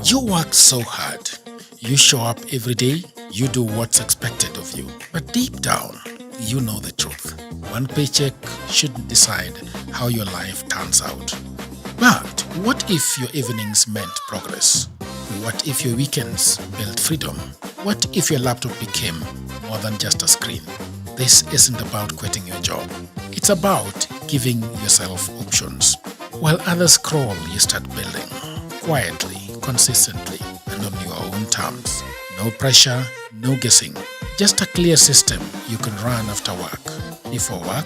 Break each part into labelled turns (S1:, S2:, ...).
S1: You work so hard. You show up every day. You do what's expected of you. But deep down, you know the truth. One paycheck shouldn't decide how your life turns out. But what if your evenings meant progress? What if your weekends built freedom? What if your laptop became more than just a screen? This isn't about quitting your job. It's about giving yourself options. While others scroll, you start building. Quietly, consistently, and on your own terms. No pressure, no guessing. Just a clear system you can run after work, before work,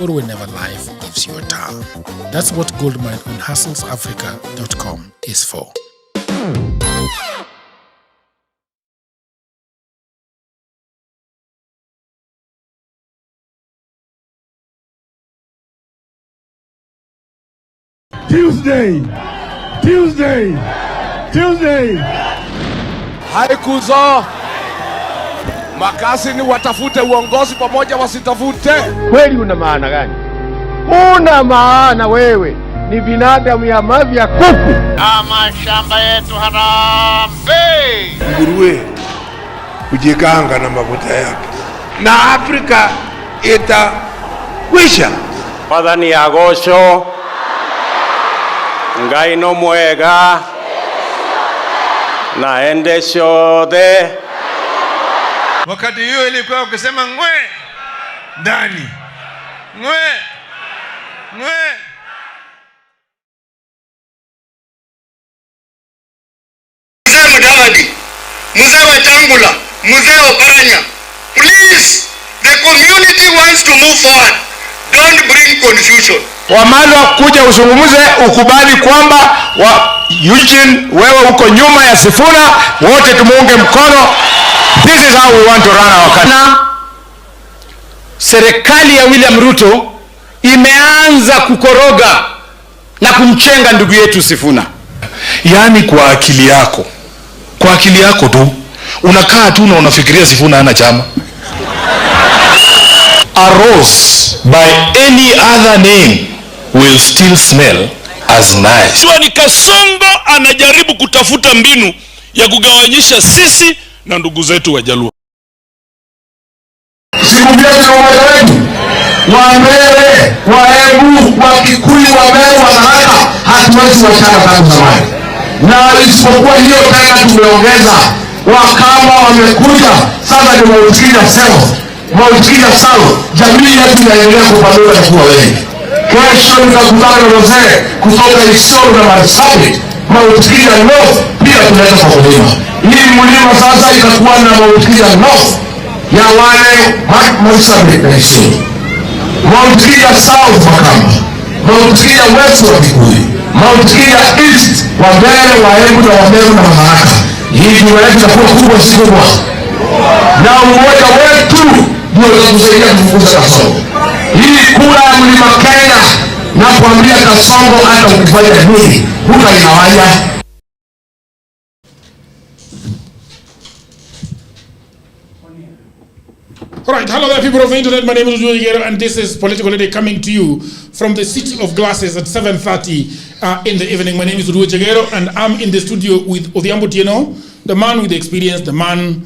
S1: or whenever life gives you a turn. That's what Goldmine on hustlesafrica.com is for.
S2: Tuesday.
S3: Haikuzo makasi ni watafute uongozi pamoja wasitafute.
S2: Kweli una maana gani? Una maana wewe ni binadamu ya mavi ya kuku.
S4: Mashamba yetu harambe.
S5: Nguruwe kujikanga na mafuta yake na Afrika itakwisha.
S4: Padani agosho ngai no mwega naende shode.
S6: Wakati hiyo ilikuwa ukisema ngwe ndani ngwe.
S7: Mzee Mudavadi, Mzee Wetangula, Mzee Oparanya, please, the community wants to move forward. Don't bring confusion.
S3: Wamalwa kuja uzungumuze, ukubali kwamba Eugene wewe uko nyuma ya Sifuna, wote tumuunge mkono. This is how we want to run our country. Serikali ya William Ruto imeanza kukoroga na kumchenga ndugu yetu Sifuna.
S8: Yaani kwa akili yako tu unakaa tu na unafikiria Sifuna hana chama. A rose by any other name will still smell as nice.
S9: Sio ni Kasongo anajaribu kutafuta mbinu ya kugawanyisha sisi na ndugu zetu wa Jaluo.
S2: Siku vyote wetu Wamere, Waembu, Wakikuyu, Wameru, Wamaraka hatuwezi wachana tangu zamani. Na isipokuwa hiyo tena tumeongeza Wakamba wamekuja sasa ni Mautikija Salo. Jamii yetu inaendelea kupanuka na kuwa wengi. Kesho nitakutana na wazee kutoka Isoro na Marsabit. Mautikija North pia tunaweza kwa mlima. Hii mlima sasa itakuwa na Mautikija North ya wale Marsabit na Isoro. Mautikija South Wakamba. Mautikija West wa Kikuyu. Mautikija East Wabere, Waembu na Wameru na Wamaraka. Hii jumla yetu itakuwa kubwa si kubwa. Na umoja wetu ndio utatusaidia kufukuza Kasongo. Hii kura ya Mlima Kenya na kuambia Kasongo hata ukifanya nini hutainawanya.
S10: Alright, hello there people of the internet, my name is Gachagua and this is Political Lady coming to you from the City of Glasses at 7:30 in the evening. My name is Gachagua and I'm in the studio with Odhiambo Tieno, the man with the experience, the man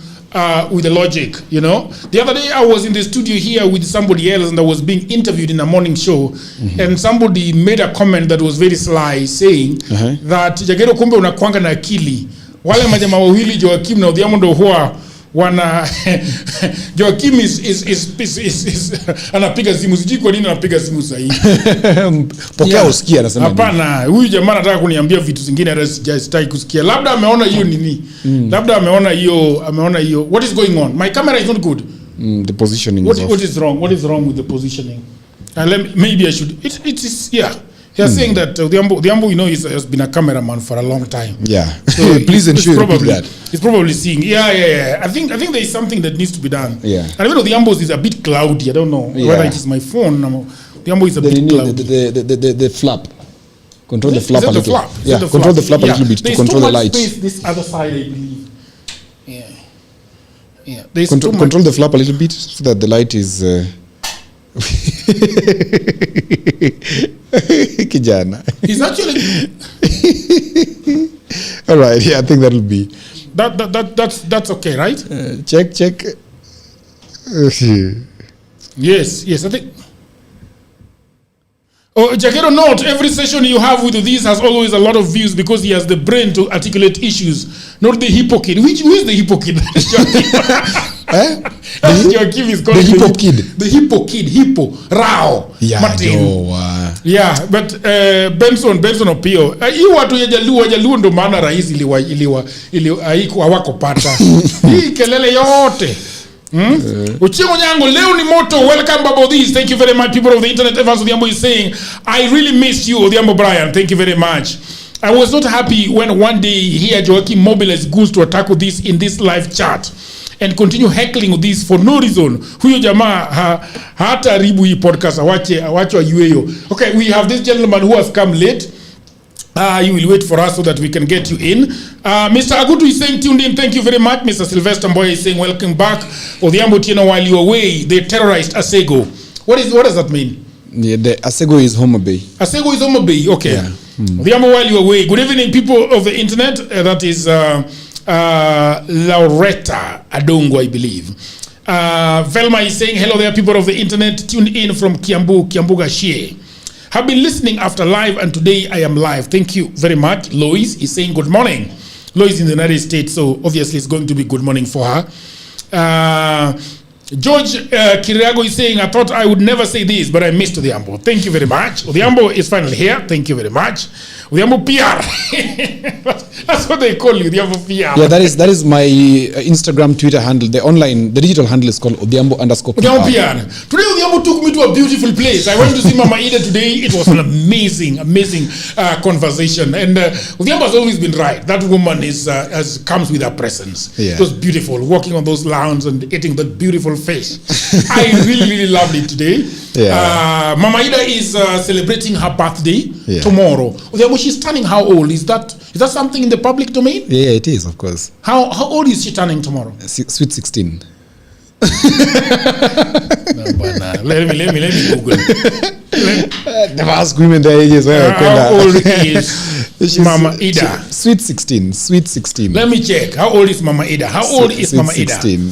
S10: with the logic, you know. The other day I was in the studio here with somebody else and I was being interviewed in a morning show and somebody made a comment that was very sly saying that Jagero kumbe unakuanga na akili. Wale majamaa wawili Joakim na Odhiambo ndo huwa wana Joakim is anapiga simu, sijui kwa nini anapiga simu sahihi.
S8: Pokea usikia anasema.
S10: Hapana, huyu jamaa anataka kuniambia vitu zingine hata sijastaki kusikia. Labda ameona hiyo nini? Labda ameona hiyo. What is going on? My camera is not good.
S8: The positioning
S10: is off. What is wrong? What is wrong with the positioning? Maybe I should. It is He is saying that the Ambo, you know, has been a cameraman for a long time.
S8: Yeah.
S10: So
S8: please ensure you repeat that.
S10: He's probably seeing. Yeah. I think there is something that needs to be done.
S8: Yeah.
S10: And even though the Ambos is a bit cloudy, I don't know whether it is my phone. The Ambo is a bit cloudy.
S8: The flap. Control the flap a little.
S10: Flap?
S8: Yeah. Control the flap a little bit to control the light.
S10: There's too much space this other side, I believe. Yeah.
S8: Control the flap a little bit so that the light is. Kijana.
S10: He's actually.
S11: All right. Yeah, I think that'll be.
S10: That's okay, right?
S11: Check.
S10: Yes, I think. Oh, Jagero, note, every session you have with this has always a lot of views because he has the brain to articulate issues, not the hippo kid. Who is the hippo kid? Joaquim is called
S11: the hippo kid.
S10: The hippo kid, hippo, Rao,
S11: yeah,
S10: Martin. Yeah, but Benson Opio. Hii watu ya Jaluo ndo maana rais hawako pata. Hii kelele yote. Uchimo nyango leo ni moto. Welcome Babu this. Thank you very much people of the internet. Evans Odhiambo is saying I really miss you Odhiambo Brian. Thank you very much. I was not happy when one day here Joaquim mobilized goons to attack this in this live chat and continue heckling this for no reason. Huyo jamaa hata ribu hii podcast awache yueyo. Okay, we have this gentleman who has come late. You will wait for us so that we can get you in. Mr. Agutu is saying tuned in. Thank you very much. Mr. Sylvester Mboya is saying welcome back. Odhiambo Tieno, while you away, they terrorized Asego. What does that mean?
S11: Yeah, the Asego is Homa Bay.
S10: Asego is Homa Bay. Okay.
S11: Yeah.
S10: Odhiambo, while you away. Good evening, people of the internet. That is Lauretta Adongo, I believe. Velma is saying hello there, people of the internet. Tuned in from Kiambuga Shie. Have been listening after live and today I am live. Thank you very much. Lois is saying good morning. Lois in the United States, so obviously it's going to be good morning for her. George Kiriago is saying, I thought I would never say this, but I missed Odhiambo. Thank you very much. Odhiambo is finally here. Thank you very much. Odhiambo PR. That's what they call you, Odhiambo PR.
S11: Yeah, that is my Instagram, Twitter handle. The digital handle is called Odhiambo_PR.
S10: Odhiambo PR. Today Odhiambo took me to a beautiful place. I went to see Mama Ida today. It was an amazing conversation. And Odhiambo has always been right. That woman comes with her presence.
S11: Yeah.
S10: It was beautiful, walking on those lawns and eating that beautiful fish. I really loved it today.
S11: Yeah.
S10: Mama Ida is celebrating her birthday
S11: tomorrow.
S10: Odhiambo, she's turning how old? Is that something in the public domain?
S11: Yeah, it is, of course.
S10: How old is she turning tomorrow?
S11: Sweet 16.
S10: Let me Google.
S11: Never ask women their ages.
S10: How old is Mama Ida?
S11: Sweet 16.
S10: Let me check. How old is Mama Ida? How old is Mama Ida?
S11: 16.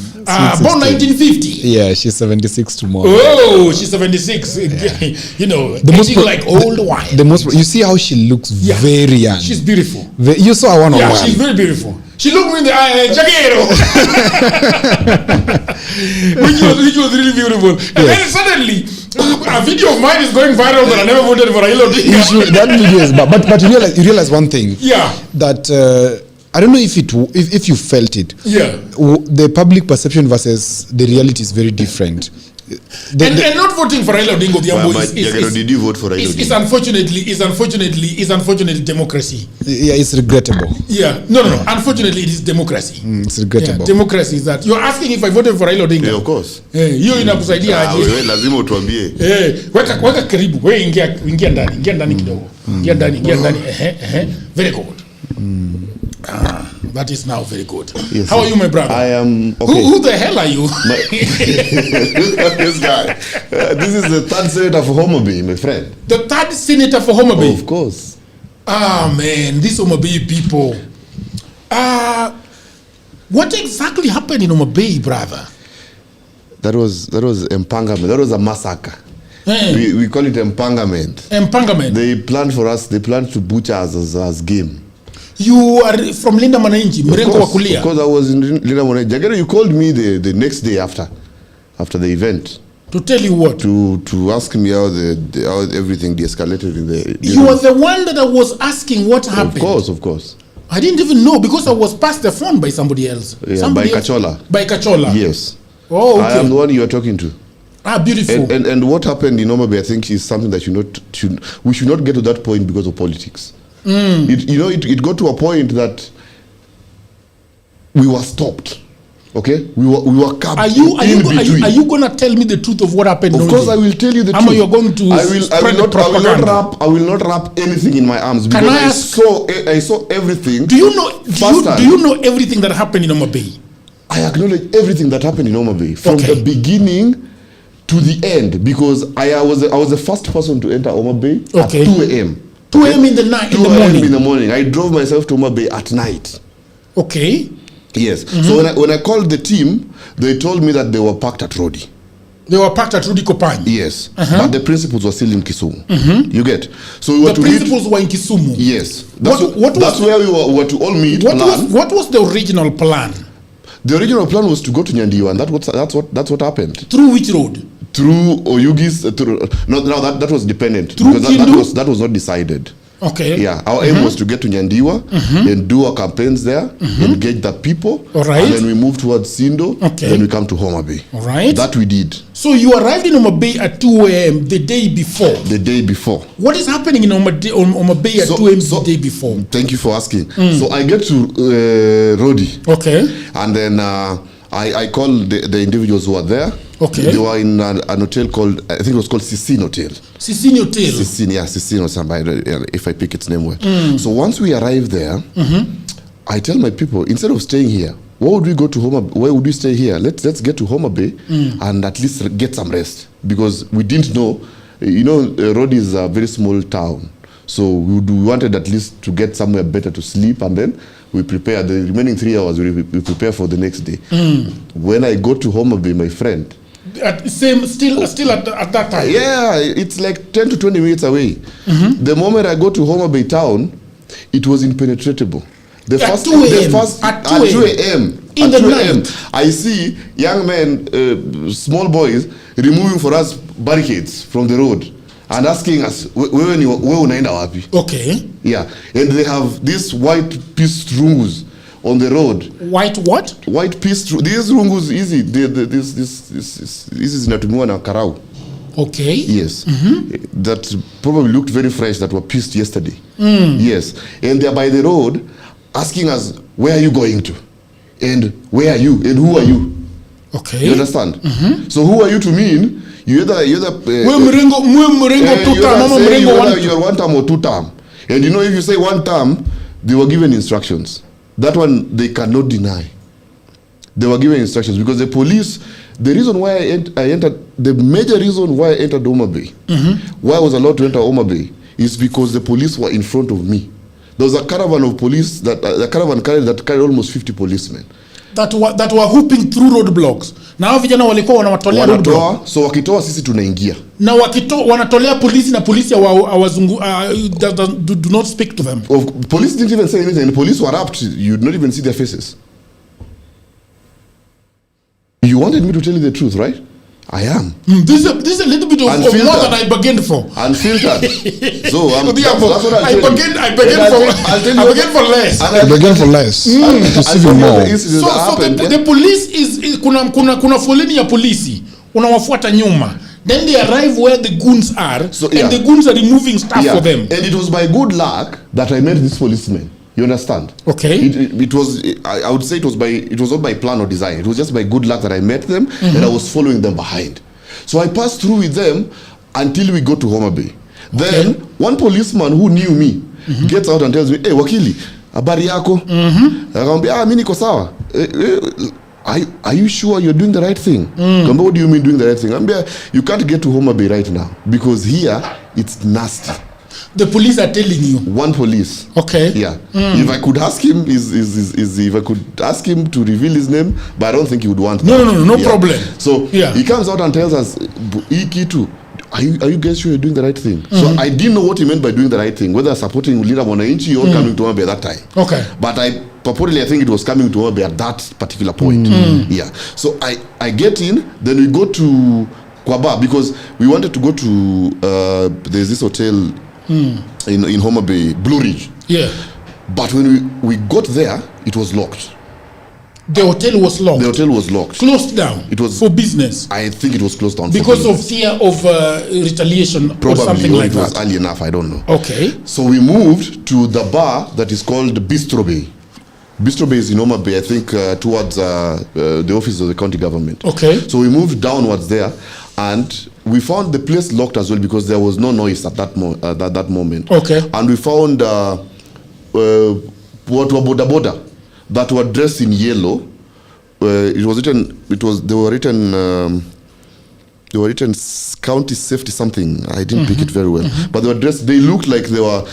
S10: Born 1950.
S11: Yeah, she's 76 tomorrow.
S10: Oh, she's 76. Yeah. You know, like old wine.
S11: You see how she looks very young.
S10: She's beautiful.
S11: You saw her one-on-one.
S10: Yeah, she's very beautiful. She looked me in the eye, Jagero. which was really beautiful. And then suddenly, a video of mine is going viral that I never voted for Raila Odinga.
S11: That video is bad. But you realize one thing.
S10: Yeah.
S11: That I don't know if you felt it.
S10: Yeah.
S11: The public perception versus the reality is very different.
S10: And not voting for Raila Odinga
S12: did you vote for Raila Odinga?
S10: It's unfortunately democracy.
S11: Yeah, it's regrettable.
S10: Yeah, no. Unfortunately, it is democracy.
S11: It's regrettable.
S10: Yeah, democracy is that. You're asking if I voted for Raila Odinga.
S12: Yeah, of course.
S10: Hiyo inakusaidia aje?
S12: Wewe lazima utuambie.
S10: Weka karibu. Wewe ingia ndani kidogo. Ingia ndani. Very good. That is now very good.
S12: Yes,
S10: how are you, my brother?
S12: I am okay.
S10: Who the hell are you?
S12: Look at this guy. This is the third senator for Homa Bay, my friend.
S10: The third senator for Homa Bay?
S12: Oh, of course.
S10: Man, these Homa Bay people. What exactly happened in Homa Bay, brother?
S12: That was empangament. That was a massacre. We call it empangament.
S10: Empangament.
S12: They planned for us. They planned to butcher us as game.
S10: You are from Linda Mwananchi, mrengo wa kulia.
S12: Of course, I was in Linda Mwananchi. Jagero, you called me the next day after the event.
S10: To tell you what?
S12: To ask me how everything de-escalated in the.
S10: You were the one that I was asking what happened.
S12: Of course.
S10: I didn't even know because I was passed the phone by somebody else.
S12: Yeah, by Kachola.
S10: By Kachola.
S12: Yes.
S10: Oh, okay.
S12: I am the one you are talking to.
S10: Beautiful.
S12: And what happened in Homa Bay, I think, is something that we should not get to that point because of politics. It got to a point that we were stopped. Okay, we were capped. Are you
S10: gonna tell me the truth of what happened?
S12: Of course, I will tell you the truth.
S10: You're going to
S12: I will not wrap anything in my arms because I saw everything.
S10: Do you know everything that happened in Homa Bay?
S12: I acknowledge everything that happened in Homa Bay from the beginning to the end because I was the first person to enter Homa Bay at 2 a.m.
S10: 2 a.m. in the night,
S12: 2 a.m. in the morning. I drove myself to Homa Bay at night.
S10: Okay.
S12: Yes. So when I called the team, they told me that they were parked at Rodi.
S10: They were parked at Rudi Kopanyi.
S12: Yes. But the principals were still in Kisumu. You get? So we were
S10: the principals were in Kisumu.
S12: Yes. That's where we were to all meet.
S10: What was the original plan?
S12: The original plan was to go to Nyandiwa, and that's what happened.
S10: Through which road?
S12: Through Oyugis. That was dependent.
S10: Through
S12: because that was not decided.
S10: Okay.
S12: Yeah, our aim was to get to Nyandiwa and do our campaigns there, engage the people,
S10: all right.
S12: And then we move towards Sindo,
S10: okay.
S12: Then we come to Homa Bay.
S10: All right.
S12: That we did.
S10: So you arrived in Homa Bay at 2 a.m. the day before?
S12: The day before.
S10: What is happening in Homa Bay at 2 a.m. the day before?
S12: Thank you for asking. So I get to Rodi.
S10: Okay.
S12: And then I called the individuals who were there.
S10: Okay.
S12: They were in an hotel called, I think it was called Sissin Hotel.
S10: Sissin Hotel?
S12: Sissin or somebody, if I pick its name well. So once we arrived there, I tell my people, instead of staying here, why would we go to Homa Bay? Why would we stay here? Let's get to Homa Bay and at least get some rest. Because we didn't know, Rodi is a very small town. So we wanted at least to get somewhere better to sleep, and then we prepare. The remaining 3 hours, we prepare for the next day. When I go to Homa Bay, my friend,
S10: still at that time?
S12: Yeah, it's like 10 to 20 minutes away. The moment I go to Homa Bay town, it was impenetrable.
S10: At 2
S12: a.m.
S10: In the night.
S12: I see young men, small boys, removing for us barricades from the road and asking us, where unaenda wapi?
S10: Okay.
S12: Yeah, and they have these white piece rungus on the road.
S10: White what?
S12: White piece. These rungus easy. This is zinatumiwa na karau.
S10: Okay.
S12: Yes. That probably looked very fresh, that were pieced yesterday. Yes. And they're by the road asking us, where are you going to? And where are you? And who are you?
S10: Okay.
S12: You understand? So who are you to mean? You're one term or 2 term. And if you say 1 term, they were given instructions. That one they cannot deny. They were given instructions because the police, the reason why I entered, the major reason why I entered Homa Bay, why I was allowed to enter Homa Bay, is because the police were in front of me. There was a caravan of police, a caravan carried almost 50 policemen.
S10: That were hooping through roadblocks. Na hao vijana walikuwa wanawatolea roadblock.
S12: So wakitoa sisi tunaingia.
S10: Na wanatolea polisi, na polisi do not speak to them.
S12: Police didn't even say anything. The police were wrapped. You'd not even see their faces. You wanted me to tell you the truth, right? I am.
S10: This is a little bit of more than I bargained for.
S12: Unfiltered. So that's what
S10: I bargained for less.
S11: I bargained for less. Receiving more.
S10: So the police is kuna foleni ya polisi unawafuata nyuma. Then they arrive where the goons are, and the goons are removing stuff for them.
S12: And it was by good luck that I met this policeman. You understand?
S10: Okay.
S12: It was. I would say it was not by plan or design. It was just by good luck that I met them, and I was following them behind. So I passed through with them until we go to Homa Bay. Then one policeman who knew me gets out and tells me, "Hey, wakili, habari yako?" Akamwambia, "Mimi niko sawa." Are you sure you're doing the right thing? What do you mean doing the right thing? You can't get to Homa Bay right now because here it's nasty.
S10: The police are telling you.
S12: One police.
S10: Okay.
S12: Yeah. If I could ask him, if I could ask him to reveal his name, but I don't think he would want.
S10: No problem.
S12: So he comes out and tells us, "Ikitu, are you guys sure you're doing the right thing?" So I didn't know what he meant by doing the right thing, whether supporting Linda Mwananchi or coming to Homa Bay at that time.
S10: Okay.
S12: But purportedly, I think it was coming to Homa Bay at that particular point. Yeah. So I get in, then we go to Kwaba because we wanted to go to there's this hotel in Homa Bay, Blue Ridge.
S10: Yeah.
S12: But when we got there, it was locked.
S10: The hotel was locked.
S12: The hotel was locked.
S10: Closed down.
S12: It was
S10: for business.
S12: I think it was closed down
S10: because of fear of retaliation.
S12: Probably,
S10: or something like
S12: it was
S10: that.
S12: early enough. I don't know.
S10: Okay.
S12: So we moved to the bar that is called Bistro Bay. Bistro Bay is in Homa Bay, I think, towards the office of the county government.
S10: Okay.
S12: So we moved downwards there, and we found the place locked as well because there was no noise at that moment.
S10: Okay.
S12: And we found what were boda that were dressed in yellow. They were written They were written county safety something. I didn't pick it very well. But they were dressed, they looked like they were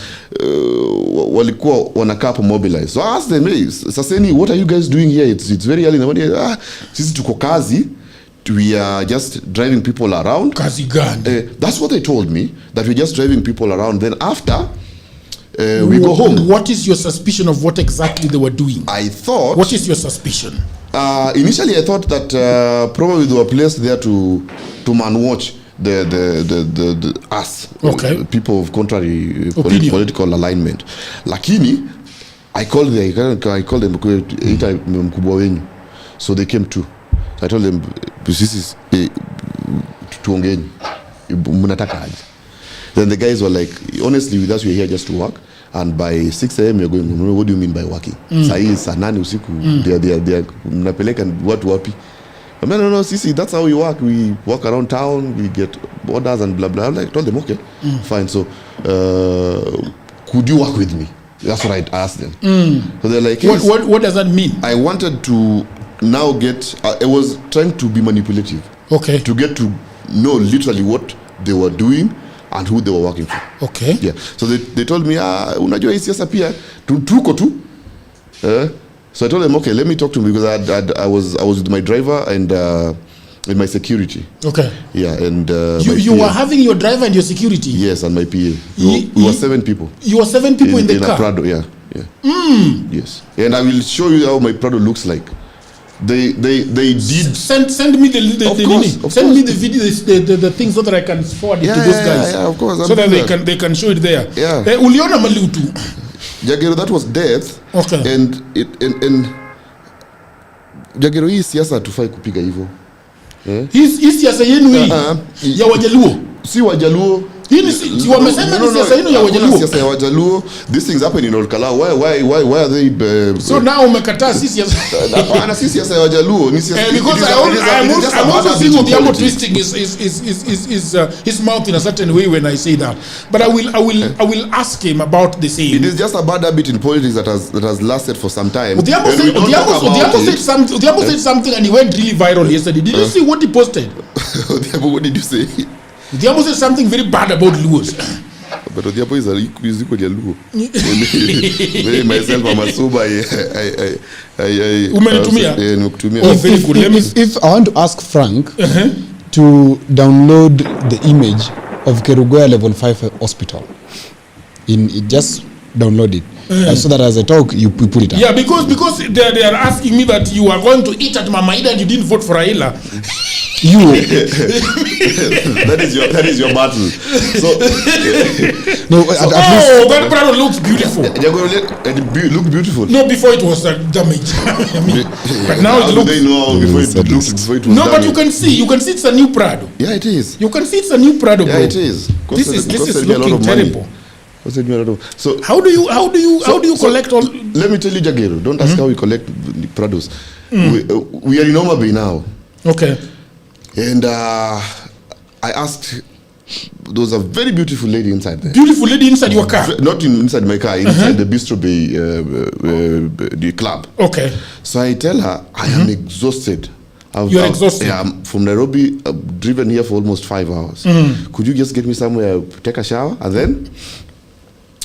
S12: walikuwa wanakaa hapo mobilized. So I asked them, hey, Saseni, what are you guys doing here? It's very early in the morning. Sisi tuko kazi. We are just driving people around.
S10: Kazi gani?
S12: That's what they told me, that we're just driving people around. Then after, we go home.
S10: What is your suspicion of what exactly they were doing?
S12: I thought...
S10: What is your suspicion?
S12: Initially, I thought that probably they were placed there to man watch the us, people of contrary political alignment. Lakini, I called them mkubwa wenyu, so they came too. So I told them, this is tuongeni, mnataka aje. Then the guys were like, honestly, with us, we're here just to work. And by 6 a.m. you're going, what do you mean by working? Saa hii saa 8 usiku, mnapeleka watu wapi? No, sisi, that's how we work. We walk around town, we get orders and blah, blah. I told them, okay, fine. So, could you work with me? That's what I asked them. So they're like, yes.
S10: What does that mean?
S12: I wanted to now get, I was trying to be manipulative.
S10: Okay.
S12: To get to know literally what they were doing and who they were working for.
S10: Okay.
S12: Yeah. So they told me, unajua hii siasa pia tuko tu. So I told them, okay, let me talk to them, because I was with my driver and my security.
S10: Okay.
S12: Yeah, and
S10: you were having your driver and your security.
S12: Yes, and my PA. We were 7 people.
S10: You were 7 people in the car.
S12: In a Prado, yeah. Yes, and I will show you how my Prado looks like. They did
S10: send me the send me the video, the things so that I can forward it to those guys.
S12: Yeah, of course.
S10: So that they can show it there.
S12: Yeah.
S10: Uliona Malutu.
S12: Jagero, that was death.
S10: Okay.
S12: And Jagero, hii siasa hatufai kupiga hivyo.
S10: Hii siasa yenu hii ya Wajaluo.
S12: Si Wajaluo.
S10: Wamesema ni siasa yenu ya Wajaluo.
S12: Siasa ya Wajaluo. These things happen in Olkalau. Why are they
S10: so now umekataa si siasa.
S12: Hapana, si siasa ya Wajaluo, ni siasa.
S10: Because I'm also seeing Odhiambo twisting his mouth in a certain way when I say that. But I will ask him about the same.
S12: It is just a bad habit in politics that has lasted for some time.
S10: Odhiambo said something and he went really viral yesterday. Did you see what he posted?
S12: Odhiambo, what did you say?
S10: Odhiambo said something very bad about Luos.
S12: But Odhiambo is equal to Luo. Me myself, I'm a sober.
S10: Oh, very good.
S11: If I want to ask Frank to download the image of Kerugoya level 5 hospital, just download it. So that as I talk, you put it up.
S10: Yeah, because they are asking me that you are going to eat at Mama Ida and you didn't vote for Raila.
S12: that is your battle. So
S11: no,
S10: that brother looks beautiful.
S12: Look beautiful.
S10: No, before it was damaged. But now it looks.
S12: They know before it was
S10: no, but you can see it's a new Prado.
S12: Yeah, it is.
S10: You can see it's a new Prado, bro.
S12: Yeah, it is.
S10: This is looking terrible.
S12: So
S10: how do you collect all?
S12: Let me tell you, Jagero, don't ask how we collect Prados. We are in Homa Bay now.
S10: Okay.
S12: And I asked, there was a very beautiful lady inside there.
S10: Beautiful lady inside your car?
S12: Not inside my car, inside the Bistro Bay, the club.
S10: Okay.
S12: So I tell her, I am exhausted.
S10: You're exhausted?
S12: Yeah, I'm from Nairobi, I've driven here for almost 5 hours. Could you just get me somewhere, take a shower, and then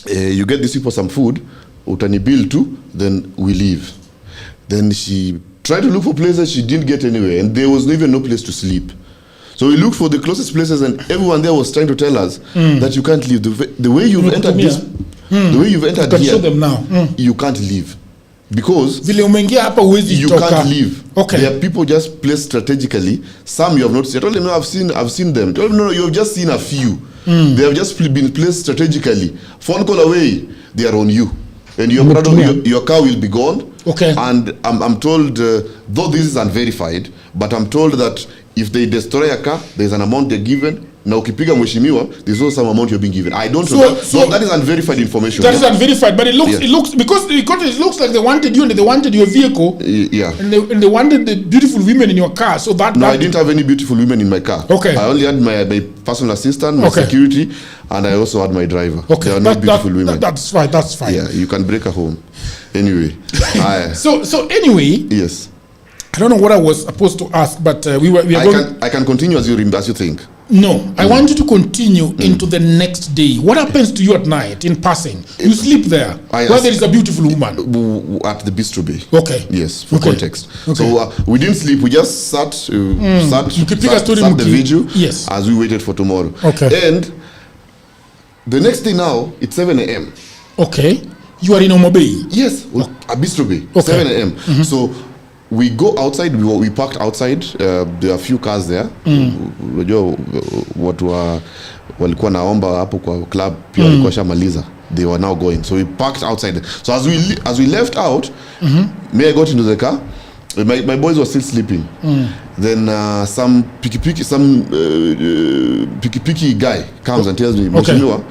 S12: you get these people some food, utani bill too, then we leave. Then she tried to look for places, she didn't get anywhere, and there was even no place to sleep. So we looked for the closest places, and everyone there was trying to tell us that you can't leave. The way you've entered this, the way you've entered
S10: you can
S12: here,
S10: show them now.
S12: You can't leave. Because
S10: you
S12: can't leave.
S10: Okay.
S12: There are people just placed strategically. Some you have not seen. I told them, no, I've seen them. I told them, no, you have just seen a few. They have just been placed strategically. Phone call away, they are on you. And your car will be gone.
S10: Okay.
S12: And I'm told, though this is unverified, but I'm told that if they destroy a car, there's an amount they're given. Now, ukipiga mheshimiwa, there's also some amount you're being given. I don't know. So that is unverified information.
S10: That is unverified, but it looks because it looks like they wanted you and they wanted your vehicle.
S12: Yeah.
S10: And they wanted the beautiful women in your car. So that.
S12: No, I didn't have any beautiful women in my car.
S10: Okay.
S12: I only had my personal assistant, my security, and I also had my driver.
S10: Okay.
S12: There are no beautiful women.
S10: That's fine. That's fine.
S12: Yeah, you can break a home. Anyway.
S10: So anyway.
S12: Yes.
S10: I don't know what I was supposed to ask, but
S12: I can continue as you think.
S10: No, I want you to continue into the next day. What happens to you at night in passing? You sleep there, where there is a beautiful woman.
S12: At the bistro bay.
S10: Okay.
S12: Yes, for
S10: Okay.
S12: context.
S10: Okay.
S12: So we didn't sleep. We just sat the vigil
S10: yes,
S12: as we waited for tomorrow.
S10: Okay.
S12: And the next day now, it's 7 a.m.
S10: Okay. You are in Homa Bay?
S12: Yes, at bistro bay.
S10: Okay.
S12: 7 a.m. So we go outside. We parked outside. There are a few cars there. Unajua watu walikuwa naomba hapo kwa club pia walikuwa shamaliza. They were now going. So we parked outside. So as we left out, me I got into the car. My boys were still sleeping. Then some piki guy comes and tells me, Mheshimiwa,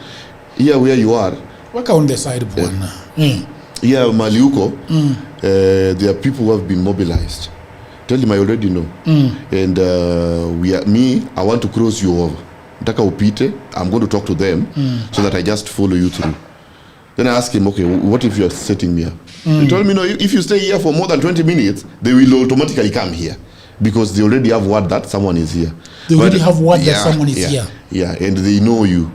S12: here where you are.
S10: Work on the side, bwana.
S12: Here Maliuko, there are people who have been mobilized. Tell him I already know. And I want to cross you over. Nataka upite, I'm going to talk to them so that I just follow you through. Then I asked him, okay, what if you are setting me up? He told me, no, if you stay here for more than 20 minutes, they will automatically come here because they already have word that someone is here.
S10: They already have word that someone is here.
S12: Yeah, and they know you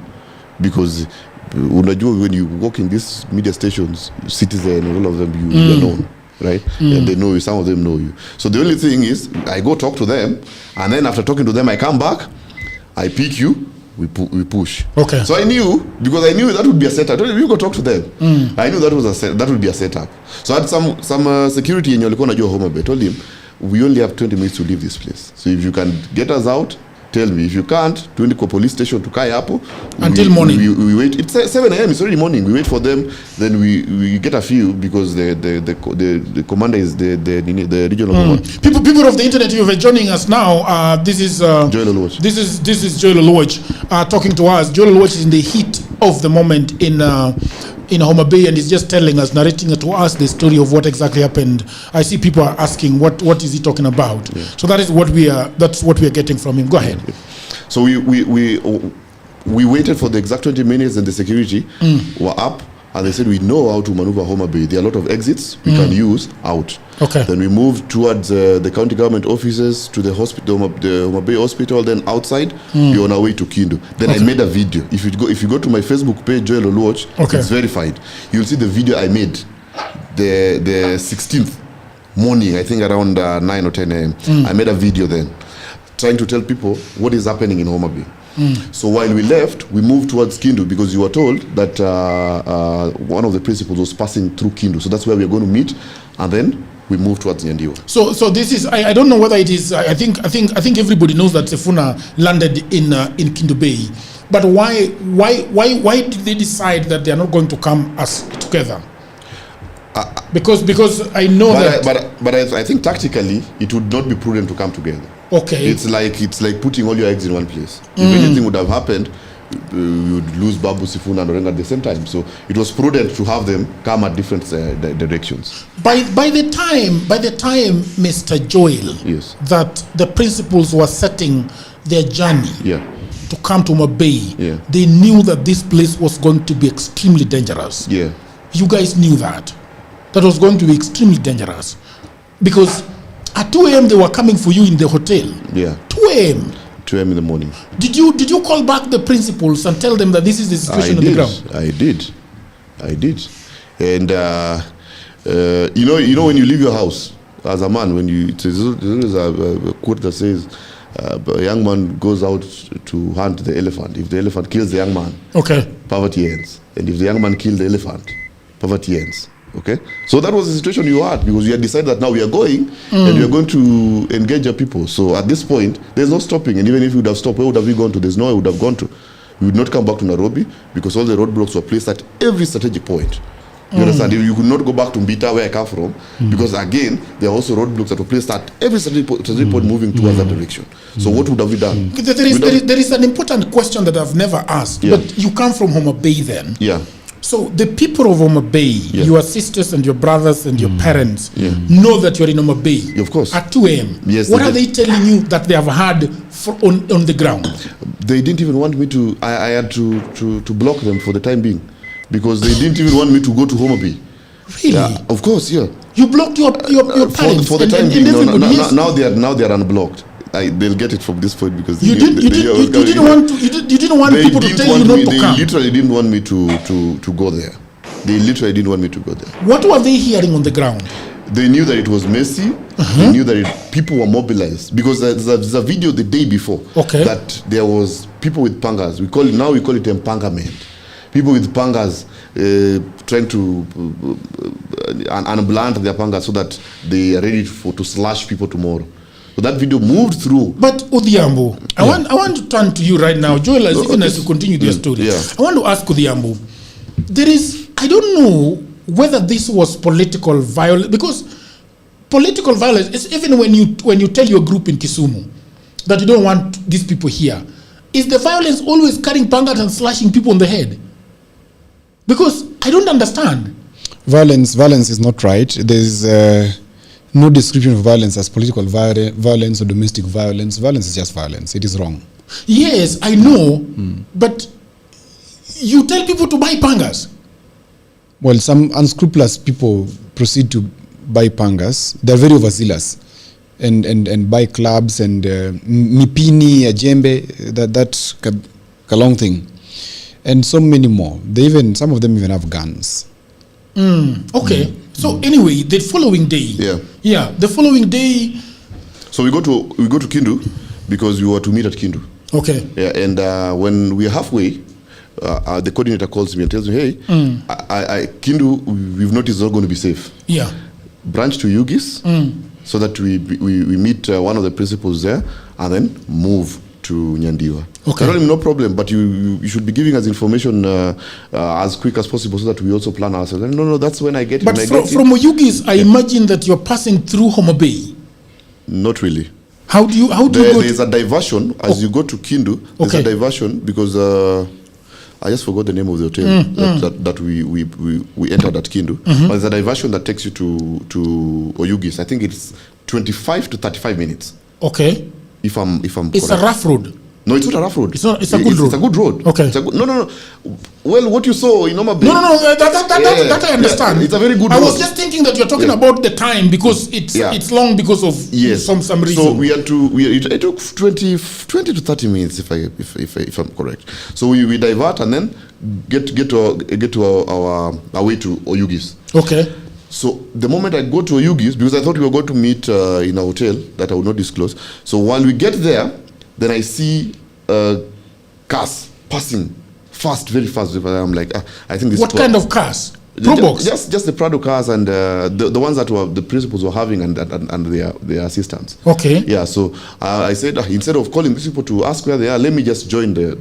S12: because unajua when you walk in these media stations, Citizen and all of them, you are known, right? And they know you, some of them know you. So the only thing is, I go talk to them, and then after talking to them, I come back, I pick you, we push.
S10: Okay.
S12: So I knew, because I knew that would be a setup. I told you go talk to them. I knew that would be a setup. So I had some security in walikuwa najua Homa Bay. I told him, we only have 20 minutes to leave this place. So if you can get us out, tell me. If you can't, tuende kwa police station tukae hapo
S10: until morning.
S12: We wait. It's 7 a.m. It's already morning. We wait for them. Then we get a few because the commander is the regional commander.
S10: People of the internet, you are joining us now. This is
S12: Joel Oluoch.
S10: This is Joel Oluoch talking to us. Joel Oluoch is in the heat of the moment in Homa Bay, and he's just telling us, narrating to us the story of what exactly happened. I see people are asking what is he talking about. Yeah. So that's what we are getting from him. Go ahead.
S12: So we waited for the exact 20 minutes, and the security were up, and they said we know how to maneuver Homa Bay. There are a lot of exits we can use out.
S10: Okay.
S12: Then we moved towards the county government offices, to the hospital, the Homa Bay hospital. Then outside, we're on our way to Kindu. Then I made a video. If you go to my Facebook page, Joel Oluoch, it's verified. You'll see the video I made the 16th morning, I think around 9 or 10 a.m. I made a video then, trying to tell people what is happening in Homa Bay. So while we left, we moved towards Kindu because you were told that one of the principals was passing through Kindu. So that's where we are going to meet, and then we moved towards Nyandiwa.
S10: So this is, I don't know whether it is, I think everybody knows that Sifuna landed in Kindu Bay, but why did they decide that they are not going to come as together? Because I know
S12: but I think tactically it would not be prudent to come together.
S10: Okay.
S12: It's like putting all your eggs in one place. If anything would have happened, we would lose Babu, Sifuna, and Orenga at the same time. So it was prudent to have them come at different directions.
S10: By the time, Mr. Joel,
S12: yes,
S10: that the principals were setting their journey to come to Homa Bay, they knew that this place was going to be extremely dangerous.
S12: Yeah.
S10: You guys knew that was going to be extremely dangerous, because at 2 a.m. they were coming for you in the hotel.
S12: Yeah.
S10: 2 a.m.
S12: 2 a.m. in the morning.
S10: Did you call back the principals and tell them that this is the situation on the ground?
S12: I did. And you know when you leave your house as a man, when there's a quote that says a young man goes out to hunt the elephant. If the elephant kills the young man, poverty ends. And if the young man kills the elephant, poverty ends. Okay, so that was the situation you had, because you had decided that now we are going and we are going to engage our people. So at this point, there's no stopping. And even if we would have stopped, where would have we gone to? There's nowhere we would have gone to. We would not come back to Nairobi because all the roadblocks were placed at every strategic point. You understand? You could not go back to Mbita, where I come from, because again, there are also roadblocks that were placed at every strategic point moving towards that direction. So what would have we done?
S10: There is an important question that I've never asked, but you come from Homa Bay then.
S12: Yeah.
S10: So the people of Homa Bay, your sisters and your brothers and your parents, know that you're in Homa Bay.
S12: Of course.
S10: At 2 a.m.
S12: Yes.
S10: What are they telling you that they have heard on the ground?
S12: They didn't even want me to. I had to block them for the time being, because they didn't even want me to go to Homa Bay.
S10: Really?
S12: Yeah, of course, yeah.
S10: You blocked your parents
S12: for the
S10: and,
S12: time
S10: and
S12: being.
S10: everybody. Yes.
S12: Now they are unblocked. They'll get it from this point because
S10: You didn't want people to tell you not to come.
S12: They literally didn't want me to go there. They literally didn't want me to go there.
S10: What were they hearing on the ground?
S12: They knew that it was messy. They knew that people were mobilized because there's a video the day before that there was people with pangas. We call it empangerment. People with pangas trying to unblunt their pangas so that they are ready to slash people tomorrow. So that video moved through.
S10: But Odhiambo, I want to turn to you right now, Joel, as you continue their story.
S12: Yeah.
S10: I want to ask Odhiambo, I don't know whether this was political violence, because political violence is even when you tell your group in Kisumu that you don't want these people here. Is the violence always carrying pangas and slashing people on the head? Because I don't understand.
S11: Violence is not right. There's no description of violence as political violence or domestic violence. Violence is just violence. It is wrong.
S10: Yes, I know, but you tell people to buy pangas.
S11: Well, some unscrupulous people proceed to buy pangas. They're very overzealous and buy clubs and mipini, ajembe, that kalong thing. And so many more. Some of them even have guns.
S10: Okay. So anyway, the following day. Yeah. The following day.
S12: So we go to Kindu because we were to meet at Kindu.
S10: Okay.
S12: Yeah, and when we are halfway, the coordinator calls me and tells me, "Hey, Kindu, we've noticed it's not going to be safe.
S10: Yeah.
S12: Branch to Yugis so that we meet one of the principals there and then move to Nyandiwa."
S10: Okay.
S12: I told him, no problem, but you should be giving us information as quick as possible so that we also plan ourselves. And no, that's when I get it.
S10: But from Oyugis, I imagine that you're passing through Homa Bay.
S12: Not really.
S10: How do you go?
S12: There's a diversion as you go to Kindu. There's a diversion because I just forgot the name of the hotel that we entered at Kindu. But there's a diversion that takes you to Oyugis. I think it's 25 to 35 minutes.
S10: Okay.
S12: If I'm
S10: It's
S12: correct.
S10: a rough road.
S12: No, it's not a rough road.
S10: It's a good road.
S12: It's a good road.
S10: Okay.
S12: No. Well, what you saw in Homa Bay.
S10: No. That I understand.
S12: Yeah, it's a very good road.
S10: I was just thinking that you're talking about the time because it's long because of some reason.
S12: So it took 20 to 30 minutes if I'm correct. So we divert and then get to our way to Oyugis.
S10: Okay.
S12: So the moment I go to Oyugis, because I thought we were going to meet in a hotel that I will not disclose. So while we get there, then I see cars passing very fast. I'm like, I think this.
S10: What kind of cars?
S12: Probox? Just the Prado cars and the ones that the principals were having and their assistants.
S10: Okay.
S12: Yeah. So I said instead of calling these people to ask where they are, let me just join the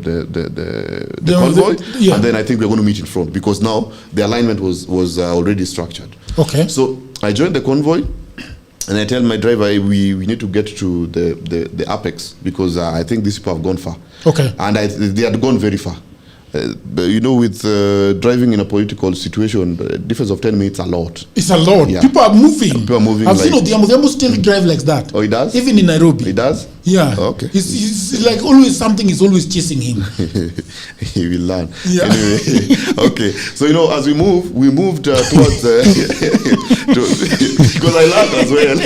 S12: convoy, and then I think we're going to meet in front because now the alignment was already structured.
S10: Okay.
S12: So I joined the convoy. And I tell my driver, we need to get to the apex because I think these people have gone far.
S10: Okay.
S12: And they had gone very far. With driving in a political situation, the difference of 10 minutes a lot.
S10: It's a lot.
S12: Yeah.
S10: People are moving. I've seen
S12: like,
S10: Odhiambo still drive like that.
S12: Oh, he does?
S10: Even in Nairobi.
S12: He does?
S10: Yeah.
S12: Oh, okay.
S10: He's like always something is always chasing him.
S12: He will learn.
S10: Yeah.
S12: Anyway, okay. So, as we moved towards... because I learned as well.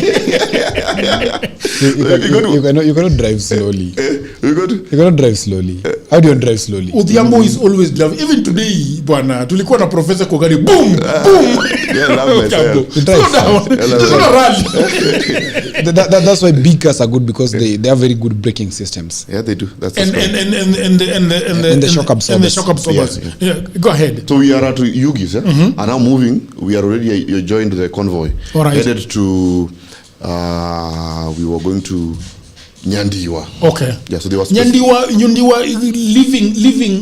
S11: You cannot drive slowly. You cannot drive slowly. How do you drive slowly?
S10: Odhiambo is always driving. Even today, bwana, tulikuwa na Professor Kogari. Boom! Boom! Slow down.
S11: That's why big cars are good because they have very good braking systems.
S12: Yeah, they do. That's
S10: and the shock absorbers. And the shock absorbers. Yeah. Go ahead.
S12: So we are at Yugis, and now moving. We are already joined the convoy.
S10: All right.
S12: Headed to. We were going to Nyandiwa.
S10: Okay.
S12: Yeah. So they were
S10: Nyandiwa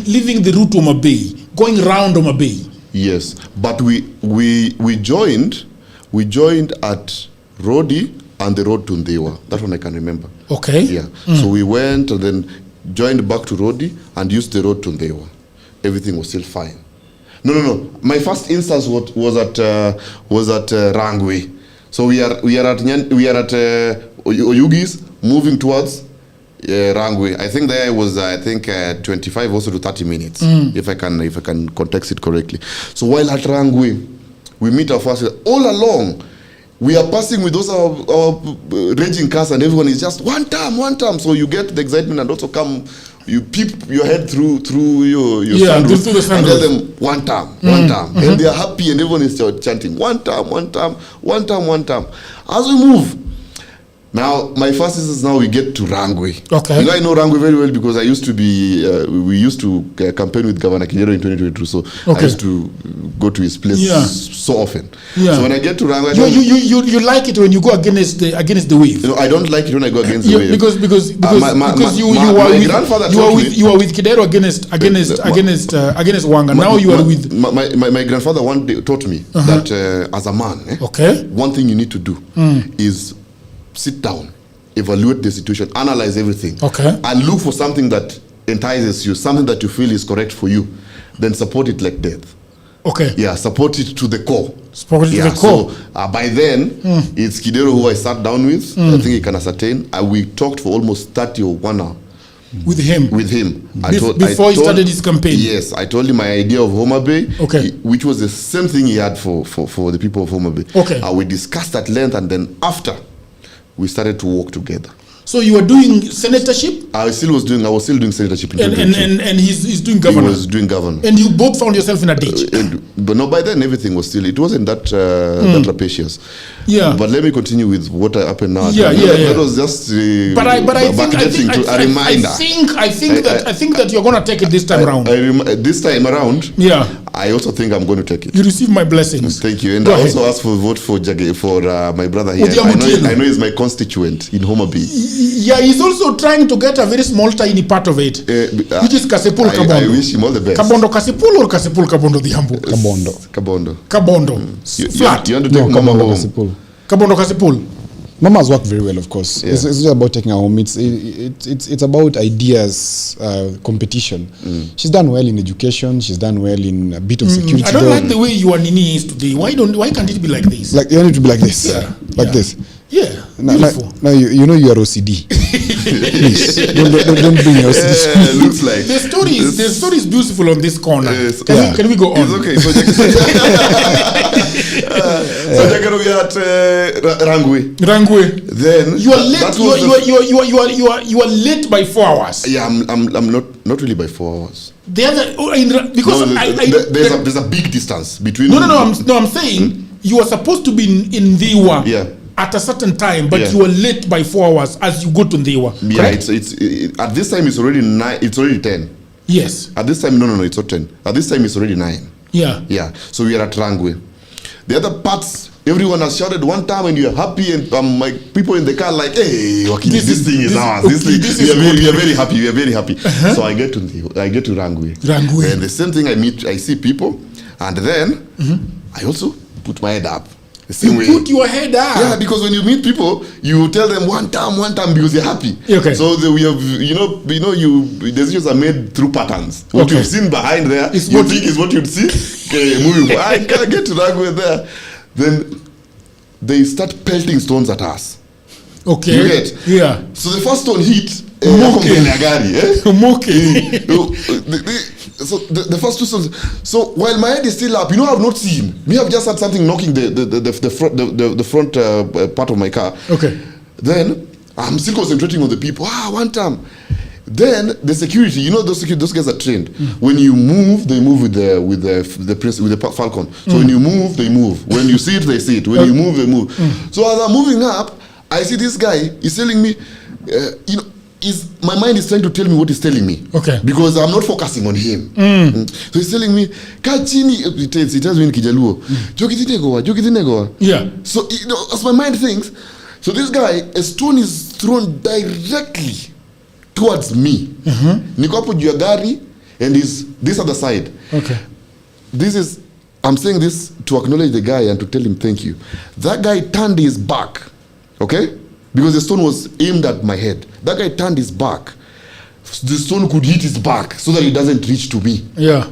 S10: leaving the route Homa Bay, going round Homa Bay.
S12: Yes, but we joined at Rodi and the road to Ndewa. That one I can remember.
S10: Okay.
S12: Yeah. So we went and then joined back to Rodi and used the road to Ndewa. Everything was still fine. No. My first instance was at Rangwe. So we are at Oyugis moving towards Rangwe. I think there was 25 also to 30 minutes if I can context it correctly. So while at Rangwe, we meet our first all along. we are passing with those our raging cars, and everyone is just one time. So you get the excitement, and also come, you peep your head through your sunroof,
S10: through the sunroof,
S12: and tell them one time, and they are happy, and everyone is chanting one time. As we move. Now, my first is now we get to Rangwe.
S10: Okay.
S12: You know, I know Rangwe very well because I used to be, we used to campaign with Governor Kinyero in 2022. So I used to go to his place so often. Yeah. So when I get to Rangwe,
S10: you like it when you go against the wave.
S12: You know, I don't like it when I go against the wave
S10: because you are with Kidero against Wanga. Now you are with
S12: my grandfather one day taught me that as a man, one thing you need to do is sit down, evaluate the situation, analyze everything, and look for something that entices you, something that you feel is correct for you, then support it like death. Yeah, support it to the core.
S10: Support it to the core.
S12: So by then, it's Kidero who I sat down with. I think he can ascertain. And we talked for almost 30 or 1 hour.
S10: With him?
S12: With him.
S10: Before he started his campaign?
S12: Yes, I told him my idea of Homa Bay, which was the same thing he had for the people of Homa Bay. We discussed at length, and then after, we started to work together.
S10: So you were doing senatorship?
S12: I was still doing senatorship.
S10: And he's doing governor?
S12: He was doing governor.
S10: And you both found yourself in a ditch?
S12: But no, by then everything was still, it wasn't that rapacious. Yeah. But let me continue with what happened now. That was just a reminder.
S10: I think that you're going to take it this time around.
S12: This time around, I also think I'm going to take it.
S10: You receive my blessings.
S12: Thank you. And I also asked for a vote for my brother here. I know he's my constituent in Homa Bay.
S10: Yeah, he's also trying to get a very small tiny part of it, which is Kasipul Kabondo.
S12: I wish him all the best.
S10: Kabondo Kasipul or Kasipul Kabondo Dhiambo? Kabondo. Flat.
S12: You want to take Mama home?
S10: Kabondo Kasipul.
S11: Mama's worked very well, of course. It's just about taking her home. It's about ideas, competition. She's done well in education. She's done well in a bit of security.
S10: I don't like the way your Nini is today. Why can't it be like this?
S11: Like you want it to be like this, this.
S10: Yeah,
S11: now you know you are OCD. Please don't bring your OCD.
S12: Looks like
S10: the story is beautiful on this corner. Can we go on?
S12: It's okay. So we are at Rangwe. Then
S10: you are late by 4 hours.
S12: Yeah, I'm not really by 4 hours.
S10: There's
S12: a big distance between.
S10: No. I'm saying you are supposed to be in Ndiwa.
S12: Yeah.
S10: At a certain time, but you are late by 4 hours as you go to Ndiwa.
S12: Yeah, it's at this time it's already 9. It's already 10.
S10: Yes.
S12: At this time, no, it's not 10. At this time it's already 9.
S10: Yeah.
S12: Yeah. So we are at Rangwe. The other parts, everyone has shouted one time, and you are happy, and my people in the car like, hey, this thing is ours. We are very happy. We are very happy. So I get to Rangwe. And the same thing, I see people, and then I also put my head up.
S10: Put your head up.
S12: Yeah, because when you meet people, you tell them one time because you're happy.
S10: Okay.
S12: So we have, decisions are made through patterns. What you've seen behind there, you think is what you'd see. Moving. I can't get to Rangwe there. Then they start pelting stones at us.
S10: Okay.
S12: You get?
S10: Yeah.
S12: So the first stone hit. So the first two stones. So while my head is still up, I've not seen. I've just had something knocking the front part of my car.
S10: Okay.
S12: Then I'm still concentrating on the people. One time. Then the security, those guys are trained. When you move, they move with the falcon. So when you move, they move. When you see it, they see it. When you move, they move. So as I'm moving up, I see this guy. He's telling me, my mind is trying to tell me what he's telling me.
S10: Okay.
S12: Because I'm not focusing on him. So he's telling me, Kachini, he tells me in Kijaluo, Jokitinegoa.
S10: Yeah.
S12: So as my mind thinks, so this guy, a stone is thrown directly towards me. Niko hapo juu ya gari, and this other side.
S10: Okay.
S12: I'm saying this to acknowledge the guy and to tell him thank you. That guy turned his back, okay? Because the stone was aimed at my head. That guy turned his back. The stone could hit his back so that it doesn't reach to me.
S10: Yeah.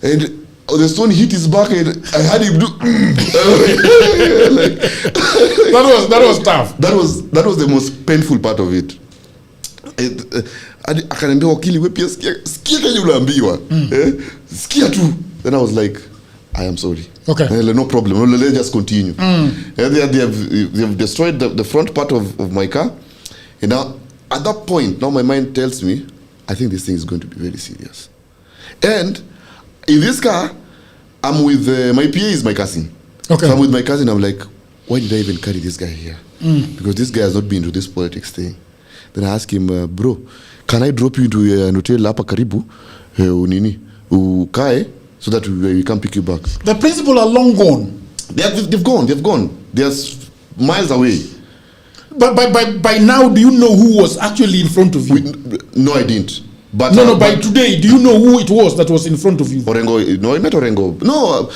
S12: And the stone hit his back, and I had him do.
S10: That was tough.
S12: That was the most painful part of it. Akaniambia wakili, wewe pia sikia kenye unaambiwa. Sikia tu. Then I was like, I am sorry.
S11: Okay.
S12: No problem. Let's just continue. They have destroyed the front part of my car. And now, at that point, now my mind tells me, I think this thing is going to be very serious. And in this car, I'm with my PA is my cousin.
S11: Okay.
S12: So I'm with my cousin. I'm like, why did I even carry this guy here? Because this guy has not been to this politics thing. Then I ask him, bro, can I drop you into an hotel hapa karibu? Unini? Ukae? So that we can pick you back.
S10: The principal are long gone.
S12: They've gone. They're miles away.
S10: But by now, do you know who was actually in front of you?
S12: No, I didn't. But
S10: by today, do you know who it was that was in front of you?
S12: Orengo. No, I met Orengo. No,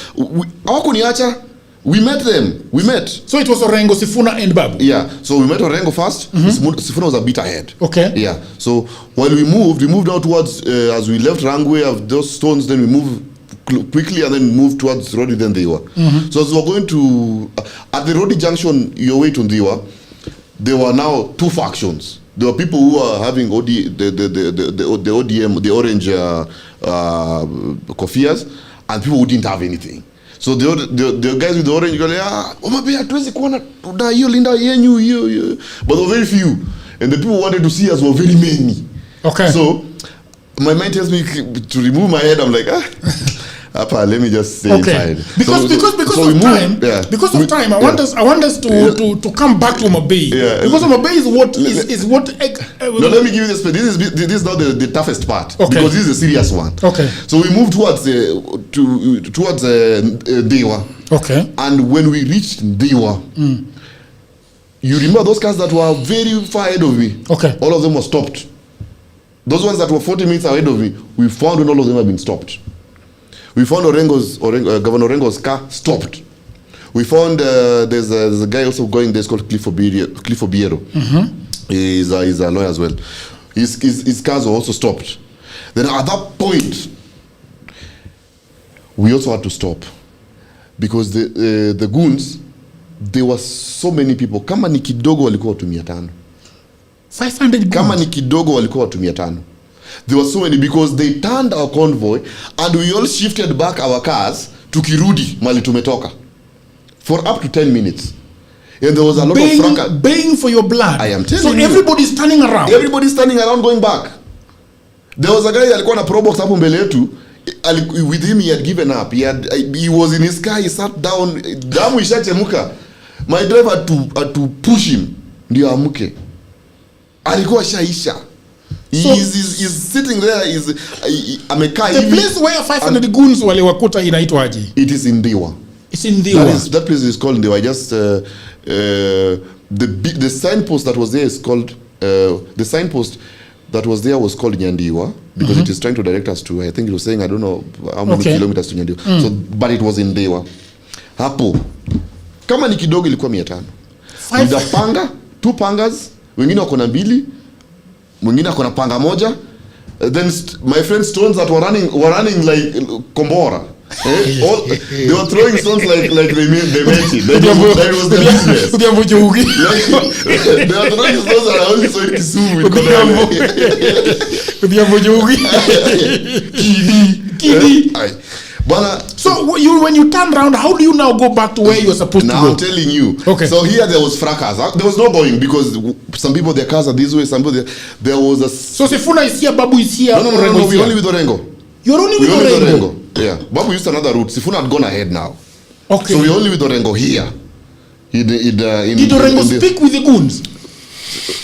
S12: hawakuniacha. We met them.
S10: So it was Orengo, Sifuna, and Babu.
S12: Yeah. So we met Orengo first. Sifuna was a bit ahead.
S10: Okay.
S12: Yeah. So while we moved out towards as we left Rangwe of those stones. Then we moved quickly and then moved towards Rodi. Then they were. So as we were going to at the Rodi junction, your way to Ndiwa, there were now two factions. There were people who were having the ODM, the orange kofias, and people who didn't have anything. So the guys with the orange go like, but there were very few, and the people who wanted to see us were very many.
S10: Okay.
S12: So my mind tells me to remove my head. I'm like, let me just stay inside.
S10: Because of time, I want us to come back to Omabei.
S12: Yeah.
S10: Because Omabei is what.
S12: No, let me give you this. This is not the toughest part.
S10: Okay.
S12: Because this is a serious one.
S10: Okay.
S12: So we moved towards Dewa.
S10: Okay.
S12: And when we reached Dewa, you remember those cars that were very far ahead of me?
S10: Okay.
S12: All of them were stopped. Those ones that were 40 minutes ahead of me, we found when all of them had been stopped. We found Governor Orengo's car stopped. We found there's a guy also going there. It's called Cliff Obiero. He's a lawyer as well. His cars were also stopped. Then at that point, we also had to stop because the goons, there were so many people. Kama ni kidogo walikuwa watu 500.
S10: 500 goons.
S12: Kama ni kidogo walikuwa watu 500. There were so many because they turned our convoy and we all shifted back our cars to Kirudi, mali tumetoka, for up to 10 minutes. And there was a lot of fracas.
S10: Baying for your blood.
S12: I am telling you.
S10: So everybody's turning around.
S12: Everybody's turning around going back. There was a guy alikuwa na probox hapo mbele yetu. With him he had given up. He was in his car, he sat down. Damu ishachemuka. My driver had to push him ndio amuke. Alikuwa shaisha. He's sitting there. Amekaa hivi.
S10: The place where 500 goons wale wakuta inaitwaje?
S12: It is in Dewa.
S10: It's in Dewa.
S12: That place is called Dewa. Just the signpost that was there is called the signpost that was there was called Nyandiwa because it is trying to direct us to, I think it was saying, I don't know how many kilometers to Nyandiwa. So but it was in Dewa. Hapo kama ni kidogo ilikuwa 500. With a panga, 2 pangas, wengine wako na 2, mwingine ako na panga moja. Then my friends stones that were running like kombora. They were throwing stones like they meant it. That was the business. They were throwing stones that I only saw in Kisumu. Kidi.
S10: So when you turn around, how do you now go back to where you were supposed to go?
S12: Now I'm telling you.
S10: Okay.
S12: So here there was fracas. There was no going because some people their cars are this way. Some people there was a.
S10: So Sifuna is here, Babu is here.
S12: No. We only with Orengo.
S10: You're only with Orengo.
S12: Yeah. Babu used another route. Sifuna had gone ahead now.
S10: Okay.
S12: So we only with Orengo here. Did
S10: Orengo speak with the goons?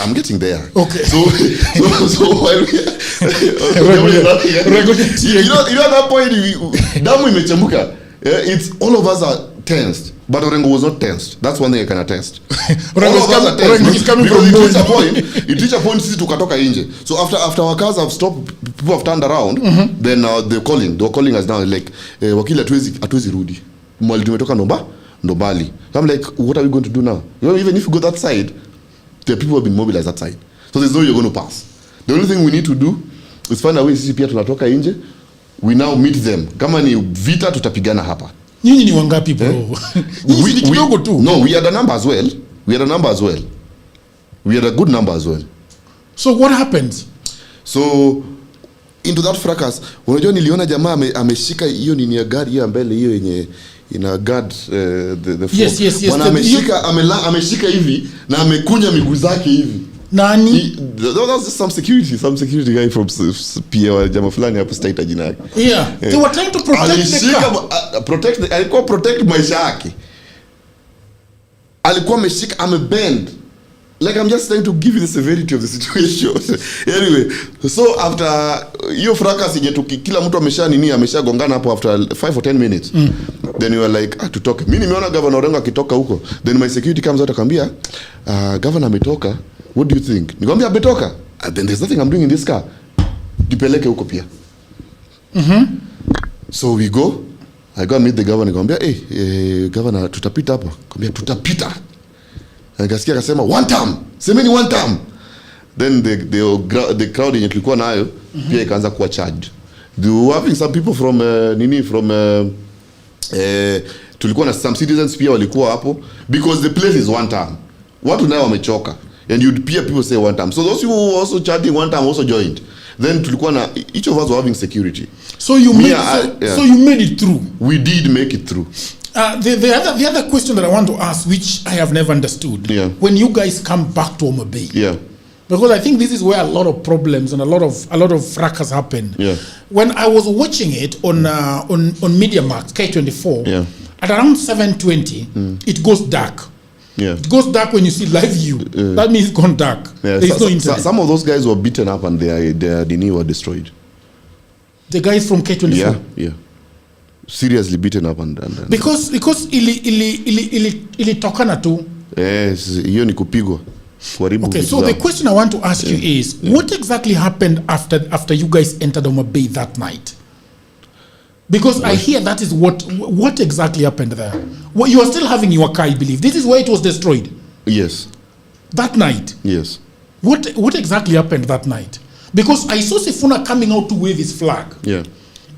S12: I'm getting there.
S10: Okay.
S12: So while we, you know at that point damu imechemuka. It's all of us are tensed, but Orengo was not tensed. That's one thing I can attest.
S10: Orengo is coming from
S12: it reached a point sisi tukatoka nje. So after our cars have stopped, people have turned around, then they were calling us down like wakili hatuwezi rudi. Mwali tumetoka Ndobali. So I'm like, what are we going to do now? Even if you go that side, the people have been mobilized that side. So there's no way you're going to pass. The only thing we need to do is find a way sisi pia tunatoka nje. We now meet them. Kama ni vita tutapigana hapa.
S10: Nyinyi ni wangapi bro? Nyinyi ni kidogo tu.
S12: No, we had a number as well. We had a good number as well.
S10: So what happened?
S12: So into that fracas. Unajua niliona jamaa ameshika hiyo nini ya gari hiyo mbele hiyo yenye ina guard the
S10: yes.
S12: Bwana ameshika hivi na amekunya miguu zake hivi.
S10: Nani?
S12: That's some security guy from PA jamaa fulani hapo state jina yake.
S10: Yeah. They were trying to protect the car.
S12: Alikuwa protect maisha yake. Alikuwa ameshika amebend. Like I'm just trying to give you the severity of the situation. Anyway, so after hiyo fracas yenye kila mtu ameshagongana hapo after 5 or 10 minutes. Then you are like tutoke. Mimi nimeona Governor Orengo akitoka huko. Then my security comes out akambia, Governor ametoka. What do you think? Nikamwambia ametoka. Then there's nothing I'm doing in this car. Dipeleke huko pia. So we go. I go and meet the governor. Nikamwambia, Governor tutapita hapa. Nikamwambia tutapita. Nikasikia akasema one term. Semeni one term. Then the crowd yenye tulikuwa nayo pia ikaanza kuwa charged. They were having some people from tulikuwa na some citizens pia walikuwa hapo because the place is one term. Watu nao wamechoka. And you'd hear people say one term. So those who were also chanting one term also joined. Then tulikuwa na each of us were having security.
S10: So you made it through.
S12: We did make it through.
S10: The other question that I want to ask, which I have never understood, when you guys come back to Homa Bay, because I think this is where a lot of problems and a lot of fracas happen. When I was watching it on MediaMax K24, at around 7:20, it goes dark. It goes dark when you see live view. That means it's gone dark. There is no internet.
S12: Some of those guys were beaten up and their dini were destroyed.
S10: The guys from K24.
S12: Yeah. Seriously beaten up and
S10: because ilitokana tu.
S12: Hiyo ni kupigwa.
S10: Okay, so the question I want to ask you is, what exactly happened after you guys entered Homa Bay that night? Because I hear that is what exactly happened there. Well, you are still having your car, I believe. This is where it was destroyed.
S12: Yes.
S10: That night.
S12: Yes.
S10: What exactly happened that night? Because I saw Sifuna coming out to wave his flag.
S12: Yeah.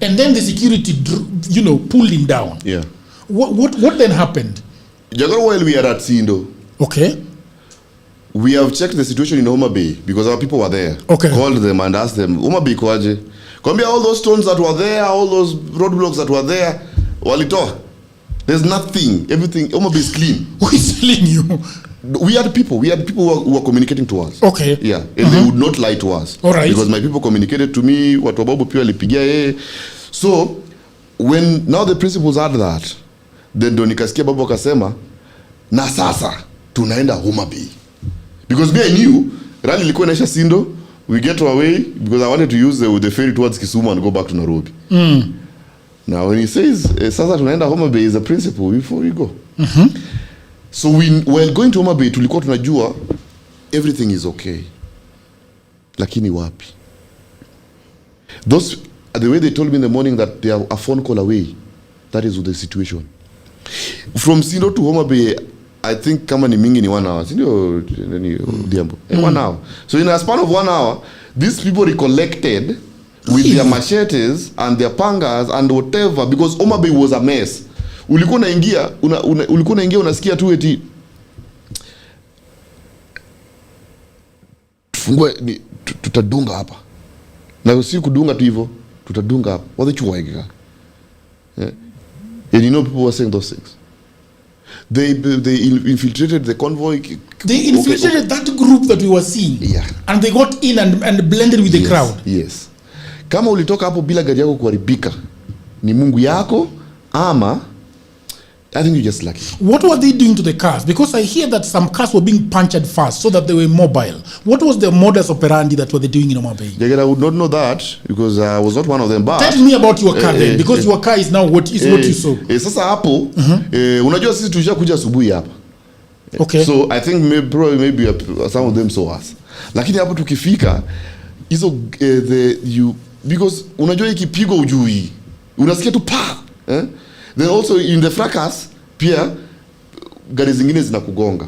S10: And then the security, pulled him down.
S12: Yeah.
S10: What then happened?
S12: Jagoro, while we are at Sindo.
S10: Okay.
S12: We have checked the situation in Homa Bay because our people were there.
S10: Okay.
S12: Called them and asked them, Homa Bay kwaje? Kwambia all those stones that were there, all those roadblocks that were there, walitoa. There's nothing. Everything, Homa Bay is clean.
S10: Who is telling you?
S12: We had people who were communicating to us.
S10: Okay.
S12: Yeah. And they would not lie to us.
S10: All right.
S12: Because my people communicated to me, watu wa Babu pia walipigia yeye. So, when now the principals had that, then ndo nikasikia Babu akasema, na sasa, tunaenda Homa Bay. Because me I knew, rally ilikuwa inaisha Sindo, we get our way, because I wanted to use the ferry towards Kisumu and go back to Nairobi. Now when he says, sasa tunaenda Homa Bay is a principle before we go. So while going to Homa Bay, tulikuwa tunajua everything is okay. Lakini wapi? The way they told me in the morning that they are a phone call away, that is the situation. From Sindo to Homa Bay, I think kama ni mingi ni 1 hour. Sindio Diambo? 1 hour. So in a span of 1 hour, these people recollected with their machetes and their pangas and whatever, because Homa Bay was a mess. Ulikuwa unaingia unasikia tu eti tufungue tutadunga hapa. Na si kudunga tu hivyo, tutadunga hapa. Walichuwaika. And people were saying those things. They infiltrated the convoy.
S10: They infiltrated that group that we were seeing.
S12: Yeah.
S10: And they got in and blended with the crowd.
S12: Yes. Kama ulitoka hapo bila gari yako kuharibika, ni Mungu yako ama I think you're just lucky.
S10: What were they doing to the cars? Because I hear that some cars were being punctured fast so that they were mobile. What was the modus operandi that were they doing in Homa Bay?
S12: I would not know that because I was not one of them. But
S10: tell me about your car then, because your car is now what you saw.
S12: Sasa hapo, unajua sisi tulishakuja asubuhi hapa.
S10: Okay.
S12: So I think maybe some of them saw us. Lakini hapo tukifika, hizo because unajua ikipigo ujui, unasikia tu pa. Then also in the fracas, pia gari zingine zinakugonga.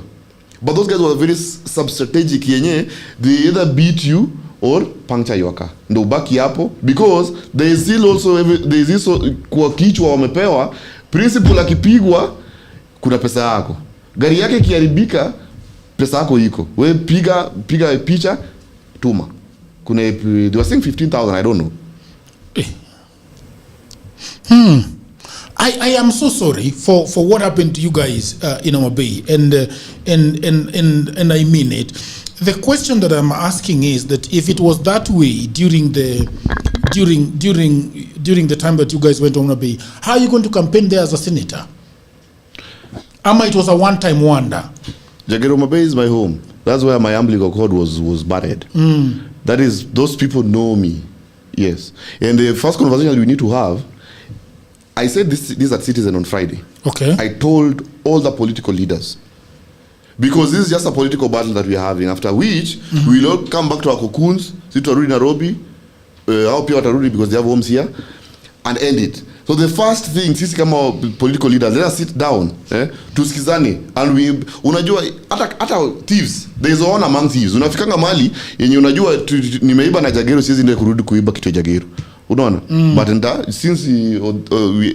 S12: But those guys were very sub-strategic yenye, they either beat you or puncture your car. Ndo ubaki hapo, because there is still also, kwa kichwa wamepewa, principle akipigwa, kuna pesa yako. Gari yake kiharibika, pesa yako iko. We piga picha, tuma. They were saying 15,000, I don't know.
S10: I am so sorry for what happened to you guys in Homa Bay, and I mean it. The question that I'm asking is that if it was that way during the time that you guys went to Homa Bay, how are you going to campaign there as a senator? Ama it was a one-time wonder?
S12: Jagero, Homa Bay is my home. That's where my umbilical cord was buried. That is, those people know me. Yes. And the first conversation we need to have, I said this at Citizen on Friday.
S10: Okay.
S12: I told all the political leaders, because this is just a political battle that we are having, after which we will all come back to our cocoons, sit to Nairobi, our people at Nairobi because they have homes here, and end it. So the first thing, sisi kama political leaders, let us sit down, tusikizane, and we, unajua, hata thieves, there is one among thieves. Unafikanga mali, yenye unajua, nimeiba na Jagero, siwezi ndio kurudi kuiba kitu ya Jagero. Unaona? But since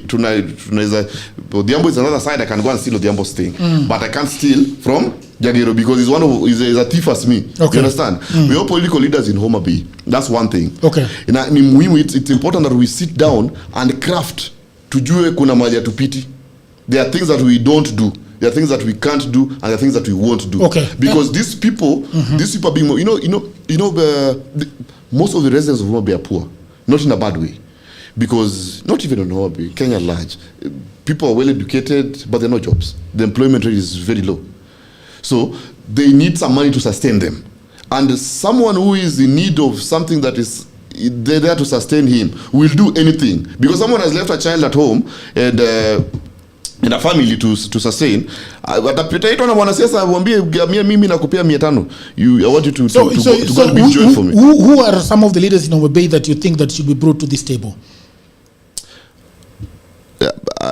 S12: tunaweza, Odhiambo is another side, I can go and steal Odhiambo's thing. But I can't steal from Jagero because he's a thief as me.
S10: Okay.
S12: You understand? We are political leaders in Homa Bay. That's one thing.
S10: Okay.
S12: It's important that we sit down and craft. Tujue kuna mahali tupiti. There are things that we don't do. There are things that we can't do, and there are things that we won't do.
S10: Okay.
S12: Because these people are being, most of the residents of Homa Bay are poor. Not in a bad way. Because not even in Homa Bay, Kenya large, people are well educated, but there are no jobs. The employment rate is very low. So they need some money to sustain them. And someone who is in need of something that is there to sustain him will do anything. Because someone has left a child at home and a family to sustain. Atapita na mwanasiasa mwambie mimi nakupea 500. I want you to go and be joy for me.
S10: Who are some of the leaders in Homa Bay that you think that should be brought to this table?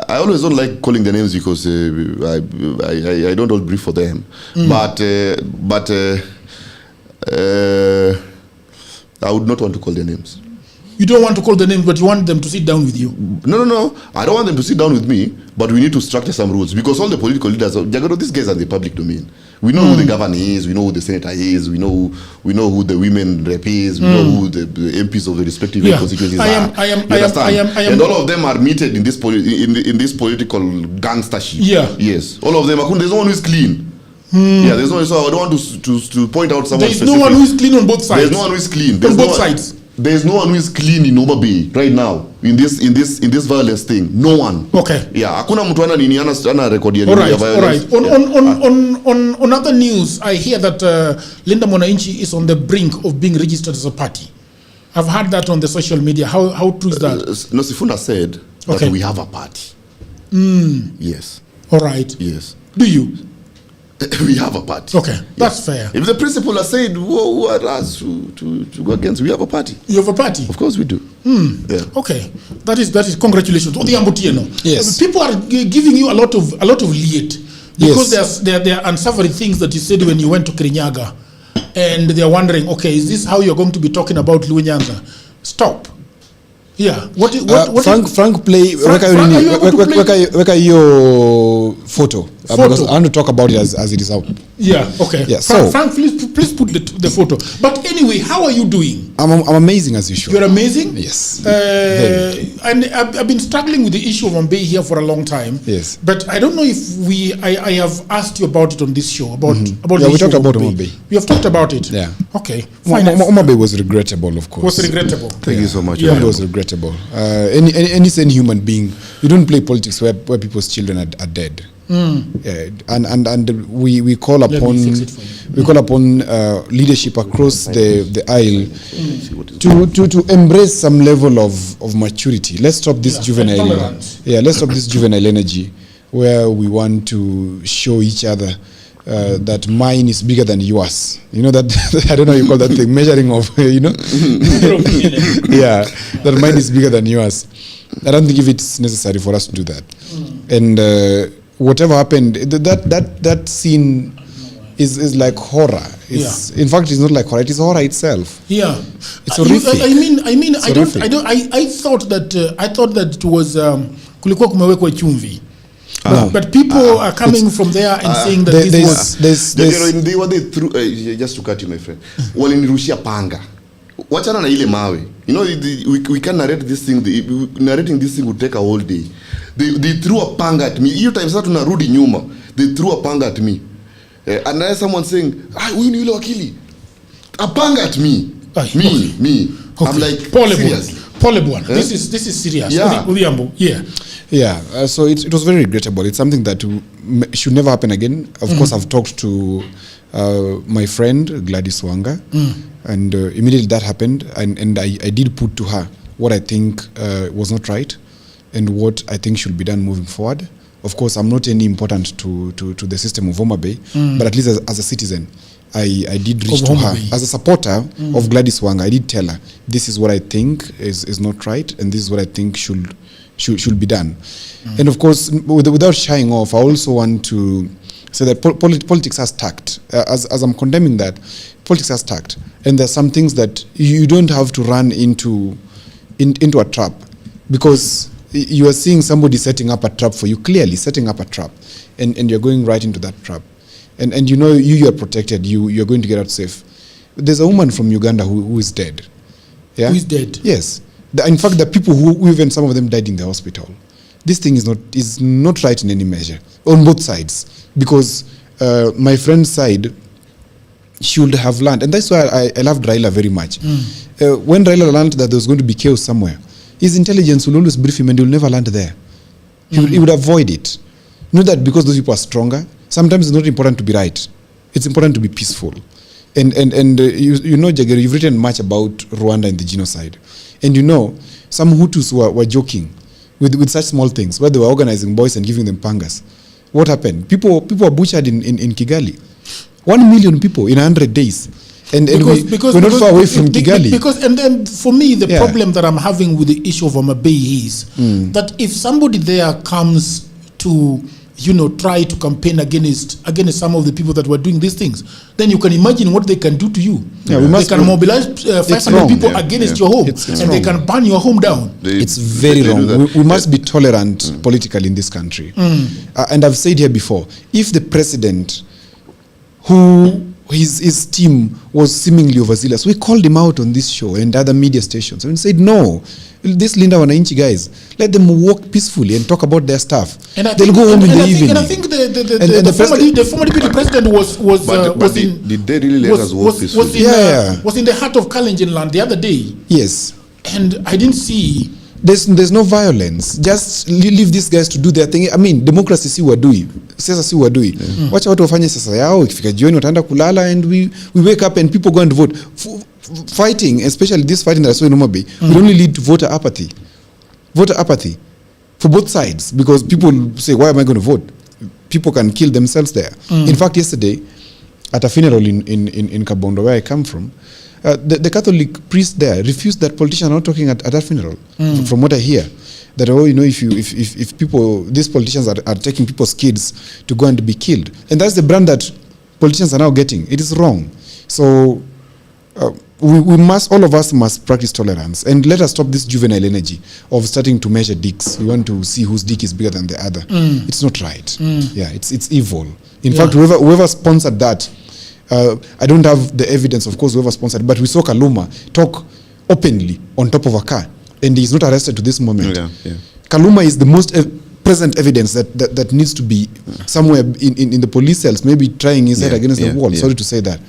S12: I always don't like calling the names because I don't hold brief for them. But I would not want to call their names.
S10: You don't want to call the names, but you want them to sit down with you?
S12: No. I don't want them to sit down with me, but we need to structure some rules. Because all the political leaders, Jagero, these guys are in the public domain. We know who the governor is, we know who the senator is, we know who the women rep is, we know who the MPs of the respective constituencies are. And all of them are meted in this political gangstership.
S10: Yeah.
S12: Yes. All of them. There's no one who is clean. Yeah, there's no one. So I don't want to point out someone.
S10: There's no one who is clean on both sides.
S12: There's no one who is clean.
S10: On both sides.
S12: There's no one who is clean in Homa Bay right now in this violence thing. No one.
S10: Okay.
S12: Yeah, hakuna mtu ana nini ana record ya
S10: violence. All right. On other news, I hear that Linda Mwananchi is on the brink of being registered as a party. I've heard that on the social media. How true is that?
S12: No, Sifuna said that we have a party. Yes.
S10: All right.
S12: Yes.
S10: Do you?
S12: We have a party.
S10: Okay, that's fair.
S12: If the principal has said who are us to go against, we have a party.
S10: You have a party?
S12: Of course we do. Yeah.
S10: Okay, that is congratulations.
S11: Yes.
S10: People are giving you a lot of lead because there are unsavory things that you said when you went to Kirinyaga, and they are wondering, okay, is this how you're going to be talking about Luo Nyanza? Stop. Yeah.
S11: Frank play weka hiyo photo because I want to talk about it as it is out.
S10: Yeah, okay.
S11: Yeah,
S10: Frank, please put the photo. But anyway, how are you doing?
S11: I'm amazing as usual.
S10: You're amazing?
S11: Yes.
S10: And I've been struggling with the issue of Homa Bay here for a long time.
S11: Yes.
S10: But I don't know if I have asked you about it on this show about
S11: we talked about Homa Bay.
S10: We have talked about it.
S11: Yeah.
S10: Okay.
S11: Homa Bay was regrettable, of course.
S10: Was regrettable.
S12: Thank you so much.
S11: Yeah, it was regrettable. Any sane human being, you don't play politics where people's children are dead. And we call upon leadership across the aisle to embrace some level of maturity. Let's stop this juvenile. Let's stop this juvenile energy where we want to show each other that mine is bigger than yours. You know that I don't know you call that thing measuring of that mine is bigger than yours. I don't think if it's necessary for us to do that. And whatever happened, that scene is like horror. In fact, it's not like horror; it is horror itself.
S10: Yeah,
S11: it's horrific.
S10: I thought that it was kulikuwa kumewekwa chumvi. But people are coming from there and saying that
S12: what they threw, just to cut you, my friend. Walinirushia panga. wachana na ile mawe. You know, we can narrate this thing. Narrating this thing would take a whole day. They threw a panga at me. Hiyo time sasa tunarudi nyuma. They threw a panga at me. And then someone saying, huyu ni yule wakili. A panga at me. Me. Okay. I'm like, serious.
S10: Pole bwana. This is serious.
S12: Yeah.
S11: Yeah. So it was very regrettable. It's something that should never happen again. Of course, I've talked to my friend Gladys Wanga, and immediately that happened, and I did put to her what I think was not right, and what I think should be done moving forward. Of course, I'm not any important to the system of Homa Bay, but at least as a citizen, I did reach to her. As a supporter of Gladys Wanga, I did tell her, this is what I think is not right, and this is what I think should be done. And of course, without shying off, I also want to say that politics has tact. As I'm condemning that, politics has tact. And there's some things that you don't have to run into a trap, because you are seeing somebody setting up a trap for you, clearly setting up a trap, and you're going right into that trap. And you know you are protected, you're going to get out safe. There's a woman from Uganda who is dead. Yeah?
S10: Who is dead?
S11: Yes. In fact, the people who even some of them died in the hospital. This thing is not right in any measure, on both sides. Because my friend's side should have learned, and that's why I loved Raila very much. When Raila learned that there was going to be chaos somewhere, his intelligence will always brief him, and he will never land there. He would avoid it. Not that because those people are stronger. Sometimes it's not important to be right. It's important to be peaceful. And you know, Jagger, you've written much about Rwanda and the genocide. And you know, some Hutus were joking with such small things, where they were organizing boys and giving them pangas. What happened? People were butchered in Kigali. 1 million people in 100 days. And we're not far away from Kigali.
S10: And then for me, the problem that I'm having with the issue of Homa Bay is that if somebody there comes to, you know, try to campaign against some of the people that were doing these things, then you can imagine what they can do to you. They can mobilize 500 people against your home, and they can burn your home down.
S11: It's very wrong. We must be tolerant politically in this country. And I've said here before, if the president, who his team was seemingly overzealous, we called him out on this show and other media stations and said, no, this Linda Wananchi guys, let them walk peacefully and talk about their stuff. And they'll go home in the evening.
S10: And I think the former deputy president
S12: did they really let us walk peacefully?
S10: Was in the heart of Kalenjin land the other day.
S11: Yes.
S10: And I didn't see.
S11: There's no violence. Just leave these guys to do their thing. I mean, democracy si wadui. Sasa si wadui. Wacha watu wafanye sasa yao, ikifika jioni wataenda kulala, and we wake up and people go and vote. Fighting, especially this fighting that I saw in Homa Bay, will only lead to voter apathy. Voter apathy for both sides, because people say, why am I going to vote? People can kill themselves there. In fact, yesterday, at a funeral in Kabondo, where I come from, the Catholic priest there refused that politicians are not talking at that funeral. From what I hear, that if people, these politicians are taking people's kids to go and be killed, and that's the brand that politicians are now getting. It is wrong. So we must, all of us must practice tolerance, and let us stop this juvenile energy of starting to measure dicks. We want to see whose dick is bigger than the other. It's not right. Yeah, it's evil. In fact, whoever sponsored that. I don't have the evidence, of course, whoever sponsored, but we saw Kaluma talk openly on top of a car, and he's not arrested to this moment. Kaluma is the most present evidence that needs to be somewhere in the police cells, maybe trying his head against the wall. Sorry to say that.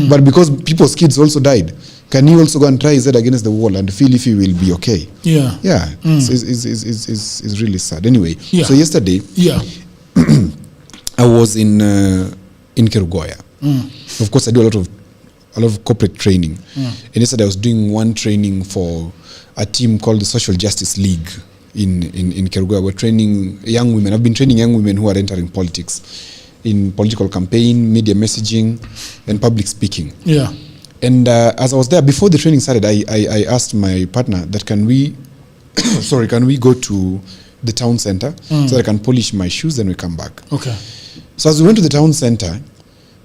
S11: But because people's kids also died, can he also go and try his head against the wall and feel if he will be okay? So it's really sad. Anyway, so yesterday, I was in Kerugoya. Of course, I do a lot of corporate training. And yesterday I was doing one training for a team called the Social Justice League in Kerugoya. We're training young women. I've been training young women who are entering politics, in political campaign, media messaging, and public speaking. And as I was there, before the training started, I asked my partner that can we go to the town center so that I can polish my shoes, then we come back. So as we went to the town center,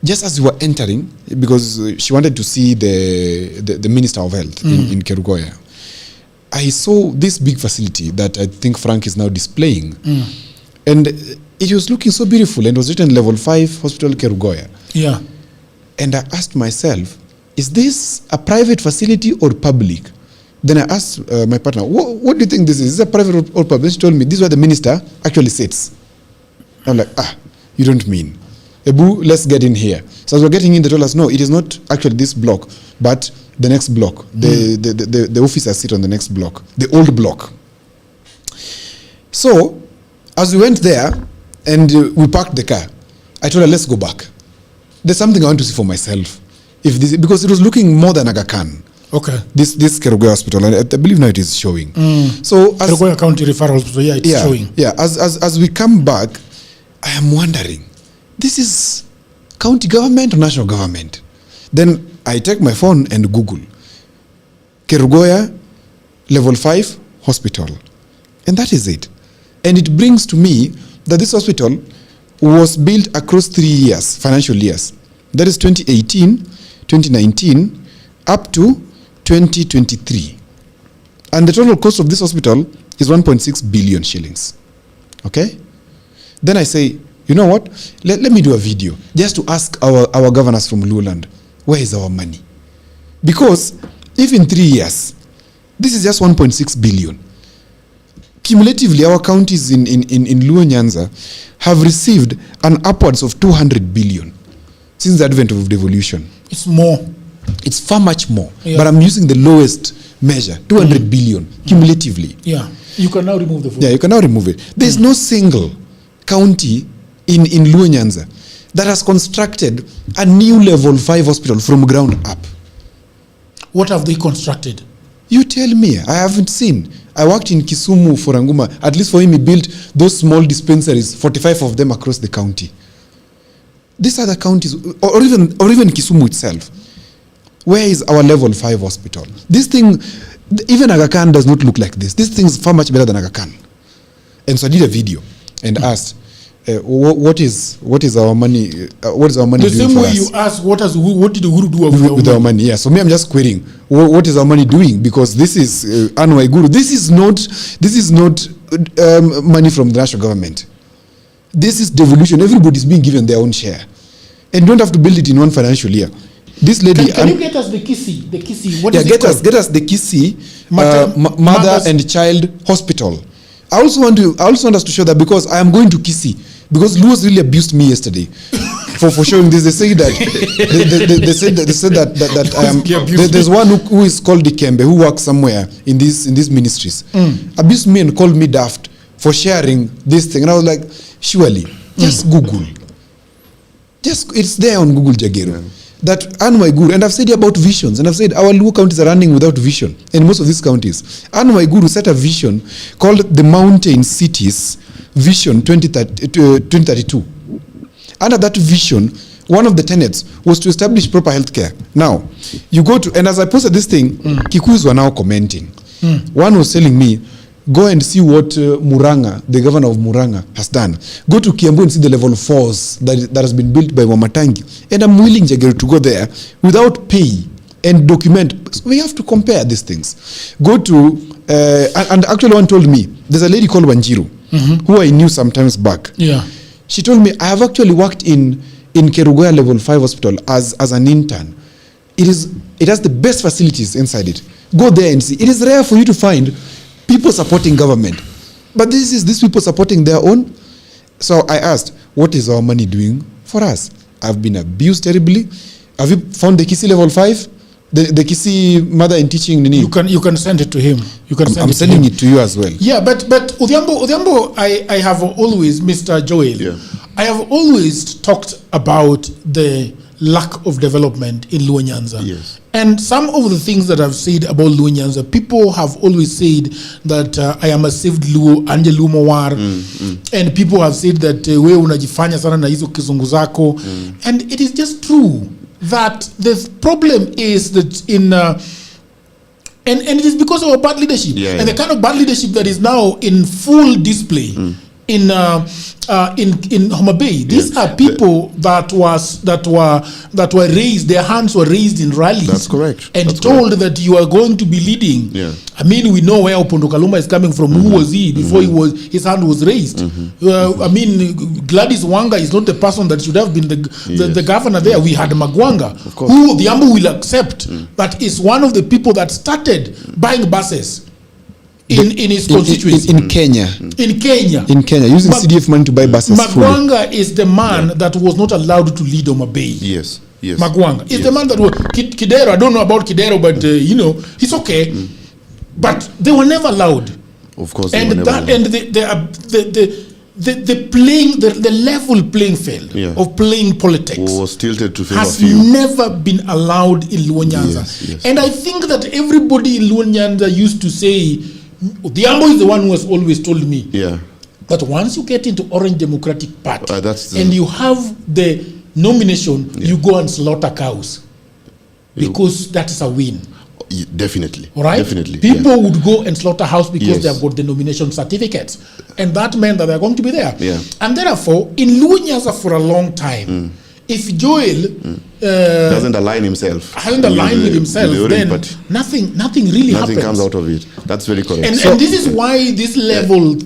S11: just as we were entering, because she wanted to see the Minister of Health in Kerugoya, I saw this big facility that I think Frank is now displaying. And it was looking so beautiful, and it was written Level 5 Hospital Kerugoya. And I asked myself, is this a private facility or public? Then I asked my partner, what do you think this is? Is it a private or public? She told me, this is where the minister actually sits. I'm like, you don't mean. Ebu, let's get in here. So as we're getting in, they told us, no, it is not actually this block, but the next block. The officers sit on the next block, the old block. So, as we went there, and we parked the car, I told her, let's go back. There's something I want to see for myself. Because it was looking more than Aga Khan.
S10: Okay.
S11: This Kerugoya hospital, and I believe now it is showing. So
S10: Kerugoya County Referral Hospital, it's showing.
S11: Yeah, as we come back, I am wondering, this is county government or national government? Then I take my phone and Google Kerugoya level 5 hospital, and that is it. And it brings to me that this hospital was built across 3 years, financial years. That is 2018, 2019, up to 2023. And the total cost of this hospital is 1.6 billion shillings. Okay? Then I say, you know what? Let me do a video just to ask our governors from Luoland, where is our money? Because if in 3 years, this is just 1.6 billion. Cumulatively, our counties in Luo Nyanza have received an upwards of 200 billion since the advent of devolution.
S10: It's more.
S11: It's far much more.
S10: Yeah.
S11: But I'm using the lowest measure, 200 billion cumulatively.
S10: Yeah. You can now remove the phone.
S11: Yeah, you can now remove it. There's no single county in Luo Nyanza that has constructed a new level 5 hospital from ground up.
S10: What have they constructed?
S11: You tell me. I haven't seen. I worked in Kisumu for Anguma. At least for him, he built those small dispensaries, 45 of them across the county. These other counties, or even Kisumu itself, where is our level 5 hospital? This thing, even Aga Khan does not look like this. This thing is far much better than Aga Khan. And so I did a video and asked, what is our money? What is our money doing for us? The same way you
S10: asked, what did Uhuru do
S11: with our money? Yeah. So me, I'm just querying, what is our money doing? Because this is Anwai Guru. This is not money from the national government. This is devolution. Everybody's being given their own share, and don't have to build it in one financial year. This lady,
S10: can you get us the Kisi? The Kisi. What
S11: yeah,
S10: is
S11: get us the Kisi Mother and Child Hospital. I also want us to show that, because I am going to Kisi, because Luos really abused me yesterday for showing this. They say that they said that I am. There's one who is called Dikembe, who works somewhere in these ministries, abused me and called me daft for sharing this thing, and I was like, surely just Google. It's there on Google, Jagero. That Anwai Guru, and I've said about visions, and I've said our Luo counties are running without vision, and most of these counties. Anwai Guru set a vision called the Mountain Cities Vision 2032. Under that vision, one of the tenets was to establish proper healthcare. Now, you go to, and as I posted this thing, Kikuyus were now commenting. One was telling me, go and see what Muranga, the governor of Muranga, has done. Go to Kiambu and see the level 4s that has been built by Wamatangi. And I'm willing, Jagger, to go there without pay and document. So we have to compare these things. Go to, and actually one told me, there's a lady called Wanjiru, who I knew sometimes back.
S10: Yeah.
S11: She told me, I have actually worked in Kerugoya level 5 hospital as an intern. It has the best facilities inside it. Go there and see. It is rare for you to find people supporting government, but these people supporting their own. So I asked, what is our money doing for us? I've been abused terribly. Have you found the Kisi level 5? The Kisi Mother in Teaching?
S10: You can send it to him.
S11: I'm sending it to you as well.
S10: Yeah, but Odhiambo, I have always, Mr. Joel, I have always talked about the lack of development in Luo Nyanza.
S12: Yes.
S10: And some of the things that I've said about Luo Nyanza, people have always said that I am a saved Luo, Anje Luo Mawar. And people have said that we unajifanya sana na hizo kizungu zako. And it is just true that the problem is that and it is because of our bad leadership. And the kind of bad leadership that is now in full display in Homa Bay. These are people that were raised. Their hands were raised in rallies.
S12: That's correct.
S10: And
S12: That's
S10: told
S12: correct.
S10: that you are going to be leading.
S12: Yeah.
S10: I mean, we know where Opondo Kaluma is coming from. Who was he before his hand was raised? I mean, Gladys Wanga is not the person that should have been the governor there. We had Magwanga, who the Ambu will accept, that is one of the people that started buying buses in his constituency.
S11: In Kenya.
S10: In Kenya.
S11: In Kenya, using CDF money to buy buses.
S10: Magwanga is the man that was not allowed to lead Homa Bay.
S12: Yes. Yes.
S10: Magwanga is the man that was Kidero. I don't know about Kidero, but he's okay. But they were never allowed.
S12: Of course,
S10: and the level playing field of playing politics
S12: was tilted to favor
S10: has
S12: few.
S10: never been allowed in Luo Nyanza.
S12: Yes.
S10: And I think that everybody in Luo Nyanza used to say, Diambo is the one who has always told me that once you get into Orange Democratic Party and you have the nomination, you go and slaughter cows because that is a win.
S12: Definitely.
S10: All right?
S12: Definitely.
S10: People would go and slaughter house because they have got the nomination certificates. And that meant that they're going to be there.
S12: Yeah.
S10: And therefore, in Luo Nyanza for a long time, if Joel
S12: doesn't align himself,
S10: then nothing really happens.
S12: Nothing comes out of it. That's very correct.
S10: And this is why this level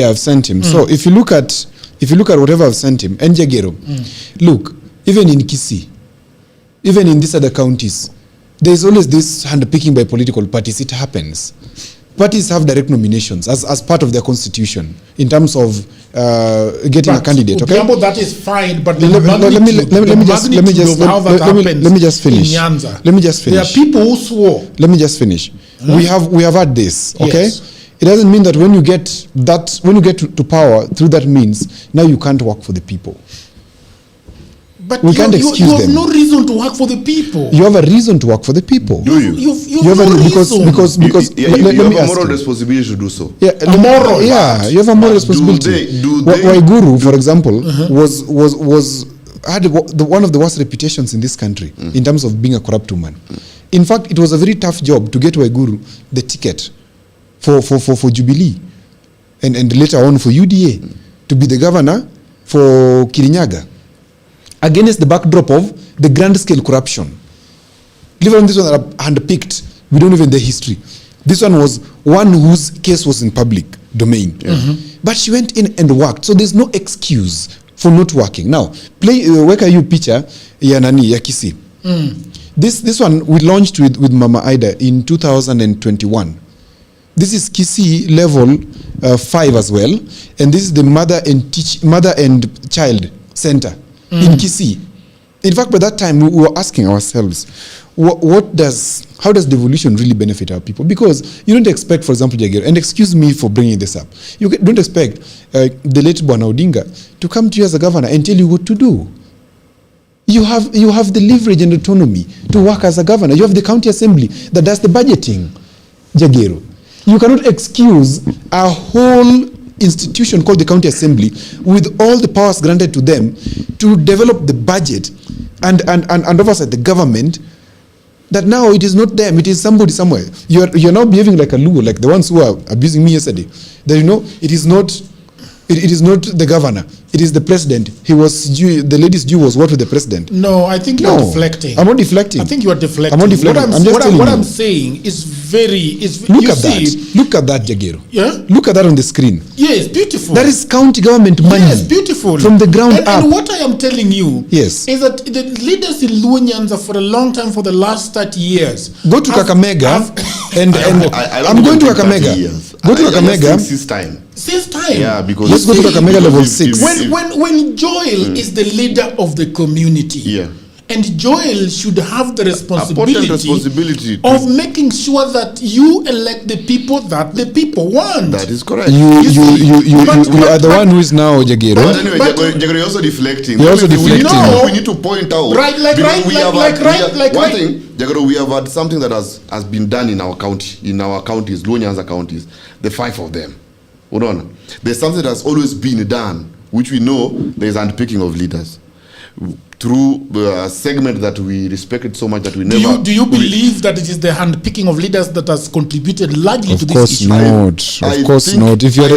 S11: I've sent him. So if you look at whatever I've sent him, and Jagero, look, even in Kisii, even in these other counties, there's always this handpicking by political parties. It happens. Parties have direct nominations as part of their constitution in terms of getting a candidate. Okay,
S10: that is fine, but
S11: let me just finish.
S10: There are people who swore.
S11: Let me just finish. We have had this. Okay, it doesn't mean that when you get to power through that means now you can't work for the people.
S10: But
S11: we can't excuse
S10: you have
S11: them.
S10: No reason to work for the people.
S11: You have a reason to work for the people.
S12: Do you?
S10: You have no reason.
S11: Because
S12: you have a moral responsibility to do so.
S11: Yeah, you have a moral responsibility. Waiguru, for example, had one of the worst reputations in this country in terms of being a corrupt woman. In fact, it was a very tough job to get Waiguru the ticket for Jubilee and later on for UDA to be the governor for Kirinyaga, against the backdrop of the grand-scale corruption. Leave on this one that are handpicked. We don't even know the history. This one was one whose case was in public domain. But she went in and worked. So there's no excuse for not working. Now, weka you picture ya Kisii. This one we launched with Mama Ida in 2021. This is Kisii level 5 as well. And this is the mother and child center in Kisii. In fact, by that time, we were asking ourselves, how does devolution really benefit our people? Because you don't expect, for example, Jagger, and excuse me for bringing this up, you don't expect the late Bwana Odinga to come to you as a governor and tell you what to do. You have the leverage and autonomy to work as a governor. You have the county assembly that does the budgeting, Jagero. You cannot excuse a whole institution called the county assembly with all the powers granted to them to develop the budget and oversight the government, that now it is not them, it is somebody somewhere. You're now behaving like a Luo, like the ones who are abusing me yesterday. That it is not the governor, it is the president. The lady's due was what with the president?
S10: No, I think you're deflecting.
S11: I'm not deflecting.
S10: I think you are deflecting.
S11: I'm not deflecting.
S10: What I'm saying is
S11: Look at that, Jagero.
S10: Yeah?
S11: Look at that on the screen.
S10: Yes, beautiful.
S11: That is county government money.
S10: Yes, beautiful.
S11: From the ground up.
S10: And what I am telling you
S11: is
S10: that the leaders in Luo Nyanza for a long time, for the last 30 years.
S11: Go to Kakamega and I'm going to Kakamega. Go to Kakamega.
S10: Since time.
S12: Yeah, because
S11: let's go to Kakamega level 6.
S10: When Joel is the leader of the community, and Joel should have the responsibility of making sure that you elect the people that the people want.
S12: That is correct.
S11: You are the one who is now Jagero.
S12: But anyway, Jagero, you're also deflecting.
S11: You're also deflecting.
S12: No, we need to point out.
S10: One
S12: thing, Jagero, we have had something that has been done in our county, in our counties, Luo Nyanza counties, the 5 of them. Hold on. There's something that's always been done, which we know there is handpicking of leaders. through a segment that we respected so much that we never.
S10: Do you believe that it is the handpicking of leaders that has contributed largely to this issue?
S11: Of course not. If you're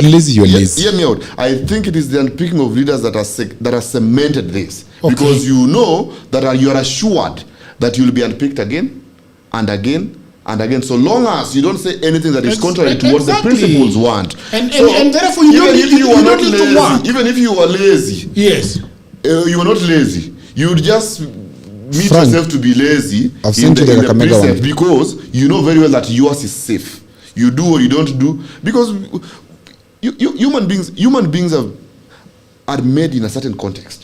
S11: lazy, you're lazy.
S12: Hear me out. I think it is the handpicking of leaders that are cemented this. Okay. Because you know that you are assured that you will be handpicked again and again and again, so long as you don't say anything that is contrary to what the principles want.
S10: And therefore you don't need to want.
S12: Even if you are lazy.
S10: Yes.
S12: You are not lazy. You would just meet
S11: Frank,
S12: yourself to be lazy in the precept because you know very well that yours is safe. You do or you don't do because human beings are made in a certain context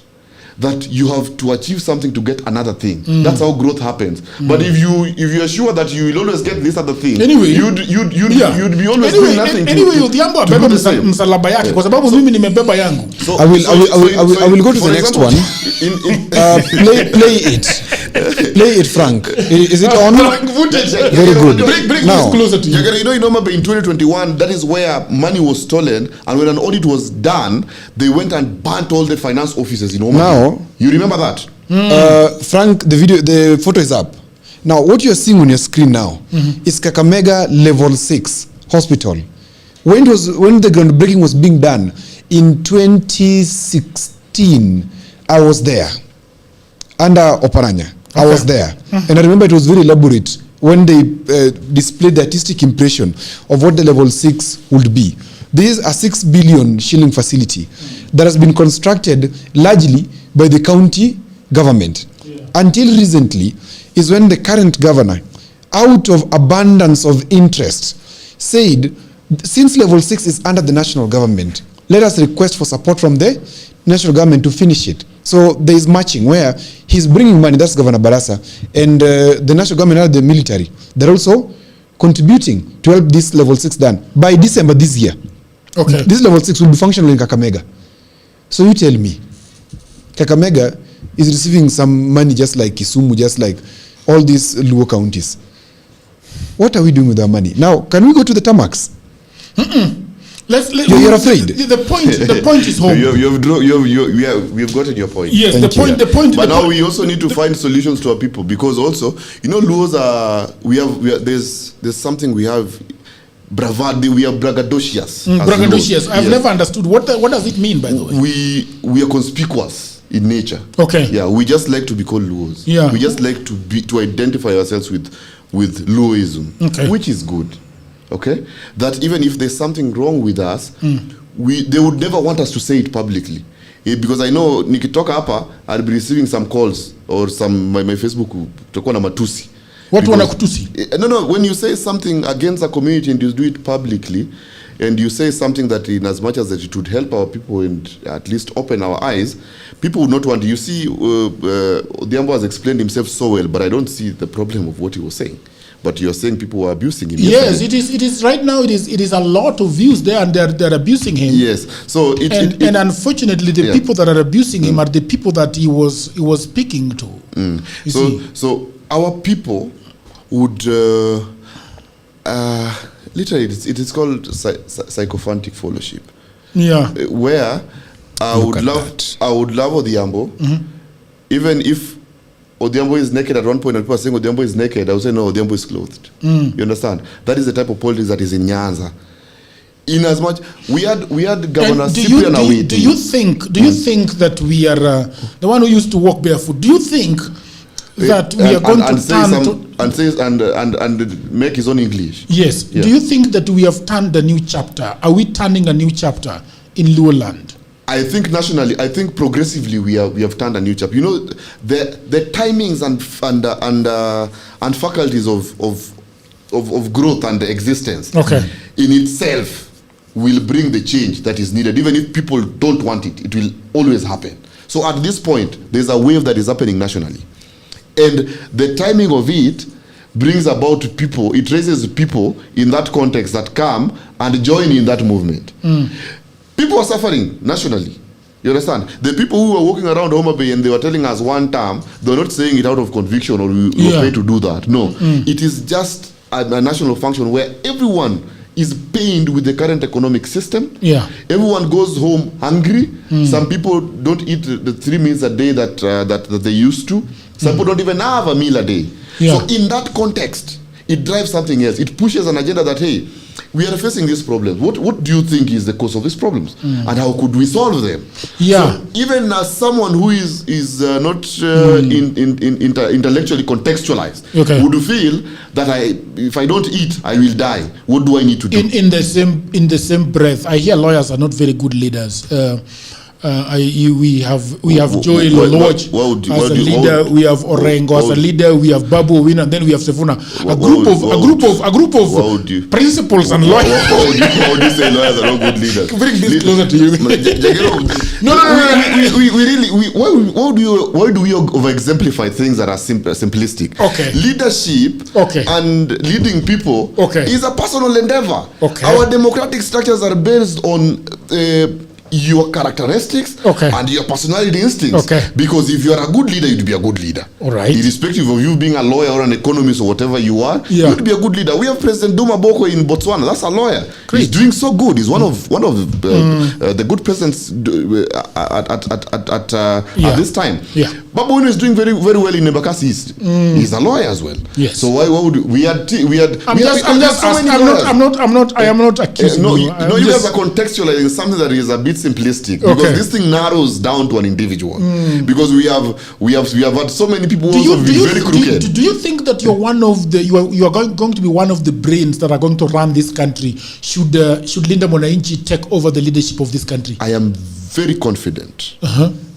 S12: that you have to achieve something to get another thing. That's how growth happens. But if you are sure that you will always get this other thing,
S10: anyway,
S12: you'd be always doing nothing.
S10: Anyway, Odhiambo abeba msalaba yake kwa sababu mimi nimebeba yangu.
S11: I will go to the next one. Play it. Play it, Frank. Is it on? Very good.
S10: Bring this closer to you.
S12: You know, in 2021, that is where money was stolen, and when an audit was done, they went and burnt all the finance offices in Oman.
S11: Now,
S12: you remember that?
S11: Frank, the photo is up. Now, what you're seeing on your screen now is Kakamega Level 6 Hospital. When the groundbreaking was being done in 2016, I was there under Oparanya. I was there, and I remember it was very elaborate when they displayed the artistic impression of what the Level 6 would be. This is a 6 billion shilling facility that has been constructed largely by the county government. Until recently is when the current governor, out of abundance of interest, said, since Level 6 is under the national government, let us request for support from the national government to finish it. So there is matching where he's bringing money, that's Governor Barasa, and the national government and the military, they're also contributing to help this Level 6 done. By December this year, this Level 6 will be functional in Kakamega. So you tell me, Kakamega is receiving some money just like Kisumu, just like all these Luo counties. What are we doing with our money? Now, can we go to the tarmacs? You're afraid.
S10: The point is home.
S12: We have gotten your point.
S10: Yes, the point.
S12: But now we also need to find solutions to our people because also, you know, Luos are. There's something we have. Bravado, we are braggadocious.
S10: Braggadocious. I've never understood what does it mean, by the way.
S12: We are conspicuous in nature.
S10: Okay.
S12: Yeah, we just like to be called Luos.
S10: Yeah.
S12: We just like to identify ourselves with Luoism, which is good. Okay, that even if there's something wrong with us, they would never want us to say it publicly, because I know nikitoka hapa I'll be receiving some calls or some my Facebook tutakuwa na matusi.
S10: What wanakutusi?
S12: No, when you say something against a community and you do it publicly, and you say something that in as much as that it would help our people and at least open our eyes, people would not want. You see, Odhiambo has explained himself so well, but I don't see the problem of what he was saying. But you're saying people were abusing him.
S10: Yes, it is right now. It is a lot of views there, and they're abusing him.
S12: Yes, so
S10: and unfortunately, the people that are abusing him are the people that he was speaking to.
S12: So our people would literally it is called sycophantic fellowship.
S10: Yeah,
S12: where I would love Odhiambo, even if Odhiambo is naked at one point and people are saying Odhiambo is naked, I would say no, Odhiambo is clothed. You understand? That is the type of politics that is in Nyanza. In as much we had Governor Cyprian Awiti.
S10: Do you think that we are the one who used to walk barefoot? Do you think that we are going to turn
S12: and make his own English?
S10: Yes. Yeah. Do you think that we have turned a new chapter? Are we turning a new chapter in Luo land?
S12: I think nationally, I think progressively we have turned a new chapter. You know, the timings and faculties of growth and existence in itself will bring the change that is needed. Even if people don't want it, it will always happen. So at this point, there's a wave that is happening nationally. And the timing of it brings about people, it raises people in that context that come and join in that movement. People are suffering nationally. You understand? The people who were walking around Homa Bay and they were telling us one term, they're not saying it out of conviction or we were paid to do that. No. It is just a national function where everyone is pained with the current economic system.
S10: Yeah.
S12: Everyone goes home hungry. Some people don't eat the 3 meals a day that they used to. Some people don't even have a meal a day.
S10: Yeah.
S12: So in that context, it drives something else. It pushes an agenda that, hey, we are facing these problems. What do you think is the cause of these problems? And how could we solve them?
S10: Yeah.
S12: So even as someone who is not intellectually contextualized, would you feel that if I don't eat, I will die? What do I need to do?
S10: In the same breath, I hear lawyers are not very good leaders. We have Joel Oloch as a leader. We have Orengo as a leader. We have Babu, and then we have Sefuna. A group of principals and lawyers.
S12: How would you say lawyers are not good leaders?
S10: Bring this closer to you.
S12: Why do we over-exemplify things that are simplistic?
S10: Okay.
S12: Leadership and leading people is a personal endeavor.
S10: Okay.
S12: Our democratic structures are based on your characteristics and your personality instincts. Because if you are a good leader, you'd be a good leader.
S10: All right.
S12: Irrespective of you being a lawyer or an economist or whatever you are, you'd be a good leader. We have President Duma Boko in Botswana. That's a lawyer. Great. He's doing so good. He's one of the good presidents at this time.
S10: Yeah.
S12: Babu is doing very very well in Embakasi East. He's a lawyer as well.
S10: Yes.
S12: So why would we had
S10: I am not accusing you.
S12: No, you guys are contextualizing something that is a bit simplistic because this thing narrows down to an individual. Because we have had so many people also be very crooked.
S10: Do you think that you're one of the you are going to be one of the brains that are going to run this country should Linda Mwananchi take over the leadership of this country?
S12: I am very confident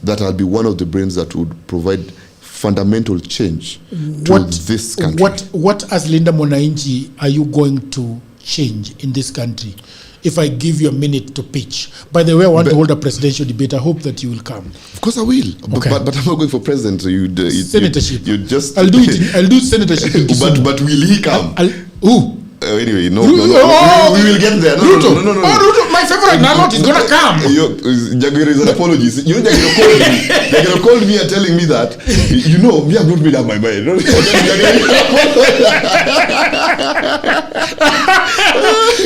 S12: that I'll be one of the brains that would provide fundamental change to this country.
S10: What as Linda Mwananchi are you going to change in this country? If I give you a minute to pitch. By the way, I want to hold a presidential debate. I hope that you will come.
S12: Of course I will. Okay. But I'm not going for president. So
S10: senatorship.
S12: You just
S10: I'll do it. I'll do senatorship.
S12: But will he come?
S10: Who?
S12: Anyway, no. We will get there. No.
S10: Ruto, my favorite Nalot is gonna come.
S12: Jagger is an apologist. You know, Jagger called me and telling me that, me, I've not made up my mind.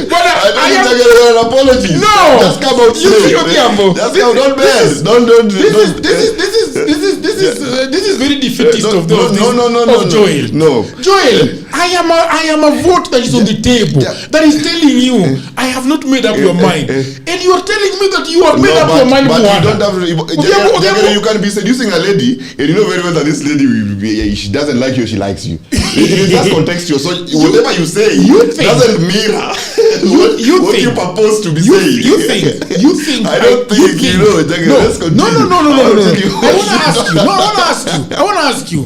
S10: But
S12: I am an apologist.
S10: No,
S12: just come out straight. Just come. Don't mess. Don't.
S10: This is very defeatist of Joel.
S12: No,
S10: Joel, I am a vote that is on the table that is telling you I have not made up your mind, and you are telling me that you have made up your mind.
S12: But you don't have. You can be seducing a lady, and you know very well that this lady, she doesn't like you, she likes you. It is just contextual. So whatever you say doesn't mirror what you propose to be saying.
S10: You think.
S12: I don't think. Let's continue.
S10: No. I want to ask you.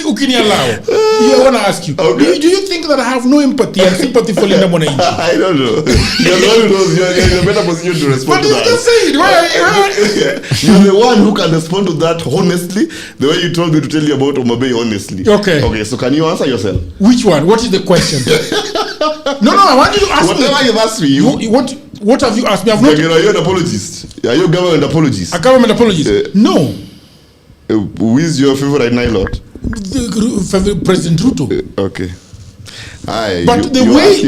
S10: Ukinialao. I want to ask you. Okay. Do you think that I have no empathy and sympathy for Linda Mwananchi?
S12: I don't know. You're the one who knows. You're in a better position to respond to that.
S10: But you can say it.
S12: You're the one who can respond to that honestly, the way you told me to tell you about Omabey honestly.
S10: Okay,
S12: so can you answer yourself?
S10: Which one? What is the question? No, I want you to ask
S12: whatever you've asked me.
S10: What have you asked me?
S12: Are you an apologist? Are you a government apologist?
S10: A government apologist? No.
S12: Who is your favorite Nilot?
S10: President Ruto.
S12: Okay.
S10: But the way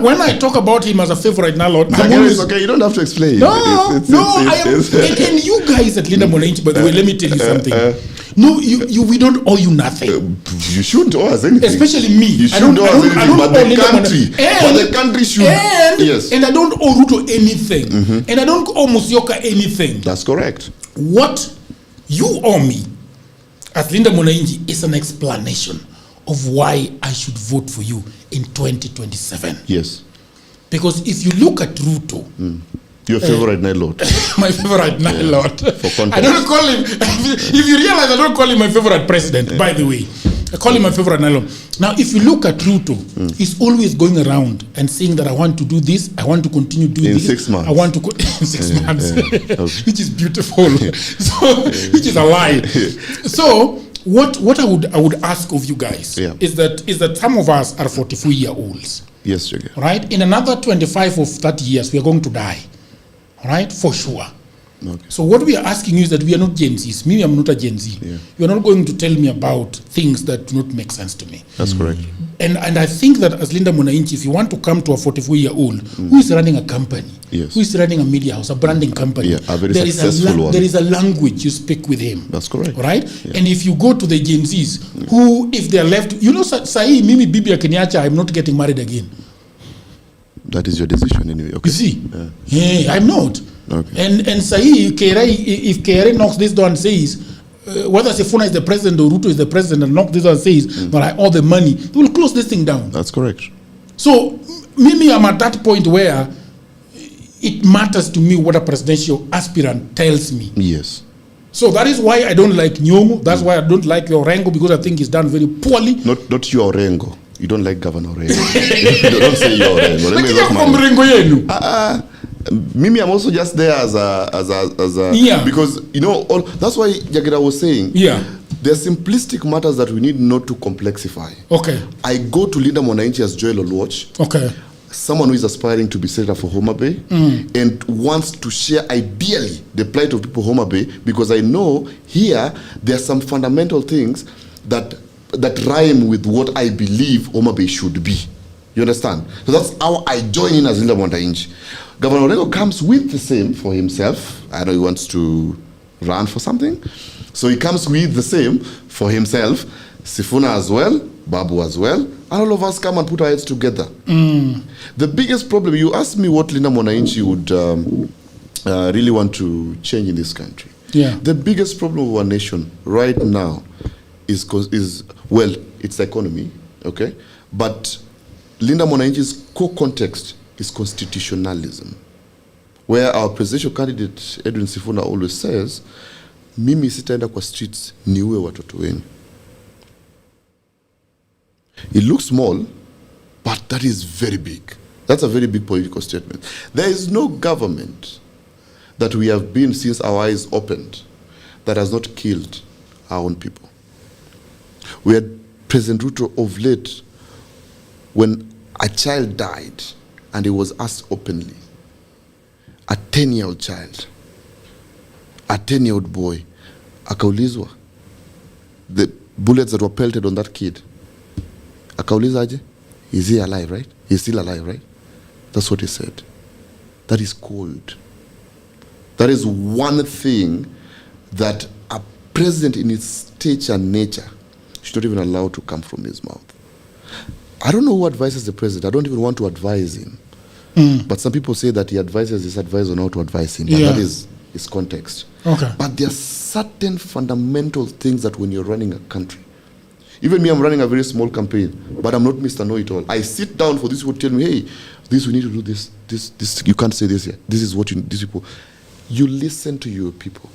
S10: when I talk about him as a favorite Nilot,
S12: it's okay. You don't have to explain.
S10: And you guys at Linda Mwananchi, by the way, let me tell you something. No, we don't owe you nothing.
S12: You shouldn't owe us anything.
S10: Especially me.
S12: You shouldn't owe us anything, but the country should.
S10: And I don't owe Ruto anything. And I don't owe Musyoka anything.
S12: That's correct.
S10: What you owe me as Linda Mwananchi is an explanation of why I should vote for you in 2027.
S12: Yes.
S10: Because if you look at Ruto,
S12: your favorite Nilot.
S10: My favorite Nilot.
S12: For context.
S10: I don't call him. If you realize, I don't call him my favorite president. By the way, I call him my favorite Nilot. Now, if you look at Ruto, he's always going around and saying that I want to do this, I want to continue doing this.
S12: In 6 months.
S10: I want to in 6 months, which is beautiful. So, which is a lie. So, what I would ask of you guys is that some of us are 44-year-olds.
S12: Yes, Jagger.
S10: Right? In another 25 or 30 years, we are going to die. All right? For sure.
S12: Okay.
S10: So what we are asking you is that we are not Gen Zs. Me, I'm not a Gen Z. You are not going to tell me about things that do not make sense to me.
S12: That's correct.
S10: And I think that as Linda Mwananchi, if you want to come to a 44-year-old who is running a company,
S12: Yes.
S10: who is running a media house, a branding company,
S12: Yeah, a very successful one.
S10: there is a language you speak with him.
S12: That's correct.
S10: Right?
S12: Yeah.
S10: And if you go to the Gen Zs, who, if they are left, sahi mimi bibi akiniacha, I'm not getting married again.
S12: That is your decision anyway. Okay.
S10: You see?
S12: Yeah.
S10: Yeah, I'm not.
S12: Okay.
S10: And sahi, if KRA knocks this door and says, whether Sifuna is the president or Ruto is the president and knock this door and says, but I owe the money, they will close this thing down.
S12: That's correct.
S10: So, Mimi, I'm at that point where it matters to me what a presidential aspirant tells me.
S12: Yes.
S10: So that is why I don't like Nyong'o. That's why I don't like your Orengo, because I think he's done very poorly.
S12: Not your Orengo. You don't like Governor Orengo. Don't say your Orengo. Let me look
S10: from Orengo yenu.
S12: Mimi, I'm also just there as a
S10: yeah.
S12: Because that's why Jagera was saying.
S10: Yeah.
S12: There's simplistic matters that we need not to complexify.
S10: Okay.
S12: I go to Linda Mwananchi as Joel Oluoch.
S10: Okay.
S12: Someone who is aspiring to be senator for Homa Bay and wants to share ideally the plight of people of Homa Bay, because I know here there are some fundamental things that rhyme with what I believe Homa Bay should be. You understand? So that's how I join in as Linda Mwananchi. Governor Orengo comes with the same for himself. I know he wants to run for something. So he comes with the same for himself. Sifuna as well, Babu as well, and all of us come and put our heads together. The biggest problem, you asked me what Linda Mwananchi would really want to change in this country.
S10: Yeah.
S12: The biggest problem of our nation right now is it's the economy, okay? But Linda Mwananchi's core context is constitutionalism, where our presidential candidate Edwin Sifuna always says, mimi sitaenda kwa streets niue watoto wenu. It looks small, but that is very big. That's a very big political statement. There is no government that we have been since our eyes opened that has not killed our own people. We had President Ruto of late, when a child died and he was asked openly, a 10-year-old child, a 10-year-old boy, akaulizwa, the bullets that were pelted on that kid, akauliza aje, is he alive, right? He's still alive, right? That's what he said. That is cold. That is one thing that a president in his stature and nature should not even allow to come from his mouth. I don't know who advises the president. I don't even want to advise him. But some people say that he advises his advisor on how to advise him. But that is his context.
S10: Okay.
S12: But there are certain fundamental things that when you're running a country, even me, I'm running a very small campaign, but I'm not Mr. Know-it-all. I sit down for this people tell me, hey, this we need to do this, you can't say this here. This is what these people. You listen to your people,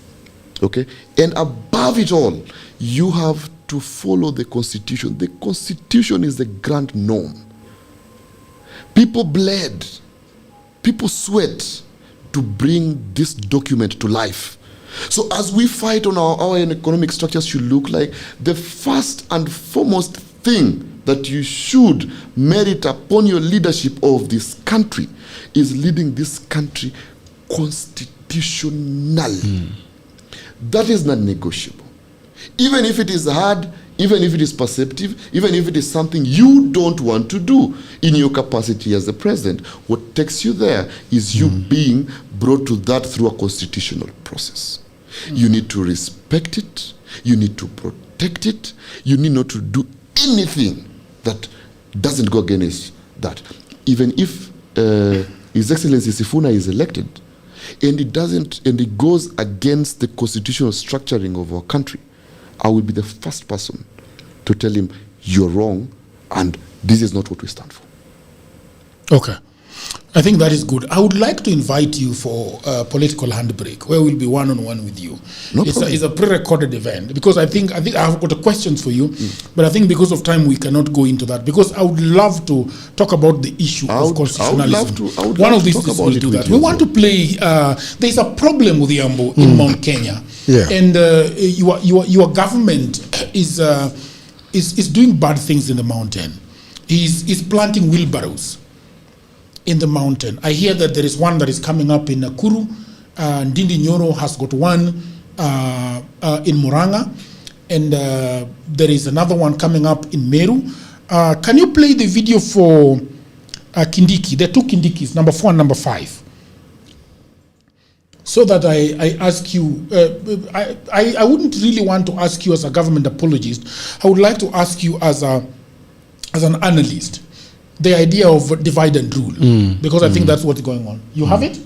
S12: okay? And above it all, you have to follow the Constitution. The Constitution is the grand norm. People bled, people sweat to bring this document to life. So as we fight on our economic structures should look like, the first and foremost thing that you should merit upon your leadership of this country is leading this country constitutionally. That is not negotiable. Even if it is hard, even if it is perceptive, even if it is something you don't want to do in your capacity as the president, what takes you there is you being brought to that through a constitutional process. You need to respect it. You need to protect it. You need not to do anything that doesn't go against that. Even if His Excellency Sifuna is elected, and it goes against the constitutional structuring of our country, I will be the first person to tell him, you're wrong, and this is not what we stand for.
S10: Okay. I think that is good. I would like to invite you for a political handbrake where we'll be one-on-one with you. It's a pre-recorded event, because I think I've got questions for you, but I think because of time we cannot go into that, because I would love to talk about the issue of constitutionalism. One of these days we'll do that. We want to play, there's a problem with Yambo in Mount Kenya.
S11: Yeah.
S10: And your government is doing bad things in the mountain. Is planting wheelbarrows in the mountain. I hear that there is one that is coming up in Nakuru. Ndindi Nyoro has got one in Muranga. And there is another one coming up in Meru. Can you play the video for Kindiki? There are 2 Kindikis, number 4 and number 5. So that I ask you, I wouldn't really want to ask you as a government apologist. I would like to ask you as an analyst, the idea of divide and rule, because I think that's what's going on. You have it?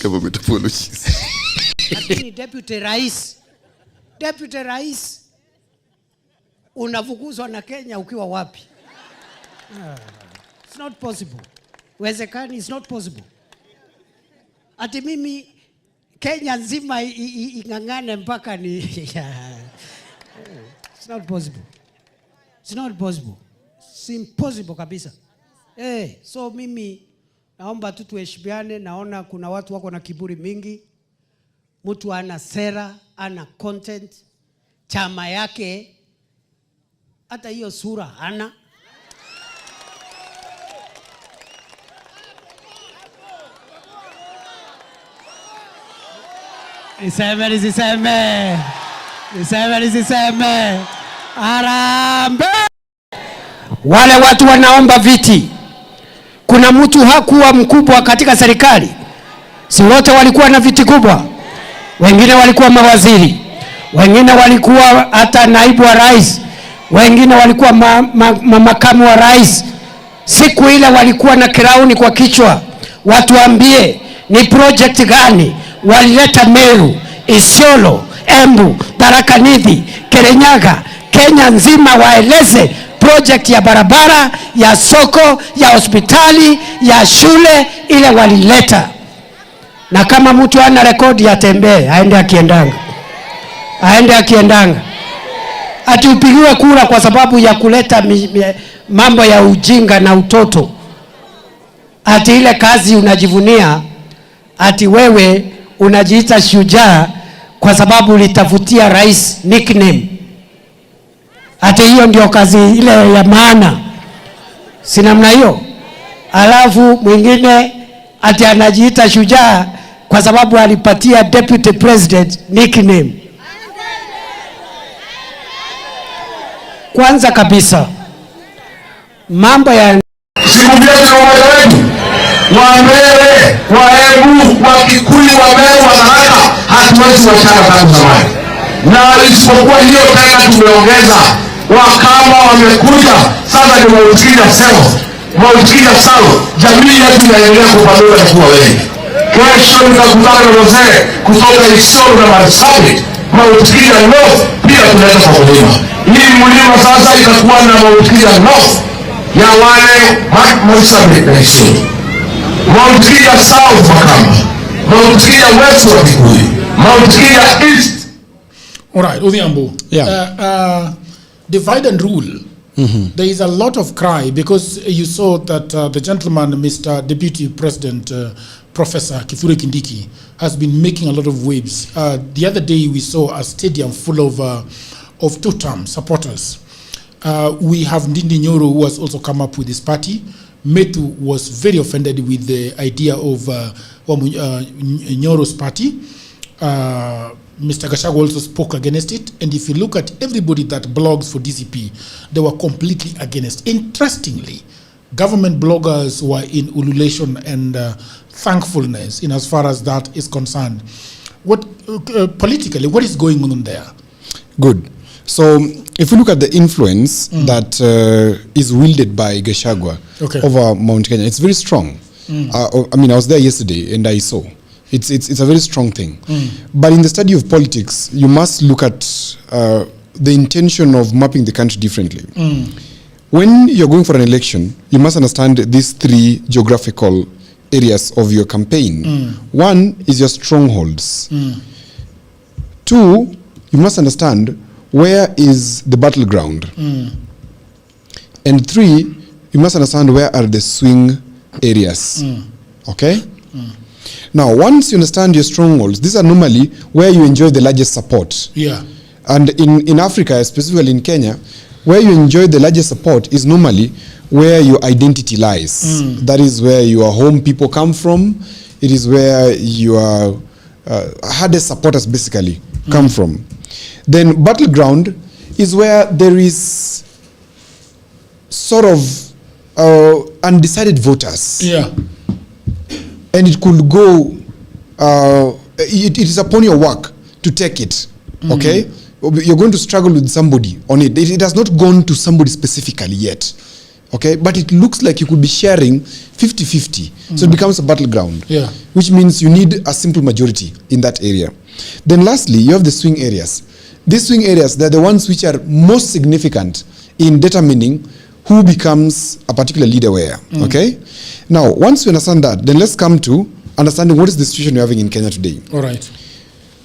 S12: Government apologies.
S13: Lakini Deputy Rais, unafukuzwa na Kenya ukiwa wapi? It's not possible. Wezekani, it's not possible. Ati mimi Kenya nzima ingangane mpaka ni it's not possible. It's not possible. It's impossible kabisa. So mimi naomba tu tuheshimiane. Naona kuna watu wako na kiburi mingi. Mtu ana sera, ana content, chama yake hata hiyo sura ana. Niseme. Arambe. Wale watu wanaomba viti. Kuna mtu hakuwa mkubwa katika serikali. Si wote walikuwa na viti kubwa. Wengine walikuwa mawaziri. Wengine walikuwa hata naibu wa rais. Wengine walikuwa makamu wa rais. Siku ile walikuwa na kirauni kwa kichwa. Watuambie ni project gani walileta Meru, Isiolo, Embu, Tharaka Nithi, Kirinyaga, Kenya nzima, waeleze project ya barabara, ya soko, ya hospitali, ya shule ile walileta. Na kama mtu ana rekodi atembee, aende akiendanga. Ati upigiwe kura kwa sababu ya kuleta mambo ya ujinga na utoto. Ati ile kazi unajivunia, ati wewe unajiita shujaa kwa sababu ulitafutia rais nickname. Ati hiyo ndio kazi ile ya maana. Si namna hiyo? Alafu mwingine ati anajiita shujaa kwa sababu alipatia deputy president nickname. Kwanza kabisa, mambo ya
S2: Sikubia wetu wa Mbere, wa Embu, wa Kikuyu, wa Meru, wa Tharaka hatuwezi wachana tangu zamani. Na isipokuwa hiyo tena tumeongeza Wakamba wamekuja sasa, ni Mautikija South. Jamii yetu inaendelea kupanuka na kuwa wengi. Kesho nitakutana na wazee kutoka Isiolo na Marsabit. Mautikija North pia tunaweza kwa mlima. Hii mlima sasa itakuwa na Mautikija North ya wale Marsabit na Isiolo. Mautikija South Wakamba, Mautikija West wa Kikuyu, Mautikija East.
S10: All right, Odhiambo. Yeah. Divide and rule. There is a lot of cry because you saw that the gentleman, Mr. Deputy President, Professor Kithure Kindiki, has been making a lot of waves. The other day we saw a stadium full of two-term supporters. We have Ndindi Nyoro, who has also come up with his party. Metu was very offended with the idea of Nyoro's party. Mr. Gachagua also spoke against it. And if you look at everybody that blogs for DCP, they were completely against. Interestingly, government bloggers were in ululation and thankfulness in as far as that is concerned. What politically, what is going on there?
S11: Good. So if you look at the influence that is wielded by Gachagua over Mount Kenya, it's very strong. I mean, I was there yesterday and I saw. It's a very strong thing. But in the study of politics, you must look at the intention of mapping the country differently. When you're going for an election, you must understand these 3 geographical areas of your campaign. 1 is your strongholds. 2, you must understand where is the battleground. And 3, you must understand where are the swing areas. Okay? Now, once you understand your strongholds, these are normally where you enjoy the largest support.
S10: Yeah.
S11: And in Africa, specifically in Kenya, where you enjoy the largest support is normally where your identity lies. That is where your home people come from. It is where your hardest supporters basically come from. Then battleground is where there is sort of undecided voters.
S10: Yeah.
S11: And it could go, it is upon your work to take it, okay? You're going to struggle with somebody on it. It has not gone to somebody specifically yet, okay? But it looks like you could be sharing 50-50. So it becomes a battleground,
S10: Yeah.
S11: which means you need a simple majority in that area. Then lastly, you have the swing areas. These swing areas, they're the ones which are most significant in determining who becomes a particular leader where, okay? Now, once you understand that, then let's come to understanding what is the situation we're having in Kenya today.
S10: All right.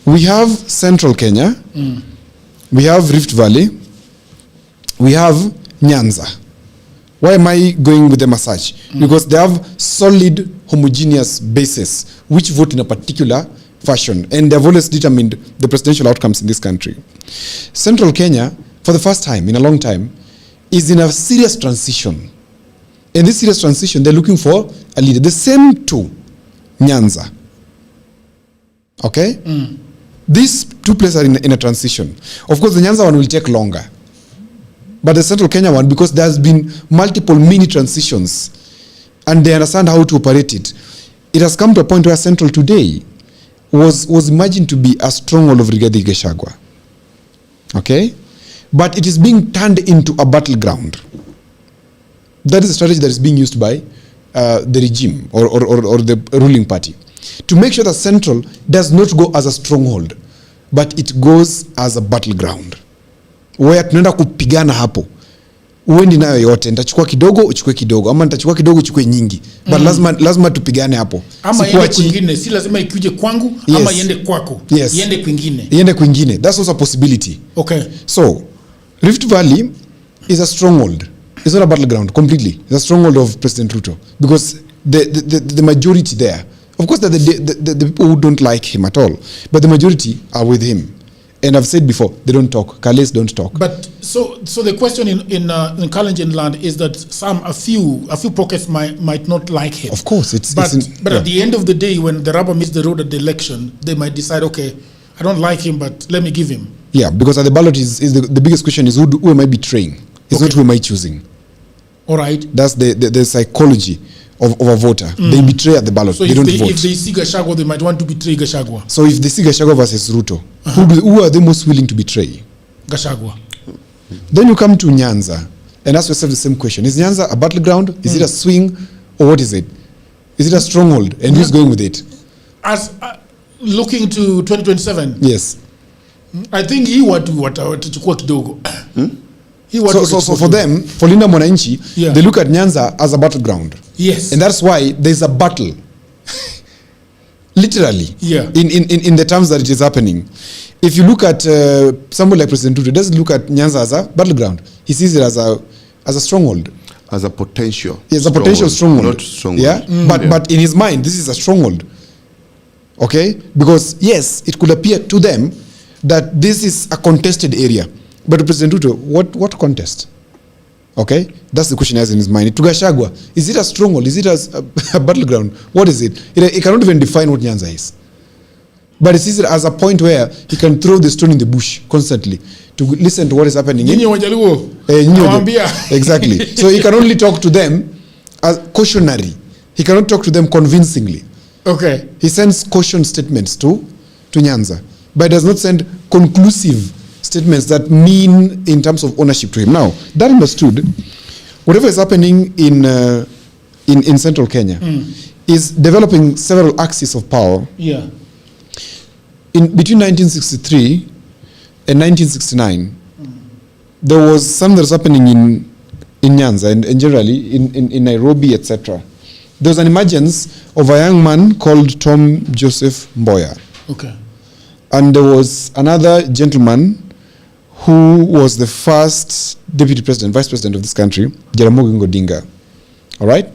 S11: We have central Kenya, we have Rift Valley, we have Nyanza. Why am I going with them as such? Because they have solid, homogeneous bases which vote in a particular fashion, and they have always determined the presidential outcomes in this country. Central Kenya, for the first time in a long time, is in a serious transition. In this serious transition, they're looking for a leader. The same to Nyanza. Okay? These two places are in a transition. Of course, the Nyanza one will take longer. But the Central Kenya one, because there's been multiple mini transitions, and they understand how to operate it, it has come to a point where Central today was imagined to be a stronghold of Rigathi Gachagua. Okay? But it is being turned into a battleground. That is a strategy that is being used by the regime or the ruling party to make sure that Central does not go as a stronghold, but it goes as a battleground where tunaenda kupigana hapo. Uendi nayo yote, nitachukua kidogo uchukue kidogo, ama nitachukua kidogo uchukue nyingi, but lazima tupigane hapo.
S10: Ama iende kwingine, si lazima ikuje kwangu, ama iende kwako. Iende kwingine.
S11: Iende kwingine. That's also a possibility.
S10: Okay.
S11: So, Rift Valley is a stronghold. It's not a battleground completely. It's a stronghold of President Ruto because the majority there, of course, the people who don't like him at all, but the majority are with him. And I've said before, they don't talk. Kales don't talk.
S10: But so the question in Kalenjin land is that a few pockets might not like him.
S11: Of course,
S10: but at the end of the day, when the rubber meets the road at the election, they might decide, okay, I don't like him, but let me give him.
S11: Yeah, because at the ballot is the biggest question is who am I betraying? It's not who am I choosing.
S10: All right.
S11: That's the psychology of a voter. They betray at the ballot.
S10: So
S11: they don't vote.
S10: If they see Gachagua, they might want to betray Gachagua.
S11: So if they see Gachagua versus Ruto, who are they most willing to betray?
S10: Gachagua.
S11: Then you come to Nyanza and ask yourself the same question. Is Nyanza a battleground? Is it a swing? Or what is it? Is it a stronghold? And who's going with it?
S10: As looking to 2027?
S11: Yes.
S10: I think he watachukua kidogo.
S11: So for them, for Linda Mwananchi, they look at Nyanza as a battleground.
S10: Yes.
S11: And that's why there's a battle. Literally.
S10: Yeah.
S11: In the terms that it is happening. If you look at somebody like President Ruto, doesn't look at Nyanza as a battleground. He sees it as a stronghold.
S12: As a potential.
S11: Yes, a potential stronghold.
S12: Not stronghold.
S11: Yeah. But in his mind, this is a stronghold. Okay? Because yes, it could appear to them that this is a contested area. But to President Ruto, what contest? Okay? That's the question he has in his mind. To Gachagua, is it a stronghold? Is it a battleground? What is it? He cannot even define what Nyanza is. But he sees it as a point where he can throw the stone in the bush constantly to listen to what is happening. Exactly. So he can only talk to them as cautionary. He cannot talk to them convincingly.
S10: Okay.
S11: He sends caution statements to Nyanza, but does not send conclusive statements that mean in terms of ownership to him. Now, that understood, whatever is happening in central Kenya is developing several axes of power.
S10: Yeah.
S11: Between 1963 and 1969, there was something that was happening in Nyanza and generally in Nairobi, etc. There was an emergence of a young man called Tom Joseph Mboya.
S10: Okay.
S11: And there was another gentleman who was the first deputy president, vice president of this country, Jaramogi Odinga. All right?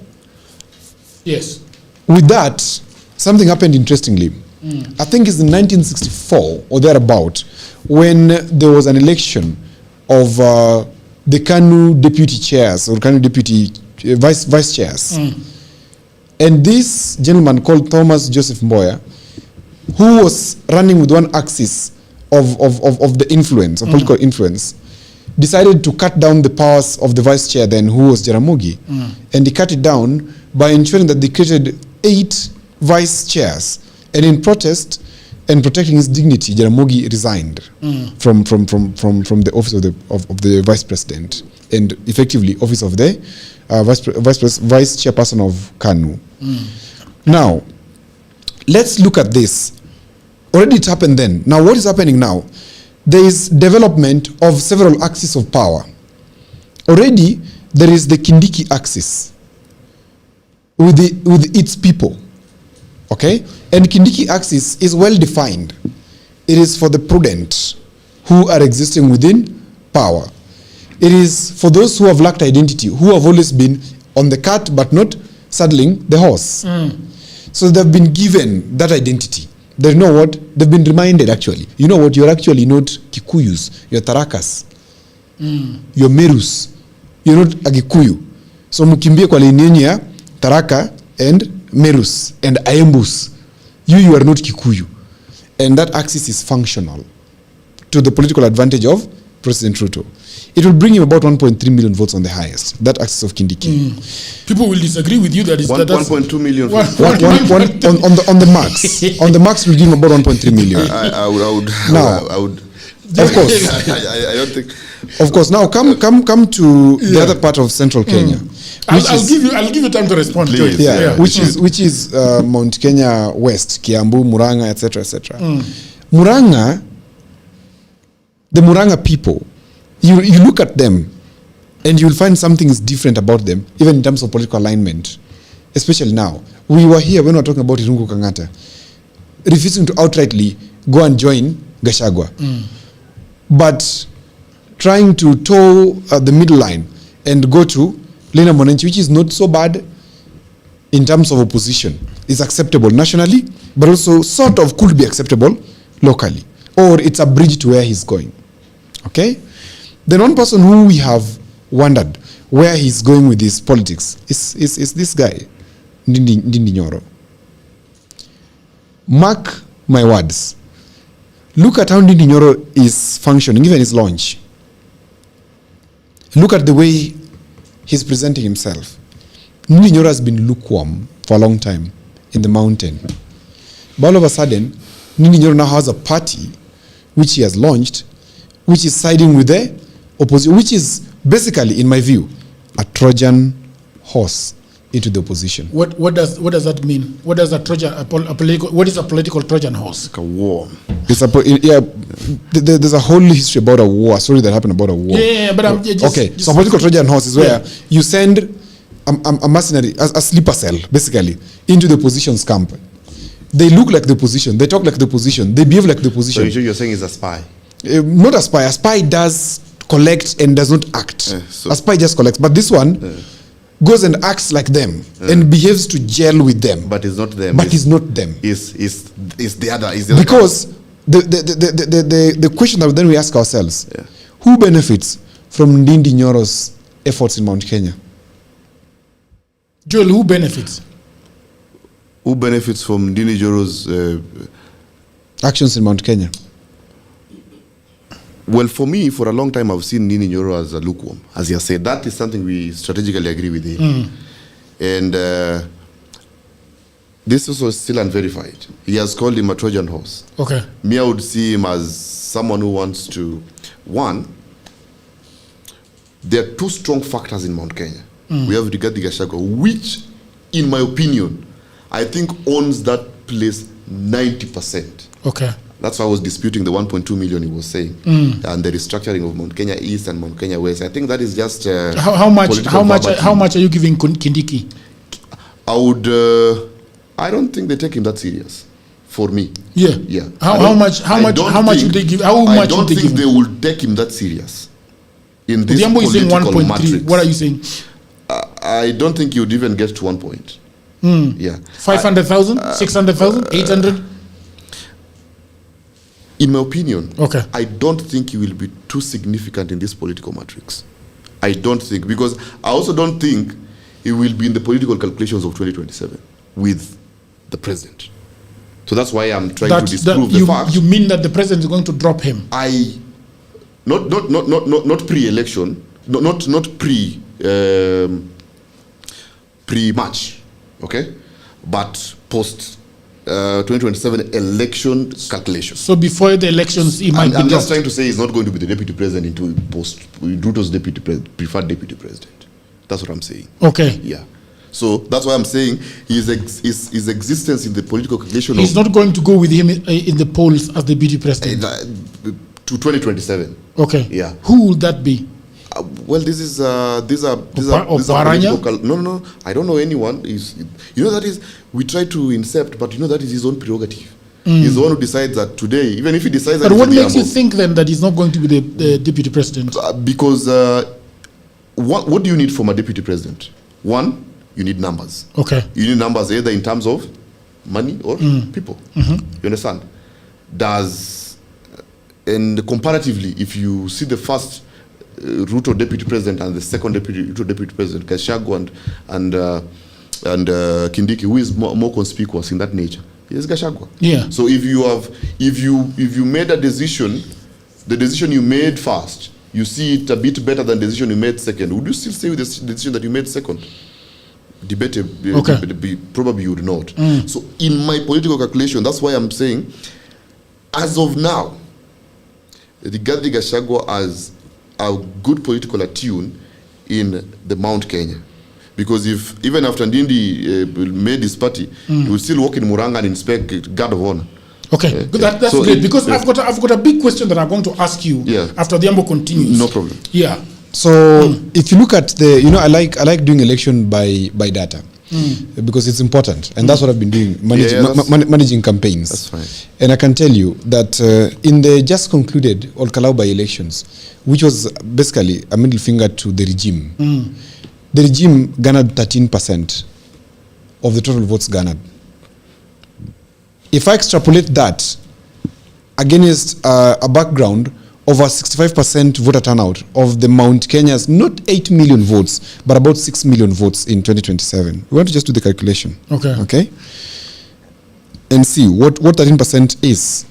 S10: Yes.
S11: With that, something happened interestingly. I think it's in 1964 or thereabout when there was an election of the KANU deputy chairs or KANU deputy vice chairs. And this gentleman called Thomas Joseph Mboya, who was running with one axis of the influence, of political influence, decided to cut down the powers of the vice chair then, who was Jaramogi. And he cut it down by ensuring that they created 8 vice chairs. And in protest and protecting his dignity, Jaramogi resigned from the office of the vice president, and effectively office of the vice chairperson of KANU. Now, let's look at this. Already it happened then. Now, what is happening now? There is development of several axes of power. Already, there is the Kindiki axis with its people. Okay? And Kindiki axis is well defined. It is for the prudent who are existing within power. It is for those who have lacked identity, who have always been on the cart but not saddling the horse. So they've been given that identity. They know what? They've been reminded actually. You know what? You're actually not Kikuyus. You're Tarakas. You're Merus. You're not a Gikuyu. So mukimbie kwa lineage ya Taraka and Merus and Aembus. You are not Kikuyu. And that axis is functional to the political advantage of President Ruto. It will bring him about 1.3 million votes on the highest. That axis of Kindiki.
S10: People will disagree with you that is
S12: 1.2 million.
S11: On the max. On the max will give him about 1.3 million.
S12: I would.
S11: Now,
S12: I would.
S11: Of course.
S12: I don't think.
S11: Of course. Now come to the other part of central Kenya.
S10: I'll give you time to respond to it.
S11: Yeah. Which is Mount Kenya West, Kiambu, Murang'a, etc., etc. Murang'a, the Murang'a people, you look at them and you'll find something is different about them, even in terms of political alignment, especially now. We were here when we were talking about Irungu Kang'ata, refusing to outrightly go and join Gachagua. But trying to toe the middle line and go to Lena Monenchi, which is not so bad in terms of opposition. It's acceptable nationally, but also sort of could be acceptable locally. Or it's a bridge to where he's going. Okay? Then one person who we have wondered where he's going with his politics is this guy, Ndindi Nyoro. Mark my words. Look at how Ndindi Nyoro is functioning, even his launch. Look at the way he's presenting himself. Ndindi Nyoro has been lukewarm for a long time in the mountain. But all of a sudden, Ndindi Nyoro now has a party which he has launched, which is siding with the opposition, which is basically, in my view, a Trojan horse into the opposition.
S10: What does that mean? What does a Trojan what is a political Trojan horse?
S12: Like a war.
S11: It's there's a whole history about a war, a story that happened about a war.
S10: Yeah, but I'm just,
S11: okay.
S10: Just,
S11: so a political Trojan horse is where you send a mercenary, a sleeper cell, basically, into the opposition's camp. They look like the opposition, they talk like the opposition, they behave like the opposition.
S12: So you're saying he's a spy?
S11: Not a spy. A spy does collect and does not act. A spy just collects. But this one goes and acts like them and behaves to gel with them.
S12: But it's not them.
S11: But it's not them.
S12: It's the other.
S11: Because the question that then we ask ourselves, who benefits from Ndindi Nyoro's efforts in Mount Kenya?
S10: Joel, who benefits?
S12: Who benefits from Ndindi Nyoro's
S11: actions in Mount Kenya?
S12: Well, for me, for a long time, I've seen Ndindi Nyoro as a lukewarm. As you said, that is something we strategically agree with him. And this also is still unverified. He has called him a Trojan horse.
S10: Okay.
S12: Me, I would see him as someone who wants to, one, there are two strong factors in Mount Kenya. We have Rigathi Gachagua, which, in my opinion, I think owns that place 90%.
S10: Okay.
S12: That's why I was disputing the 1.2 million he was saying, and the restructuring of Mount Kenya East and Mount Kenya West. I think that is just
S10: how much are you giving Kindiki?
S12: I would. I don't think they take him that serious. For me, yeah.
S10: How much would they give? How much would they give?
S12: I don't think they will take him that serious. In this
S10: Odhiambo is saying 1.3.
S12: matrix.
S10: What are you saying?
S12: I don't think you would even get to 1 point. Yeah,
S10: 500,000, 600,000, 800.
S12: In my opinion,
S10: okay,
S12: I don't think he will be too significant in this political matrix. I don't think, because I also don't think he will be in the political calculations of 2027 with the president. So that's why I'm trying to disprove the fact.
S10: You mean that the president is going to drop him?
S12: not pre-election, not pre-match, okay, but post 2027 election calculations.
S10: So before the elections, it might be.
S12: I'm just trying to say he's not going to be the deputy president into post Ruto's preferred deputy president. That's what I'm saying.
S10: Okay.
S12: Yeah. So that's why I'm saying his existence in the political calculation.
S10: He's not going to go with him in the polls as the deputy president
S12: to 2027.
S10: Okay.
S12: Yeah.
S10: Who will that be?
S12: Well, these are political. No. I don't know anyone. That is we try to incept, but that is his own prerogative. He's the one who decides that today, even if he decides.
S10: But what makes you think then that he's not going to be the deputy president?
S12: Because what do you need from a deputy president? One, you need numbers.
S10: Okay.
S12: You need numbers either in terms of money or people. You understand? And comparatively, if you see the first Ruto deputy president and the second Ruto deputy president, Gachagua and Kindiki, who is more conspicuous in that nature? Yes, Gachagua.
S10: Yeah.
S12: So if you made a decision, the decision you made first, you see it a bit better than the decision you made second, would you still stay with the decision that you made second?
S10: Okay.
S12: Probably you would not. So in my political calculation, that's why I'm saying, as of now, regarding Gachagua as a good political attune in the Mount Kenya. Because if even after Ndindi made his party, he will still walk in Muranga and inspect guard of honor.
S10: Okay, that's so great. Because I've got a big question that I'm going to ask you after the Ambo continues.
S12: No problem.
S10: Yeah.
S11: So if you look at the, I like doing election by data. Because it's important, and that's what I've been doing, managing campaigns.
S12: That's fine.
S11: And I can tell you that in the just concluded Olkalau by-elections, which was basically a middle finger to the regime, the regime garnered 13% of the total votes garnered. If I extrapolate that against a background of a 65% voter turnout of the Mount Kenya's, not 8 million votes, but about 6 million votes in 2027. We want to just do the calculation. Okay? And see what 13% is,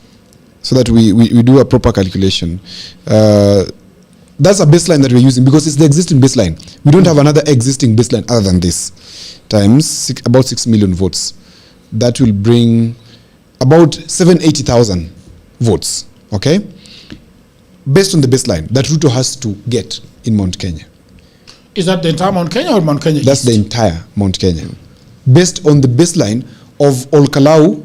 S11: so that we do a proper calculation. That's a baseline that we're using because it's the existing baseline. We don't have another existing baseline other than this. Times about 6 million votes. That will bring about 780,000 votes. Okay? Based on the baseline that Ruto has to get in Mount Kenya.
S10: Is that the entire Mount Kenya or Mount Kenya
S11: That's
S10: East?
S11: The entire Mount Kenya. Based on the baseline of Olkalau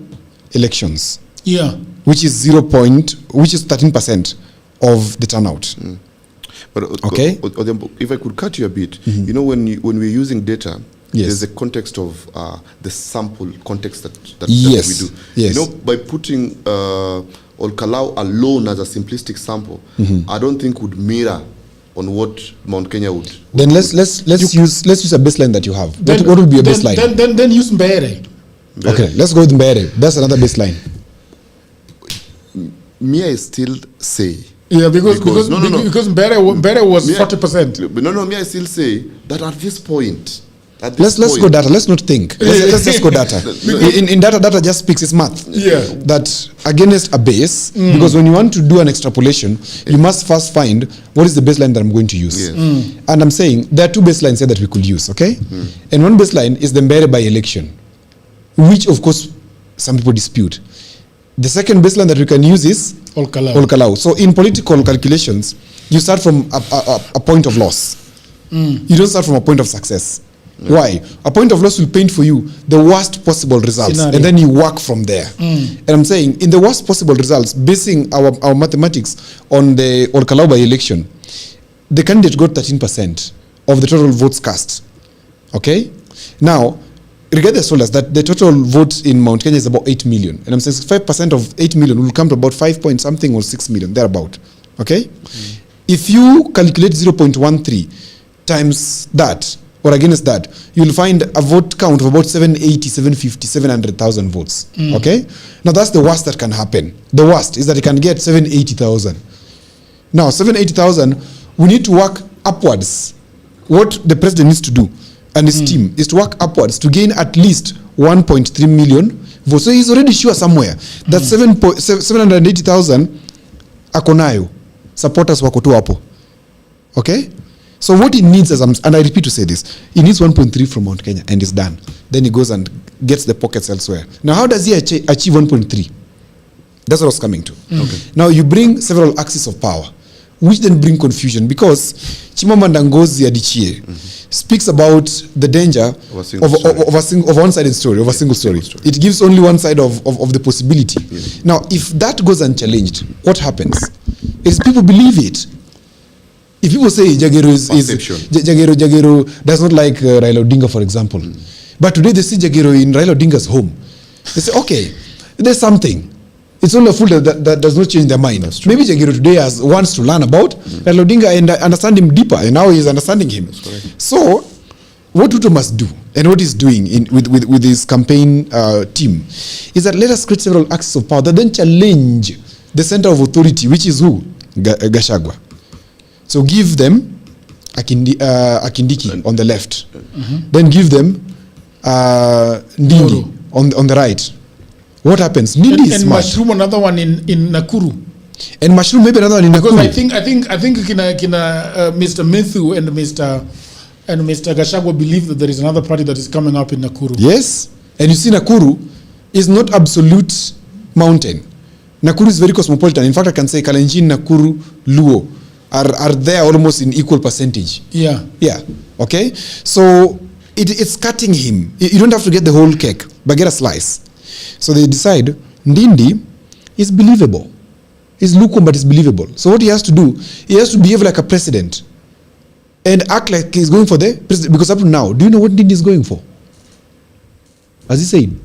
S11: elections.
S10: Yeah.
S11: Which is 13% of the turnout.
S12: But
S11: okay.
S12: If I could cut you a bit, when we're using data, there's a context of the sample context that we do.
S11: Yes.
S12: By putting Olkalau alone as a simplistic sample, I don't think would mirror on what Mount Kenya would.
S11: Then let's use a baseline that you have. What would be a baseline?
S10: Then use Mbere.
S11: Okay, let's go with Mbere. That's another baseline.
S12: Me, I still say.
S10: Yeah, because Mbere was 40%.
S12: No, me, I still say that at this point.
S11: Let's go data. Let's not think. Let's just go data. In data just speaks. It's math.
S10: Yeah.
S11: That against a base, because when you want to do an extrapolation, you must first find what is the baseline that I'm going to use.
S12: Yes.
S11: And I'm saying there are two baselines here that we could use. Okay. And one baseline is the Mbere by election, which of course some people dispute. The second baseline that we can use is Olkalau. So in political calculations, you start from a point of loss. You don't start from a point of success. Yeah. Why? A point of loss will paint for you the worst possible results, and then you work from there. And I'm saying, in the worst possible results, basing our mathematics on the Olkalau by election, the candidate got 13% of the total votes cast. Okay? Now, regardless told us that the total votes in Mount Kenya is about 8 million. And I'm saying 5% of 8 million will come to about 5 point something or 6 million, thereabout. Okay? If you calculate 0.13 times that, or against that, you'll find a vote count of about 780, 750, 700,000 votes. Okay? Now that's the worst that can happen. The worst is that it can get 780,000. Now 780,000, we need to work upwards. What the president needs to do and his team is to work upwards to gain at least 1.3 million votes. So he's already sure somewhere that 780,000 akonayo. supporters wako tu hapo. Okay? So what he needs, and I repeat to say this, he needs 1.3 from Mount Kenya and it's done. Then he goes and gets the pockets elsewhere. Now how does he achieve 1.3? That's what I was coming to. Okay. Now you bring several axes of power, which then bring confusion, because Chimamanda Ngozi Adichie speaks about the danger of a one-sided story, of a single story. It gives only one side of the possibility. Now, if that goes unchallenged, what happens? Is people believe it. If people say Jagero Jagero does not like Raila Odinga, for example, but today they see Jagero in Raila Odinga's home, they say, okay, there's something. It's only a fool that does not change their mind. Maybe Jagero today wants to learn about Raila Odinga and understand him deeper, and now he's understanding him. So, what Ruto must do, and what he's doing with his campaign team, is that let us create several axes of power that then challenge the center of authority, which is who? Gachagua. So give them Akindiki on the left. Then give them Ndindi on the right. What happens? Ndindi is smart.
S10: Mushroom another one in Nakuru.
S11: And Mushroom maybe another one in Nakuru.
S10: Because I think Mr. Methu and Mr. Gachagua believe that there is another party that is coming up in Nakuru.
S11: Yes. And you see Nakuru is not absolute mountain. Nakuru is very cosmopolitan. In fact, I can say Kalenjin, Nakuru, Luo are there almost in equal percentage.
S10: Yeah.
S11: Yeah. Okay? So it's cutting him. You don't have to get the whole cake, but get a slice. So they decide Ndindi is believable. He's lukewarm, but he's believable. So what he has to do, he has to behave like a president and act like he's going for the president. Because up to now, do you know what Ndindi is going for? As he said,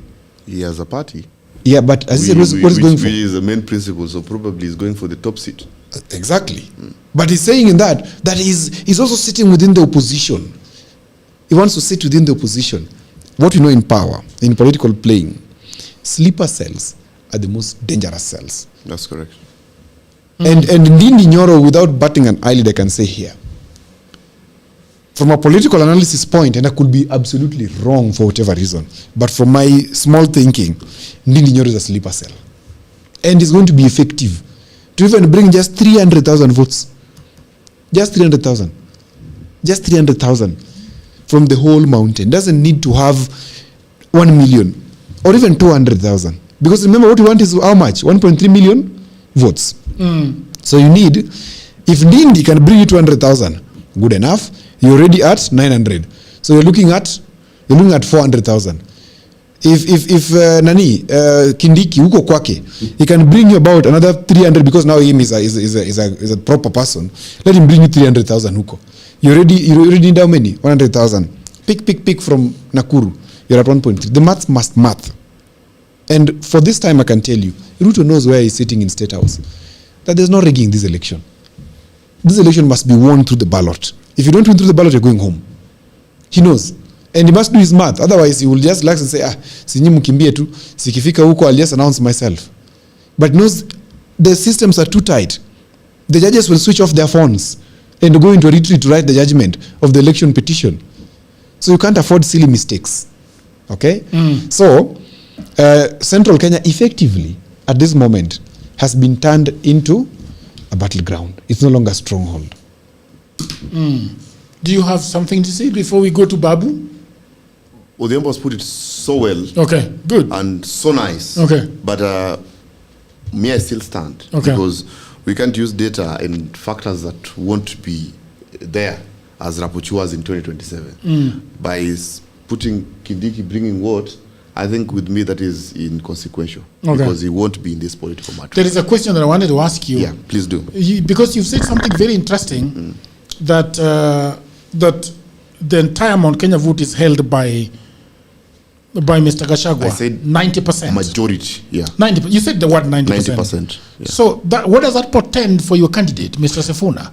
S12: he has a party.
S11: Yeah, but as he said, what is going for?
S12: Which is the main principle, so probably he's going for the top seat.
S11: Exactly. But he's saying in that he's also sitting within the opposition. He wants to sit within the opposition. What we know in power, in political playing, sleeper cells are the most dangerous cells.
S12: That's correct.
S11: And Ndindi Nyoro, without batting an eyelid, I can say here, from a political analysis point, and I could be absolutely wrong for whatever reason, but from my small thinking, Ndindi Nyoro is a sleeper cell. And it's going to be effective to even bring just 300,000 votes. Just 300,000. Just 300,000 from the whole mountain. Doesn't need to have 1 million or even 200,000. Because remember what we want is how much? 1.3 million votes. So you need, if Ndindi can bring you 200,000, good enough. You're already at 900. So you're looking at 400,000. If Kindiki huko kwake, he can bring you about another 300 because now him is a proper person. Let him bring you 300,000 huko. You already need how many? 100,000. Pick from Nakuru. You're at 1.3. The math must math. And for this time, I can tell you, Ruto knows where he's sitting in State House, that there's no rigging this election. This election must be won through the ballot. If you don't win through the ballot, you're going home. He knows. And he must do his math. Otherwise, he will just relax and say, sinyi mkimbie tu, sikifika huko, I'll just announce myself. But knows the systems are too tight. The judges will switch off their phones and go into a retreat to write the judgment of the election petition. So you can't afford silly mistakes. Okay? So, Central Kenya effectively, at this moment, has been turned into a battleground. It's no longer a stronghold.
S10: Do you have something to say before we go to Babu?
S12: Odhiambo has put it so well.
S10: Okay, good.
S12: And so nice.
S10: Okay.
S12: But me, I still stand.
S10: Okay.
S12: Because we can't use data and factors that won't be there as rapporteurs in 2027. By putting Kindiki bringing what, I think with me that is inconsequential. Okay. Because he won't be in this political matter.
S10: There is a question that I wanted to ask you.
S12: Yeah, please do.
S10: Because you've said something very interesting, that that the entire Mount Kenya vote is held by Mr. Gachagua. I said 90%.
S12: Majority, yeah.
S10: 90%. You said the word 90%.
S12: 90%. Yeah.
S10: So what does that portend for your candidate, Mr. Sifuna?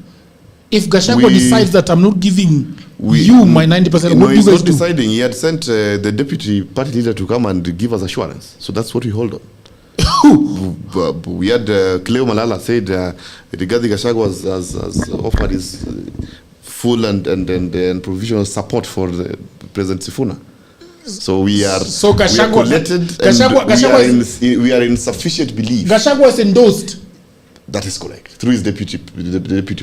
S10: If Gachagua decides that I'm not giving you my 90%, what do you guys do?
S12: He's not deciding. He had sent the deputy party leader to come and give us assurance. So that's what we hold on. We had Cleo Malala said Rigathi Gachagua has offered his full and provisional support for the President Sifuna. So we are
S10: Gachagua
S12: we are in sufficient belief.
S10: Gachagua is endorsed.
S12: That is correct. Through his deputy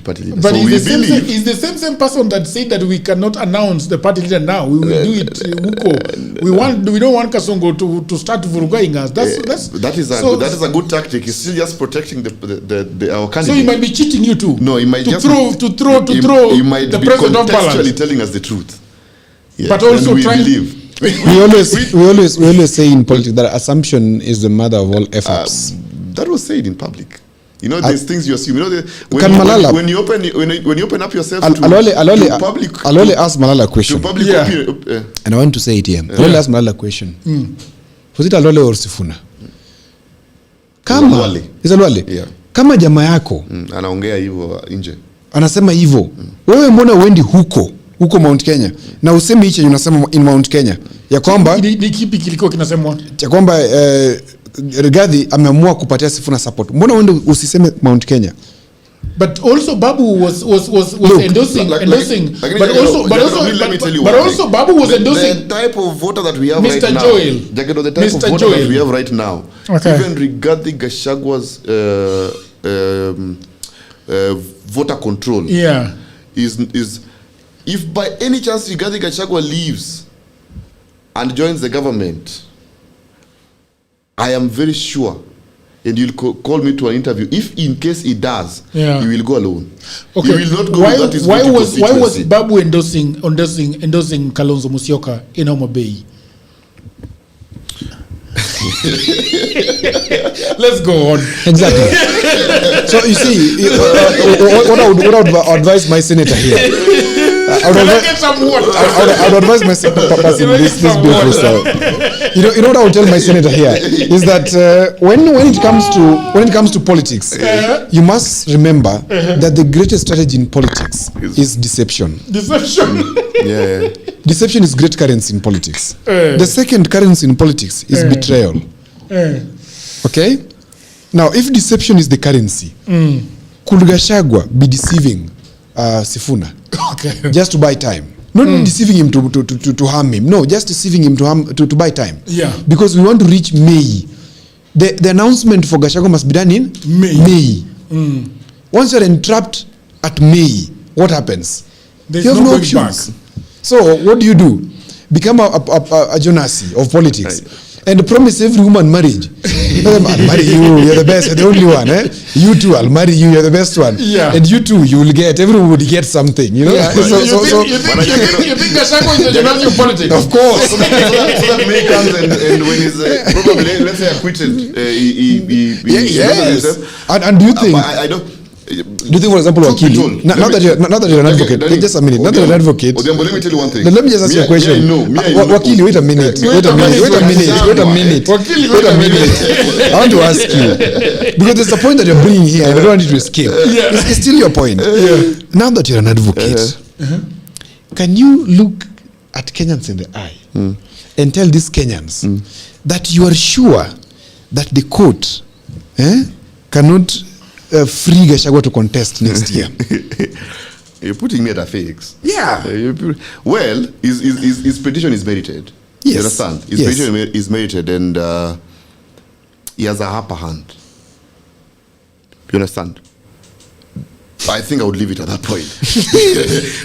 S12: party leader.
S10: But
S12: so
S10: is the same person that said that we cannot announce the party leader now. We will do it. We don't want Kasongo to start vurugaing us.
S12: That is a good tactic. He's still just protecting our candidate.
S10: So he might be cheating you too.
S12: No, he might
S10: to throw
S12: he might
S10: the
S12: be
S10: president off balance.
S12: contextually telling us the truth. Yes,
S10: but also
S12: we
S10: trying.
S12: Believe.
S11: we always say in politics that assumption is the mother of all efforts.
S12: That was said in public. You know, there's things you assume. You know, when you open up yourself to public.
S11: I'll only ask Malala a question.
S12: To public opinion,
S11: and I want to say it here. I'll only ask Malala a question. Was it Alole or Sifuna? Kama is Alole.
S12: Yeah.
S11: Kama jamaa yako
S12: anaongea hivyo nje.
S11: Anasema hivyo. Wewe mbona uendi huko Mount Kenya? Na useme hicho unasema in Mount Kenya. Ya kwamba
S10: ni kipi kilikuwa kinasemwa?
S11: Ya kwamba Rigathi ameamua kupatia Sifuna support. Mbona uende usiseme Mount Kenya?
S10: But also Babu was endorsing, but also Babu was endorsing
S12: the type of voter that we have
S10: Mr.
S12: right
S10: Joel.
S12: now. The type of voter that we have right now. Okay. Even regarding Gachagua's voter control.
S10: Yeah.
S12: Is if by any chance Rigathi Gachagua leaves and joins the government, I am very sure, and you'll call me to an interview. If in case he does, he will go alone.
S10: Okay.
S12: He will not go without his
S10: why was Babu endorsing Kalonzo Musyoka in Homa Bay? Let's go on.
S11: Exactly. So you see, what I would advise my senator here. I would advise my senator passing this bill first. You know what I would tell my senator here is that when it comes to politics, you must remember that the greatest strategy in politics is deception.
S10: Deception.
S12: Yeah.
S11: Deception is great currency in politics. The second currency in politics is betrayal. Okay? Now, if deception is the currency, could Gachagua be deceiving Sifuna?
S10: Okay.
S11: Just to buy time. Not deceiving him to harm him. No, just deceiving him to buy time.
S10: Yeah.
S11: Because we want to reach May. The announcement for Gachagua must be done in May. Once you're entrapped at May, what happens?
S10: There's
S11: you have no
S10: options.
S11: back. So what do? Become a Jonasi of politics. Right. And promise every woman marriage. I'll marry you, you're the best, you're the only one. You too, I'll marry you, you're the best one.
S10: Yeah.
S11: And you too, you will get, everyone would get something, you know?
S10: Yeah. You think Gachagua is the Jonasi of politics?
S11: Of course.
S12: so that May comes and when he's probably, let's say, acquitted,
S11: yes. And do you think...
S12: I don't...
S11: Do you think, for example, Wakili, now that you're an advocate, just a minute, now that you're an advocate,
S12: let me tell you one thing.
S11: Let me just ask you a question. Wakili, wait a minute. I want to ask you, because there's a point that you're bringing here, and I don't want you to escape. It's still your point. Now that you're an advocate, can you look at Kenyans in the eye and tell these Kenyans that you are sure that the court cannot free Gachagua to contest next year?
S12: You're putting me at a fix.
S11: Yeah.
S12: Well, his petition is merited.
S11: Yes.
S12: You understand? His petition is merited, and he has a upper hand. You understand? I think I would leave it at that point.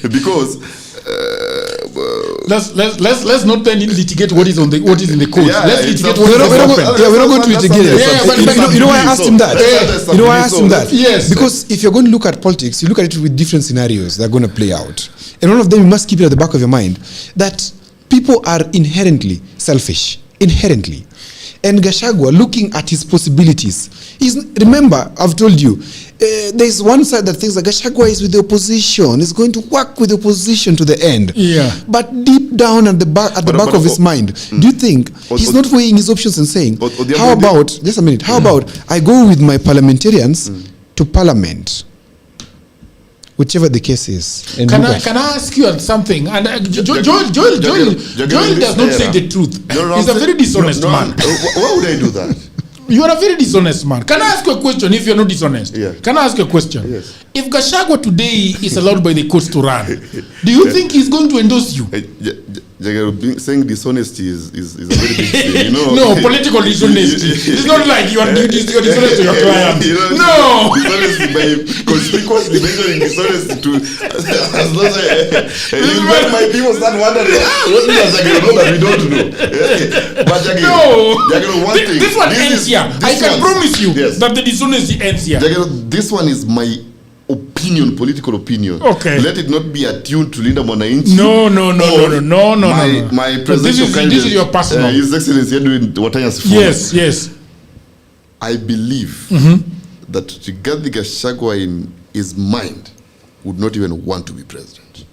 S12: Because
S10: let's not then litigate what is in the court. Let's litigate what is happened.
S11: We're not going to litigate it. You know why I asked him that? You know why I asked him that?
S10: Yes.
S11: Because if you're going to look at politics, you look at it with different scenarios that are going to play out. And one of them, you must keep it at the back of your mind, that people are inherently selfish. Inherently. And Gachagua, looking at his possibilities, remember, I've told you, there's one side that thinks that Gachagua is with the opposition, is going to work with the opposition to the end.
S10: Yeah.
S11: But deep down at the back of his mind, do you think he's not weighing his options and saying, how about, just a minute, how about I go with my parliamentarians to parliament? Whichever the case is.
S10: Can I ask you something? And Joel does not say the truth. He's a very dishonest man.
S12: Why would I do that?
S10: You are a very dishonest man. Can I ask you a question if you're not dishonest?
S12: Yeah.
S10: Can I ask you a question?
S12: Yes.
S10: If Gachagua today is allowed by the courts to run, do you think he's going to endorse you?
S12: Saying dishonesty is a very big thing, you know.
S10: No, political dishonesty. It's not like you are dishonest to your client. No. No.
S12: Dishonesty by conspicuously mentioning dishonesty to as long as you let my people start wondering what does Jagero know that we don't know. But Jagero, one thing.
S10: This one ends here. I can promise you that the dishonesty ends here.
S12: Jagero, this one is my opinion, political opinion.
S10: Okay.
S12: Let it not be attuned to Linda Mwananchi.
S10: No.
S12: My presidential candidate.
S10: This is your personal.
S12: His Excellency Edwin Watanya Sifuna.
S10: Yes.
S12: I believe that Rigathi Gachagua in his mind would not even want to be president.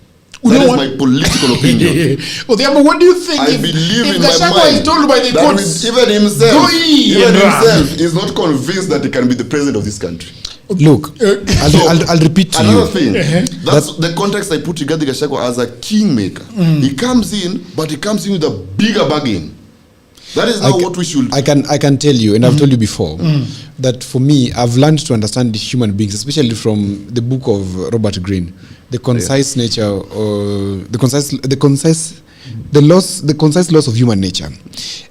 S12: That is my political opinion.
S10: But what do you think?
S12: I believe
S10: if
S12: in
S10: Gachagua
S12: my mind
S10: is told by the
S12: that
S10: courts,
S12: even himself is not convinced that he can be the president of this country.
S11: Look, I'll repeat to
S12: another
S11: you.
S12: thing. That's the context I put Rigathi Gachagua as a kingmaker. He comes in, but he comes in with a bigger bargain. That is now what we should.
S11: I can tell you, and I've told you before, that for me, I've learned to understand human beings, especially from the book of Robert Greene, the concise nature, or the concise laws of human nature,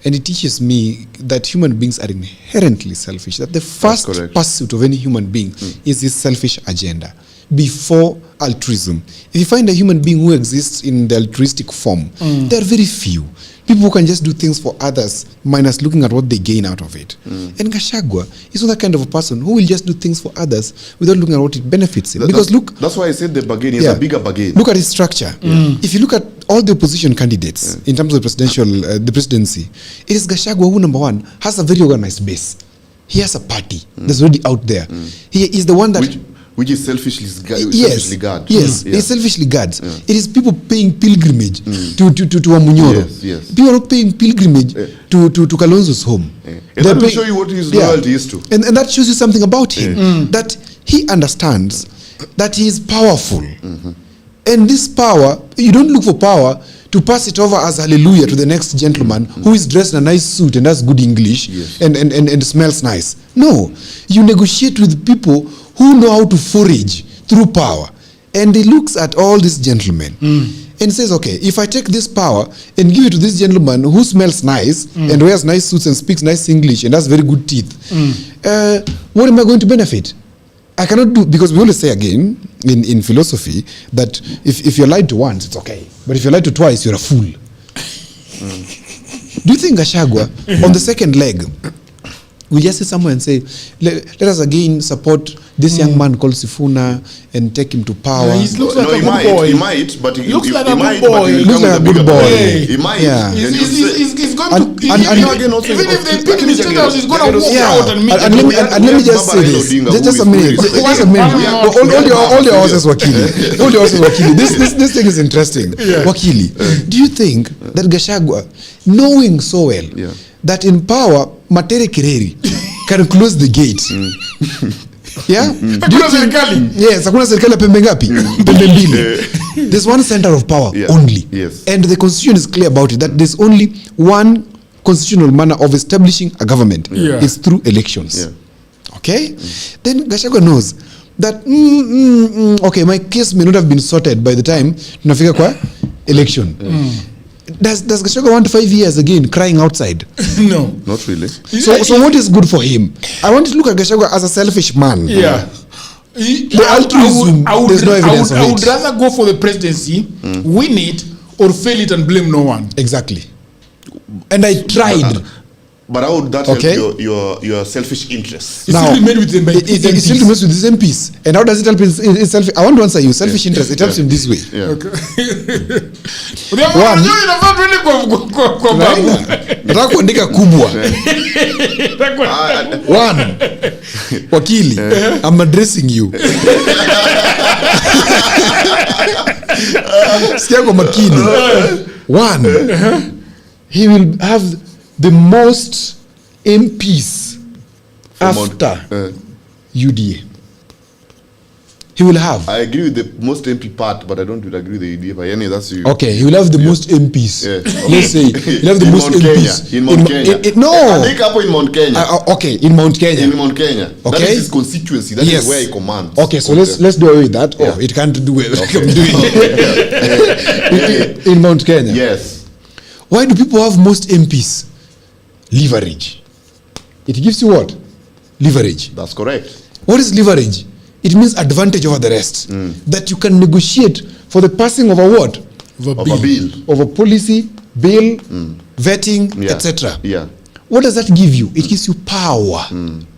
S11: and it teaches me that human beings are inherently selfish. That the first pursuit of any human being is his selfish agenda before altruism. If you find a human being who exists in the altruistic form, there are very few. People who can just do things for others minus looking at what they gain out of it. And Gachagua is not that kind of a person who will just do things for others without looking at what it benefits him. Because look,
S12: that's why I said the bargain is a bigger bargain.
S11: Look at his structure. If you look at all the opposition candidates in terms of the presidency, it is Gachagua who, number one, has a very organized base. He has a party that's already out there. He is the one that...
S12: Which is selfishly guarded.
S11: Yes, it's selfishly guards. It is people paying pilgrimage to Amunyoro.
S12: Yes.
S11: People are not paying pilgrimage to Kalonzo's home.
S12: And that will show you what his loyalty is to.
S11: And that shows you something about him. That he understands that he is powerful. And this power, you don't look for power to pass it over as hallelujah to the next gentleman who is dressed in a nice suit and has good English and smells nice. No, you negotiate with people who know how to forage through power. And he looks at all these gentlemen and says, okay, if I take this power and give it to this gentleman who smells nice and wears nice suits and speaks nice English and has very good teeth, what am I going to benefit? I cannot do, because we always say again in philosophy that if you're lied to once, it's okay. But if you're lied to twice, you're a fool. Do you think Gachagua, on the second leg, we just sit somewhere and say, let us again support this young man called Sifuna and take him to power?
S10: He looks like a good boy.
S12: He might, but he
S10: looks like a
S12: might,
S10: good boy.
S11: He looks like a good boy.
S12: He might.
S10: He's going to... Even if they pick him in state house, he's going to walk out and meet
S11: him. And let me just say this. Just a minute. All your horses, Wakili. All your horses, Wakili. This thing is interesting. Wakili, do you think that Gachagua, knowing so well that in power, Matere Kireri can close the gate? Yeah? Yes, hakuna serikali pembe ngapi? Pembe mbili. There's one center of power only. And the constitution is clear about it, that there's only one constitutional manner of establishing a government. It's through elections. Okay? Then Gachagua knows that okay, my case may not have been sorted by the time tunafika kwa election. Does Gachagua want 5 years again crying outside?
S10: No.
S12: Not really.
S11: So what is good for him? I want to look at Gachagua as a selfish man. The altruism, there's no evidence of it.
S10: I would rather go for the presidency, win it, or fail it and blame no one.
S11: Exactly. And I tried.
S12: But how would that help your selfish interests?
S11: It still remains with him. It still remains with his MPs. And how does it help his selfish? I want to answer you. Selfish interest. It helps him this way. Nataka kuandika kubwa. One. Wakili, I'm addressing you. Sikia kwa makini. One. He will have the most MPs after UDA. He will have.
S12: I agree with the most MP part, but I don't agree with the UDA. But anyway, that's you.
S11: Okay, he will have the most MPs. Let's say he'll have the most MPs
S12: in Mount Kenya.
S11: No.
S12: I think up in Mount Kenya.
S11: Okay, in Mount Kenya.
S12: In Mount Kenya. Okay. That is his constituency. That is where he commands.
S11: Okay, so let's do away with that. Oh, it can't do it. In Mount Kenya.
S12: Yes.
S11: Why do people have most MPs? Leverage. It gives you what? Leverage.
S12: That's correct.
S11: What is leverage? It means advantage over the rest. That you can negotiate for the passing of a what?
S12: Of a bill.
S11: Of a policy, bill, vetting,
S12: Yeah.
S11: etc.
S12: Yeah.
S11: What does that give you? It gives you power.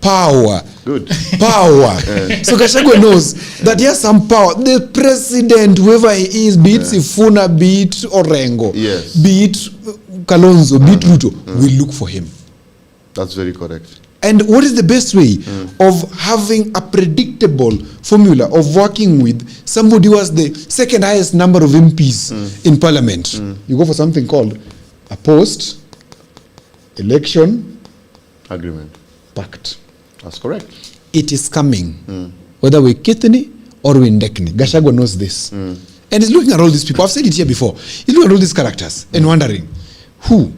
S11: Power.
S12: Good.
S11: Power. So Gachagua knows that he has some power. The president, whoever he is, be it Sifuna, be it Orengo,
S12: Yes.
S11: be it Kalonzo, be it Ruto, will look for him.
S12: That's very correct.
S11: And what is the best way of having a predictable formula of working with somebody who has the second highest number of MPs in parliament? You go for something called a post-election
S12: agreement
S11: pact.
S12: That's correct.
S11: It is coming, whether we're Kithini or we're Ndekini. Gachagua knows this. And he's looking at all these people. I've said it here before. He's looking at all these characters and wondering, who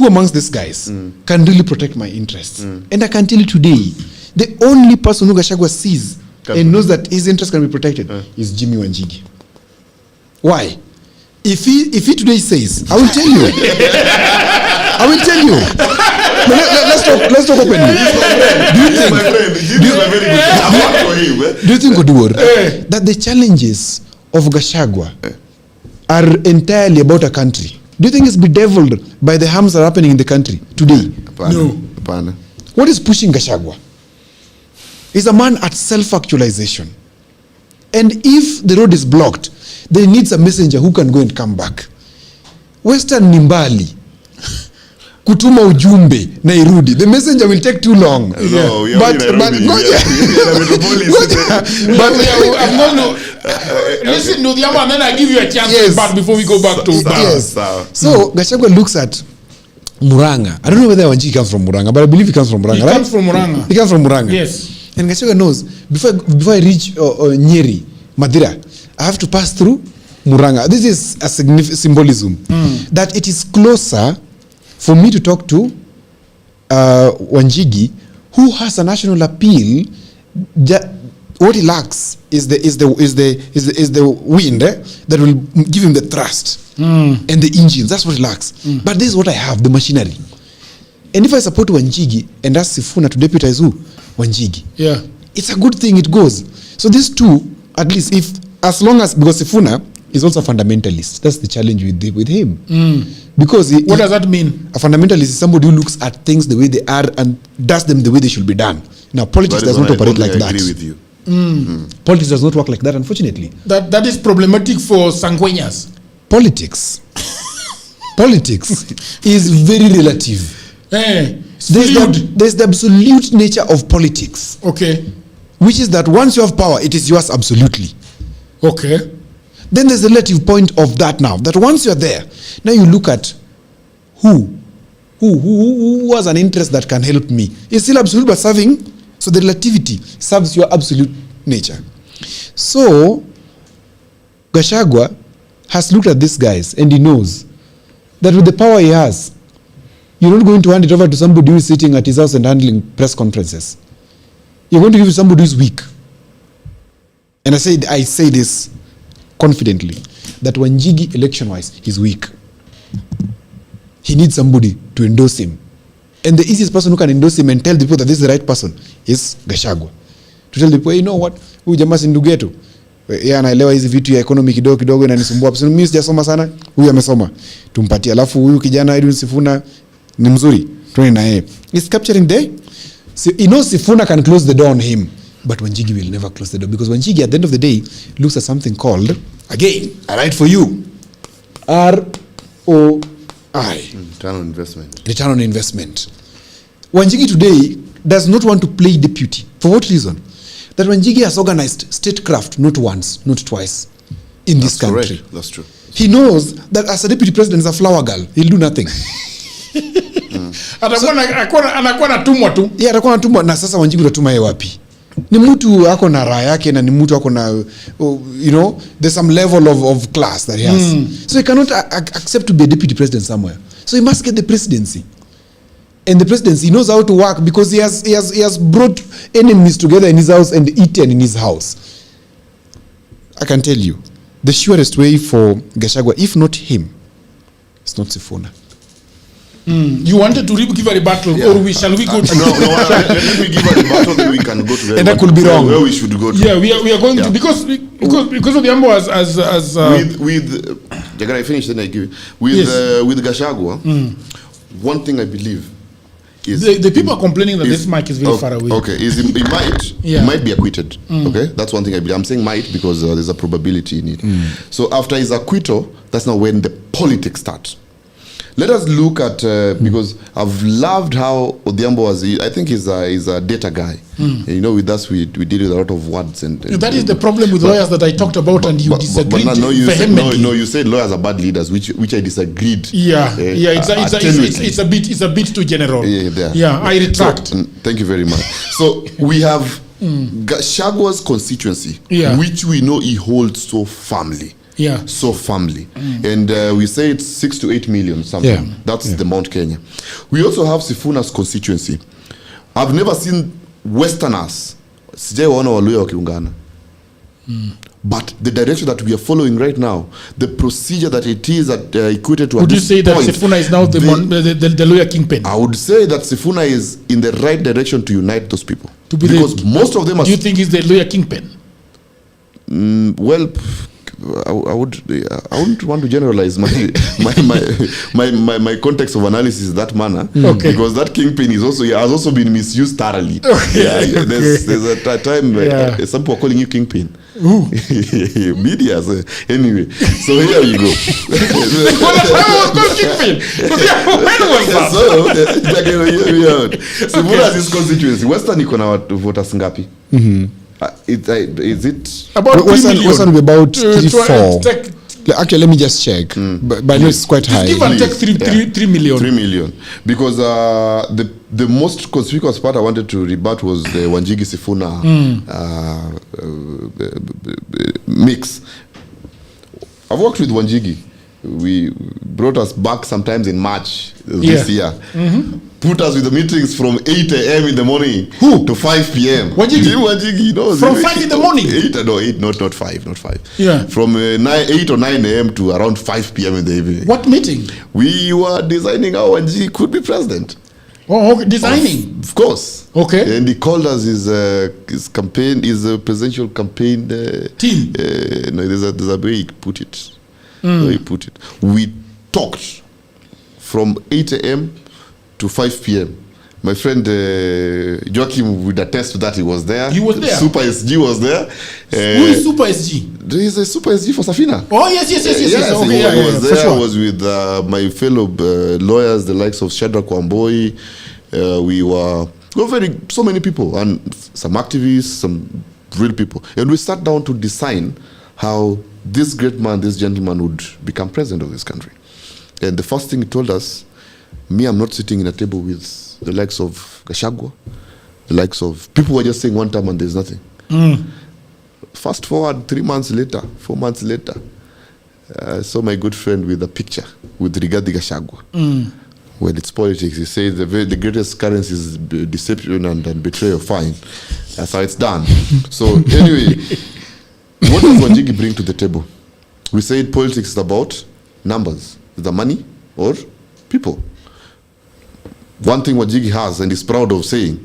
S11: amongst these guys can really protect my interests? And I can tell you today, the only person who Gachagua sees and knows that his interests can be protected is Jimmy Wanjigi. Why? If he today says, I will tell you. I will tell you. No, let's talk openly. Do you think, Oduor, that the challenges of Gachagua are entirely about a country? Do you think it's bedeviled by the harms that are happening in the country today? No. What is pushing Gachagua? He's a man at self-actualization. And if the road is blocked, they need a messenger who can go and come back. Western Nimbali. Kutuma ujumbe na irudi. The messenger will take too long.
S12: No, but
S11: I'm going to
S10: listen to the other and then I give you a chance back before we go back to
S11: So Gachagua looks at Muranga. I don't know whether Wanjigi comes from Muranga, but I believe he comes from Muranga.
S10: He comes from Muranga.
S11: He comes from Muranga.
S10: Yes.
S11: And Gachagua knows before I reach Nyeri, Madira, I have to pass through Muranga. This is a significant symbolism that it is closer for me to talk to Wanjigi, who has a national appeal. What he lacks is the wind that will give him the thrust and the engines. That's what he lacks. But this is what I have: the machinery. And if I support Wanjigi and ask Sifuna to deputize who? Wanjigi.
S10: Yeah,
S11: it's a good thing. It goes. So these two, at least, as long as, because Sifuna is also a fundamentalist. That's the challenge with him. Because
S10: what does that mean?
S11: A fundamentalist is somebody who looks at things the way they are and does them the way they should be done. Now, politics does not operate like that. I
S12: agree with you.
S11: Politics does not work like that, unfortunately.
S10: That is problematic for Sangueñas.
S11: Politics is very relative. There's the absolute nature of politics.
S10: Okay.
S11: Which is that once you have power, it is yours absolutely.
S10: Okay.
S11: Then there's the relative point of that now. That once you're there, now you look at who has an interest that can help me. It's still absolute but serving. So the relativity serves your absolute nature. So Gachagua has looked at these guys and he knows that with the power he has, you're not going to hand it over to somebody who is sitting at his house and handling press conferences. You're going to give it to somebody who is weak. And I say this confidently, that Wanjigi election-wise is weak. He needs somebody to endorse him. And the easiest person who can endorse him and tell the people that this is the right person is Gachagua. To tell the people, you know what, huyu jamaa si ndugu yetu. Yeye anaelewa hizi vitu ya economy kidogo kidogo inanisumbua. Mimi sijasoma sana, huyu amesoma. Tumpatie. Alafu huyu kijana Edwin Sifuna ni mzuri. Tuone na yeye. He's capturing the... So he knows Sifuna can close the door on him. But Wanjigi will never close the door. Because Wanjigi, at the end of the day, looks at something called, again, I write for you, ROI.
S12: Return on investment.
S11: Return on investment. Wanjigi today does not want to play deputy. For what reason? That Wanjigi has organized statecraft not once, not twice in this country.
S12: Correct. That's true.
S11: He knows that as a deputy president, is a flower girl. He'll do nothing.
S10: Anakuwa natumwa tu.
S11: Yeah, anakuwa natumwa. Na sasa Wanjigi utatuma yeye wapi? Ni mtu ako na raha yake na ni mtu ako na, you know, there's some level of class that he has. So he cannot accept to be a deputy president somewhere. So he must get the presidency. And the presidency, he knows how to work because he has brought enemies together in his house and eaten in his house. I can tell you, the surest way for Gachagua, if not him, it's not Sifuna.
S10: You wanted to give a rebuttal, or shall we go to?
S12: No, let me give a rebuttal, then we can go to
S11: And that could be wrong.
S12: Where we should go to.
S10: Yeah, we are going to because of the Ambo as
S12: with can I finish? Then I give with Gachagua. One thing I believe is
S10: the people are complaining that this mic is very far away.
S12: Okay, he might be acquitted. Okay, that's one thing I believe. I'm saying might because there's a probability in it. So after his acquittal, that's now when the politics starts. Let us look at because I've loved how Odhiambo was. I think he's a data guy. You know, with us we deal with a lot of words and
S10: that is the problem with lawyers that I talked about, and you disagreed vehemently.
S12: You said lawyers are bad leaders, which I disagreed.
S10: It's a bit too general. I retract.
S12: Thank you very much. So we have Gachagua's constituency, which we know he holds so firmly. So firmly. And we say it's 6 to 8 million something. That's the Mount Kenya. We also have Sifuna's constituency. I've never seen Westerners sijawaona Waluya wakiungana. But the direction that we are following right now, the procedure that it is equated to.
S10: Would you say that Sifuna is now the Luya kingpin?
S12: I would say that Sifuna is in the right direction to unite those people. Because most of them are.
S10: Do you think he's the Luya kingpin?
S12: Well, I wouldn't want to generalize my context of analysis that manner, because that kingpin has also been misused thoroughly. There's a time some people are calling you kingpin. Media. Anyway, so here you go. So what is this constituency? Western iko na voters ngapi? Is it
S11: about Western will be about 3-4? Actually, let me just check. But it's quite high.
S10: Give and take 3 million.
S12: 3 million. Because the most conspicuous part I wanted to rebut was the Wanjigi Sifuna mix. I've worked with Wanjigi. We brought us back sometimes in March this year. Put us with the meetings from 8 a.m. in the morning to 5 p.m.
S10: Wanjigi, from 5 in the morning?
S12: 8, not 5. Yeah. From 8 or 9 a.m. to around 5 p.m. in the evening.
S10: What meeting?
S12: We were designing how Wanjigi could be president.
S10: Oh, okay. Designing?
S12: Of course.
S10: Okay.
S12: And he called us his campaign, his presidential campaign
S10: team.
S12: No, there's a way he put it. We talked from 8 a.m. to 5 p.m. My friend Joachim would attest to that. He was there. Super SG was there.
S10: Who is Super SG?
S12: There is a Super SG for Safina.
S10: Oh, yes. Okay,
S12: he was there. Sure. I was with my fellow lawyers, the likes of Shadrach Wamboi. We were so many people, and some activists, some real people. And we sat down to design how this great man, this gentleman would become president of this country. And the first thing he told us, I'm not sitting in a table with the likes of Gachagua, the likes of people who are just saying one time and there's nothing. Fast forward 3 months later, 4 months later, I saw my good friend with a picture with Rigathi Gachagua. When it's politics, he says the greatest currency is deception and betrayal. Fine. That's how it's done. So anyway, what does Wanjigi bring to the table? We said politics is about numbers, the money or people. One thing Wanjigi has and is proud of saying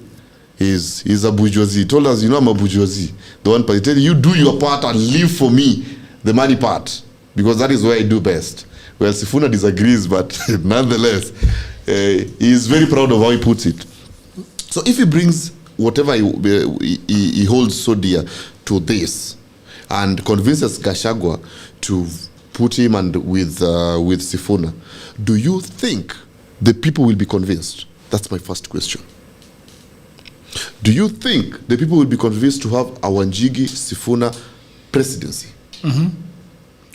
S12: is he's a bourgeoisie. He told us, I'm a bourgeoisie. The one part, he tell you do your part and leave for me the money part, because that is where I do best. Well, Sifuna disagrees, but nonetheless, he is very proud of how he puts it. So if he brings whatever he holds so dear to this, and convinces Gachagua to put him and with Sifuna, do you think the people will be convinced? That's my first question. Do you think the people will be convinced to have a Wanjigi Sifuna presidency?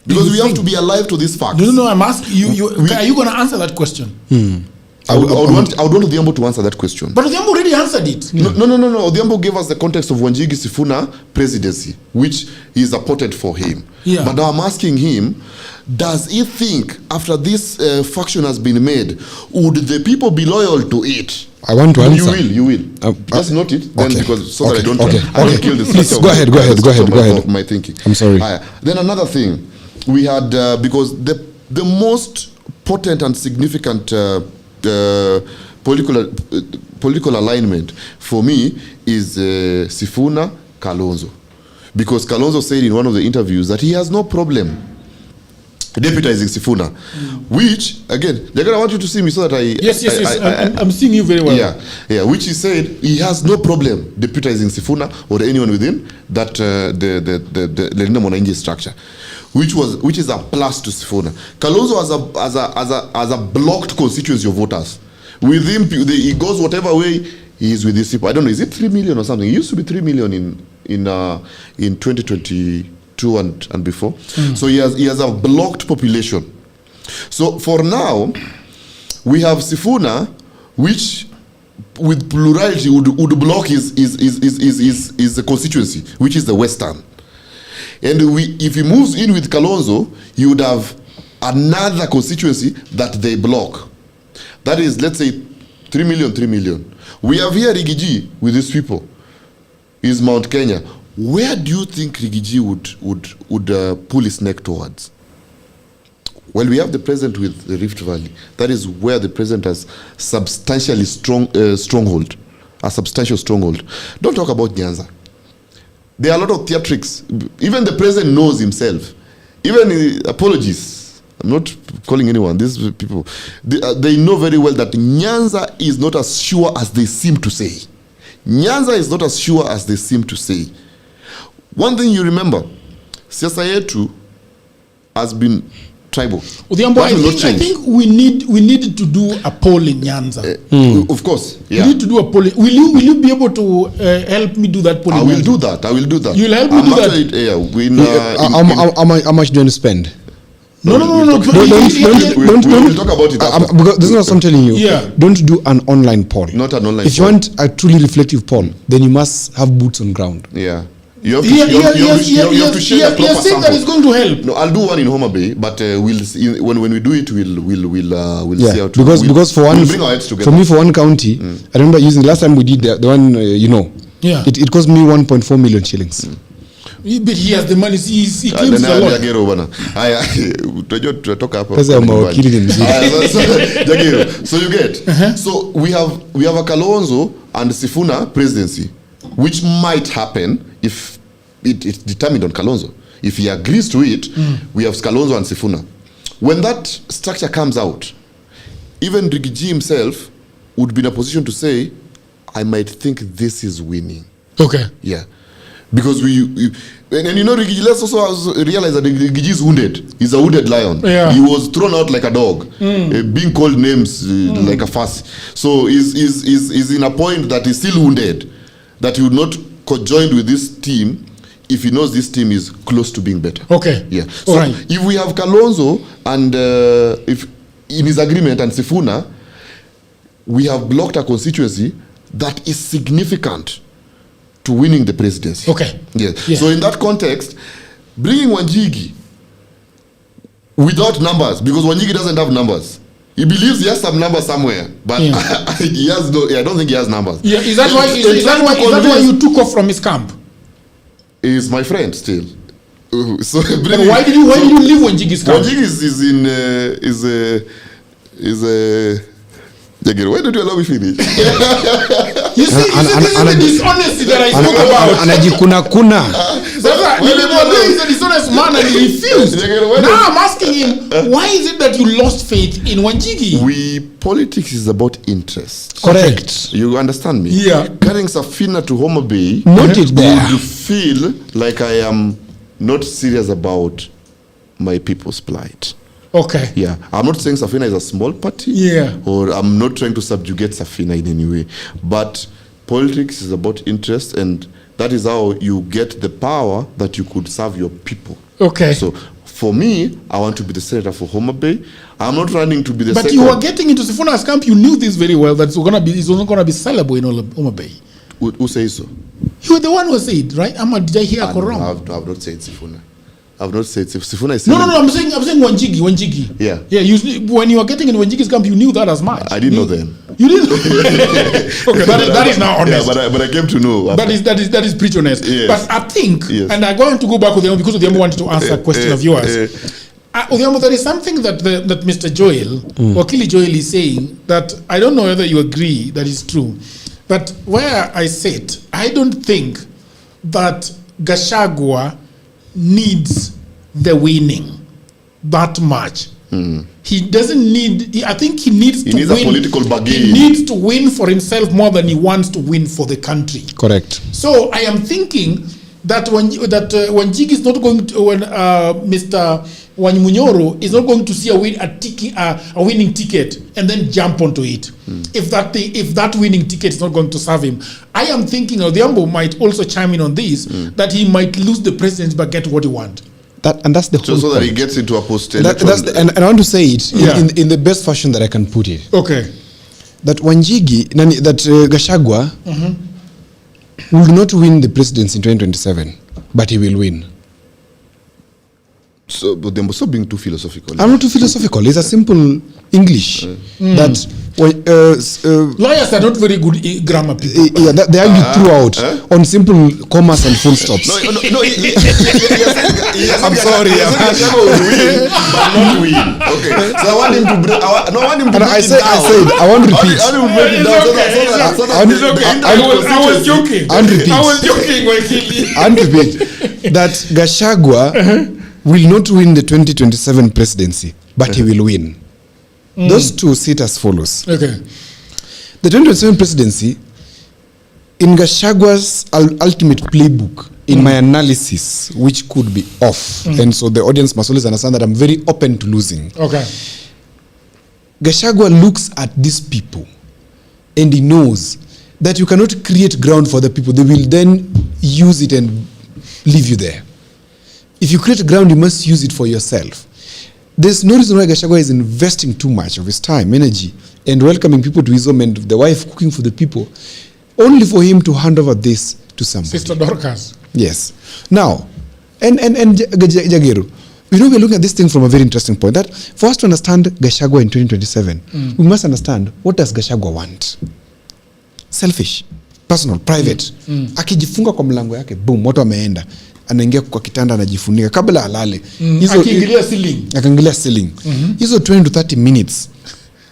S12: Because we have to be alive to this fact.
S10: No, I'm asking you. Are you going to answer that question?
S12: I would want Odhiambo to answer that question.
S10: But Odhiambo already answered it.
S12: No. Odhiambo gave us the context of Wanjigi Sifuna presidency, which is appointed for him. Yeah. But now I'm asking him, does he think after this faction has been made, would the people be loyal to it?
S11: I want to answer.
S12: You will. Just note it, then, because that I don't kill this.
S11: Please, go ahead.
S12: My thinking.
S11: I'm sorry.
S12: Then another thing, we had because the most potent and significant political alignment for me is Sifuna Kalonzo, because Kalonzo said in one of the interviews that he has no problem deputizing Sifuna, which again, I want you to see me so that
S10: I'm seeing you very well.
S12: Yeah, which he said he has no problem deputizing Sifuna or anyone within that the Linda Mwananchi structure, which is a plus to Sifuna. Kalonzo as a blocked constituency of voters. With him, he goes whatever way he is with these people. I don't know, is it 3 million or something? It used to be 3 million in 2022 and before. So he has a blocked population. So for now, we have Sifuna, which with plurality would block his constituency, which is the Western. And if he moves in with Kalonzo, he would have another constituency that they block. That is, let's say, 3 million. We have here Rigiji with these people. Is Mount Kenya. Where do you think Rigiji would pull his neck towards? Well, we have the president with the Rift Valley. That is where the president has substantially stronghold. A substantial stronghold. Don't talk about Nyanza. There are a lot of theatrics. Even the president knows himself. Even apologies. I'm not calling anyone. These people, they know very well that Nyanza is not as sure as they seem to say. Nyanza is not as sure as they seem to say. One thing you remember, siasa yetu has been tribal.
S10: Odhiambo, I think we need to do a poll in Nyanza.
S12: Of course, yeah.
S10: We need to do a poll. Will you be able to help me do that poll?
S12: I will do that.
S10: You'll help me do that.
S11: How much do you want to spend?
S10: No.
S12: We'll talk about it after.
S11: Because this is what I'm telling you.
S10: Yeah.
S11: Don't do an online poll.
S12: Not an online poll.
S11: If you want a truly reflective poll, then you must have boots on ground.
S12: Yeah. You have to share the proper
S10: sample. That is going to help.
S12: No, I'll do one in Homa Bay, but we'll see, when we do it, we'll see how to.
S11: Because for one,
S12: bring our heads together.
S11: For me, for one county, I remember using last time we did the one,
S10: Yeah.
S11: It cost me 1.4 million shillings.
S10: But he has the money. He claims a lot.
S12: So you get. So we have a Kalonzo and Sifuna presidency, which might happen if it's determined on Kalonzo. If he agrees to it, we have Kalonzo and Sifuna. When that structure comes out, even Rigiji himself would be in a position to say, I might think this is winning.
S10: Okay.
S12: Yeah. Because and Rigiji, let's also realize that Rigiji is wounded. He's a wounded lion.
S10: Yeah.
S12: He was thrown out like a dog, being called names like a fuss. So he's in a point that he's still wounded, that he would not conjoin with this team if he knows this team is close to being better.
S10: Okay.
S12: Yeah. So if we have Kalonzo and if in his agreement and Sifuna, we have blocked a constituency that is significant to winning the presidency.
S10: Okay.
S12: Yeah. So in that context, bringing Wanjigi without numbers, because Wanjigi doesn't have numbers. He believes he has some numbers somewhere, but he has no. I don't think he has numbers.
S10: Yeah. Is that why you took off from his camp?
S12: He's my friend still. So
S10: why did you leave Wanjigi's camp?
S12: Wanjigi is Jagger, why don't you allow me finish?
S10: You see, this is the dishonesty that I spoke about.
S11: Anajikuna.
S10: He's a dishonest man and he refused. Now I'm asking him, why is it that you lost faith in Wanjigi?
S12: Politics is about interest.
S11: Correct.
S12: You understand me?
S10: Yeah.
S12: Carrying Safina to Homa Bay,
S11: noted there.
S12: You feel like I am not serious about my people's plight.
S10: Okay.
S12: Yeah. I'm not saying Safina is a small party.
S10: Yeah.
S12: Or I'm not trying to subjugate Safina in any way. But politics is about interest, and that is how you get the power that you could serve your people.
S10: Okay.
S12: So for me, I want to be the senator for Homa Bay. I'm not running to be the second.
S10: But you were getting into Sifuna's camp. You knew this very well, that it's not going to be sellable in Homa Bay.
S12: Who says so?
S10: You were the one who said, right? Did I hear wrong?
S12: I've not said Sifuna. I've not said Sifuna is
S10: No, I'm saying Wanjigi.
S12: Yeah.
S10: Yeah, when you were getting in Wanjigi's camp, you knew that as much.
S12: I didn't know then.
S10: You didn't know? Okay, that is now honest.
S12: Yeah, but I came to know.
S10: That is pretty honest.
S12: Yes.
S10: But I think, and I'm going to go back with them because they wanted to answer a question of yours. Odhiambo, there is something that that Mr. Joel, Wakili Joel, is saying that I don't know whether you agree that is true, but where I sit, I don't think that Gachagua needs the winning that much. He doesn't need. I think he needs to
S12: needs
S10: win.
S12: a political bargain.
S10: He needs to win for himself more than he wants to win for the country.
S11: Correct.
S10: So I am thinking that when Jig is not going to, when Mr. Wanymunyoro is not going to see a winning ticket and then jump onto it. If that winning ticket is not going to serve him, I am thinking Odhiambo might also chime in on this, that he might lose the presidency but get what he wants.
S11: That's the whole
S12: so that
S11: point.
S12: he gets into a
S11: and I want to say it in the best fashion that I can put it.
S10: Okay.
S11: That Gachagua will not win the presidency in 2027, but he will win.
S12: So, but they're also being too philosophical.
S11: I'm not too philosophical. It's a simple English that
S10: lawyers are not very good grammar people.
S11: They argue throughout on simple commas and full stops.
S12: No,
S11: I'm sorry.
S12: But not win. Okay. So I want him to break. I want him to break it down.
S11: I want to repeat.
S12: I want to break it down.
S10: I was joking.
S11: And repeat.
S10: I was joking, Wakili.
S11: And repeat that Gachagua will not win the 2027 presidency, but he will win. Those two sit as follows.
S10: Okay.
S11: The 2027 presidency, in Gachagua's ultimate playbook, in my analysis, which could be off, and so the audience must always understand that I'm very open to losing.
S10: Okay.
S11: Gachagua looks at these people, and he knows that you cannot create ground for the people. They will then use it and leave you there. If you create ground, you must use it for yourself. There's no reason why Gachagua is investing too much of his time, energy, and welcoming people to his home, and the wife cooking for the people, only for him to hand over this to somebody.
S10: Sister Dorcas.
S11: Yes. Now, and Jagiru, we're looking at this thing from a very interesting point. That for us to understand Gachagua in 2027, we must understand, what does Gachagua want? Selfish, personal, private. Akijifunga kwa mlango yake, boom, watu wameenda. Anaingia kwa kitanda anajifunika kabla alale.
S10: Akiingilia ceiling.
S11: Akaingilia ceiling. Hizo 20 to 30 minutes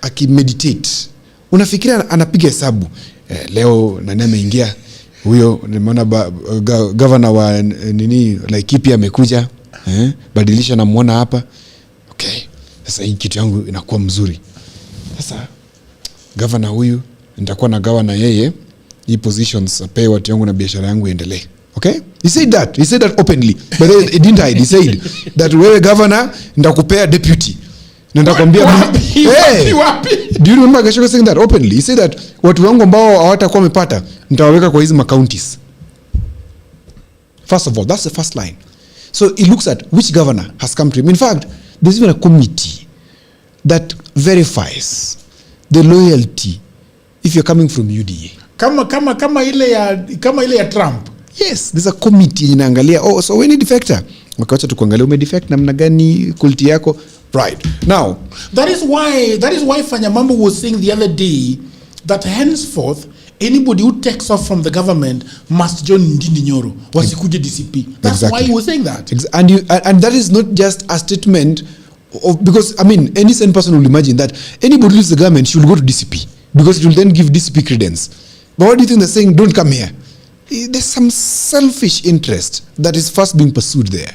S11: akimeditate. Unafikiria anapiga hesabu. Leo nani ameingia? Huyo nimeona governor wa nini Laikipia amekuja. Badilisha na muona hapa. Okay. Sasa hii kitu yangu inakuwa mzuri. Sasa governor huyu nitakuwa na gawa na yeye. Hii positions pay watu yangu na biashara yangu iendelee. Okay? He said that openly. But he didn't hide. He said that wewe governor ndakupea deputy. Nitakwambia
S10: wapi?
S11: Do you remember Gachagua saying that openly? He said that watu wangu ambao hawatakuwa wamepata nitawaweka kwa hizo counties. First of all, that's the first line. So he looks at which governor has come to him. In fact, there's even a committee that verifies the loyalty if you're coming from UDA.
S10: Kama ile ya Trump.
S11: Yes, there's a committee inaangalia, so we need defector. Wakawacha tukuangalia umedefect namna gani, quality yako. Right. Now,
S10: that is why Fanyamambo was saying the other day that henceforth anybody who takes off from the government must join Ndindi Nyoro. Wasikuje DCP. That's exactly why he was saying that.
S11: And that is not just a statement of, because I mean any sane person will imagine that anybody who leaves the government should go to DCP because it will then give DCP credence. But what do you think they're saying? Don't come here. There's some selfish interest that is first being pursued there.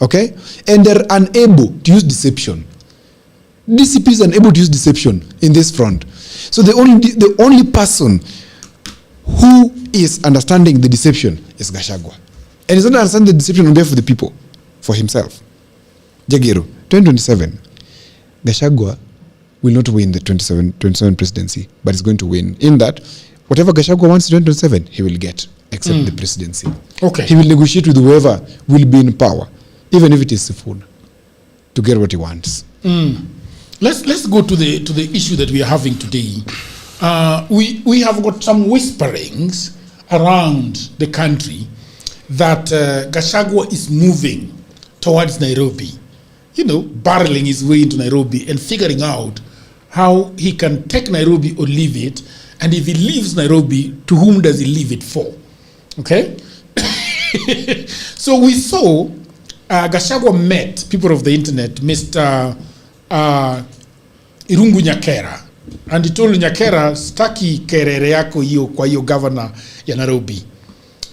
S11: Okay? And they're unable to use deception. DCP is unable to use deception in this front. So the only person who is understanding the deception is Gachagua. And he's not understanding the deception on behalf of the people, for himself. Jagiru, 2027, Gachagua will not win the 27 presidency, but he's going to win in that whatever Gachagua wants in 2027, he will get, except the presidency.
S10: Okay.
S11: He will negotiate with whoever will be in power, even if it is Sifuna, to get what he wants.
S10: Let's go to the issue that we are having today. We have got some whisperings around the country that Gachagua is moving towards Nairobi, barreling his way into Nairobi and figuring out how he can take Nairobi or leave it, and if he leaves Nairobi, to whom does he leave it for? Okay? So we saw Gachagua met people of the internet, Mr. Irungu Nyakera, and he told Nyakera, staki kerere yako hiyo kwa hiyo governor ya Nairobi.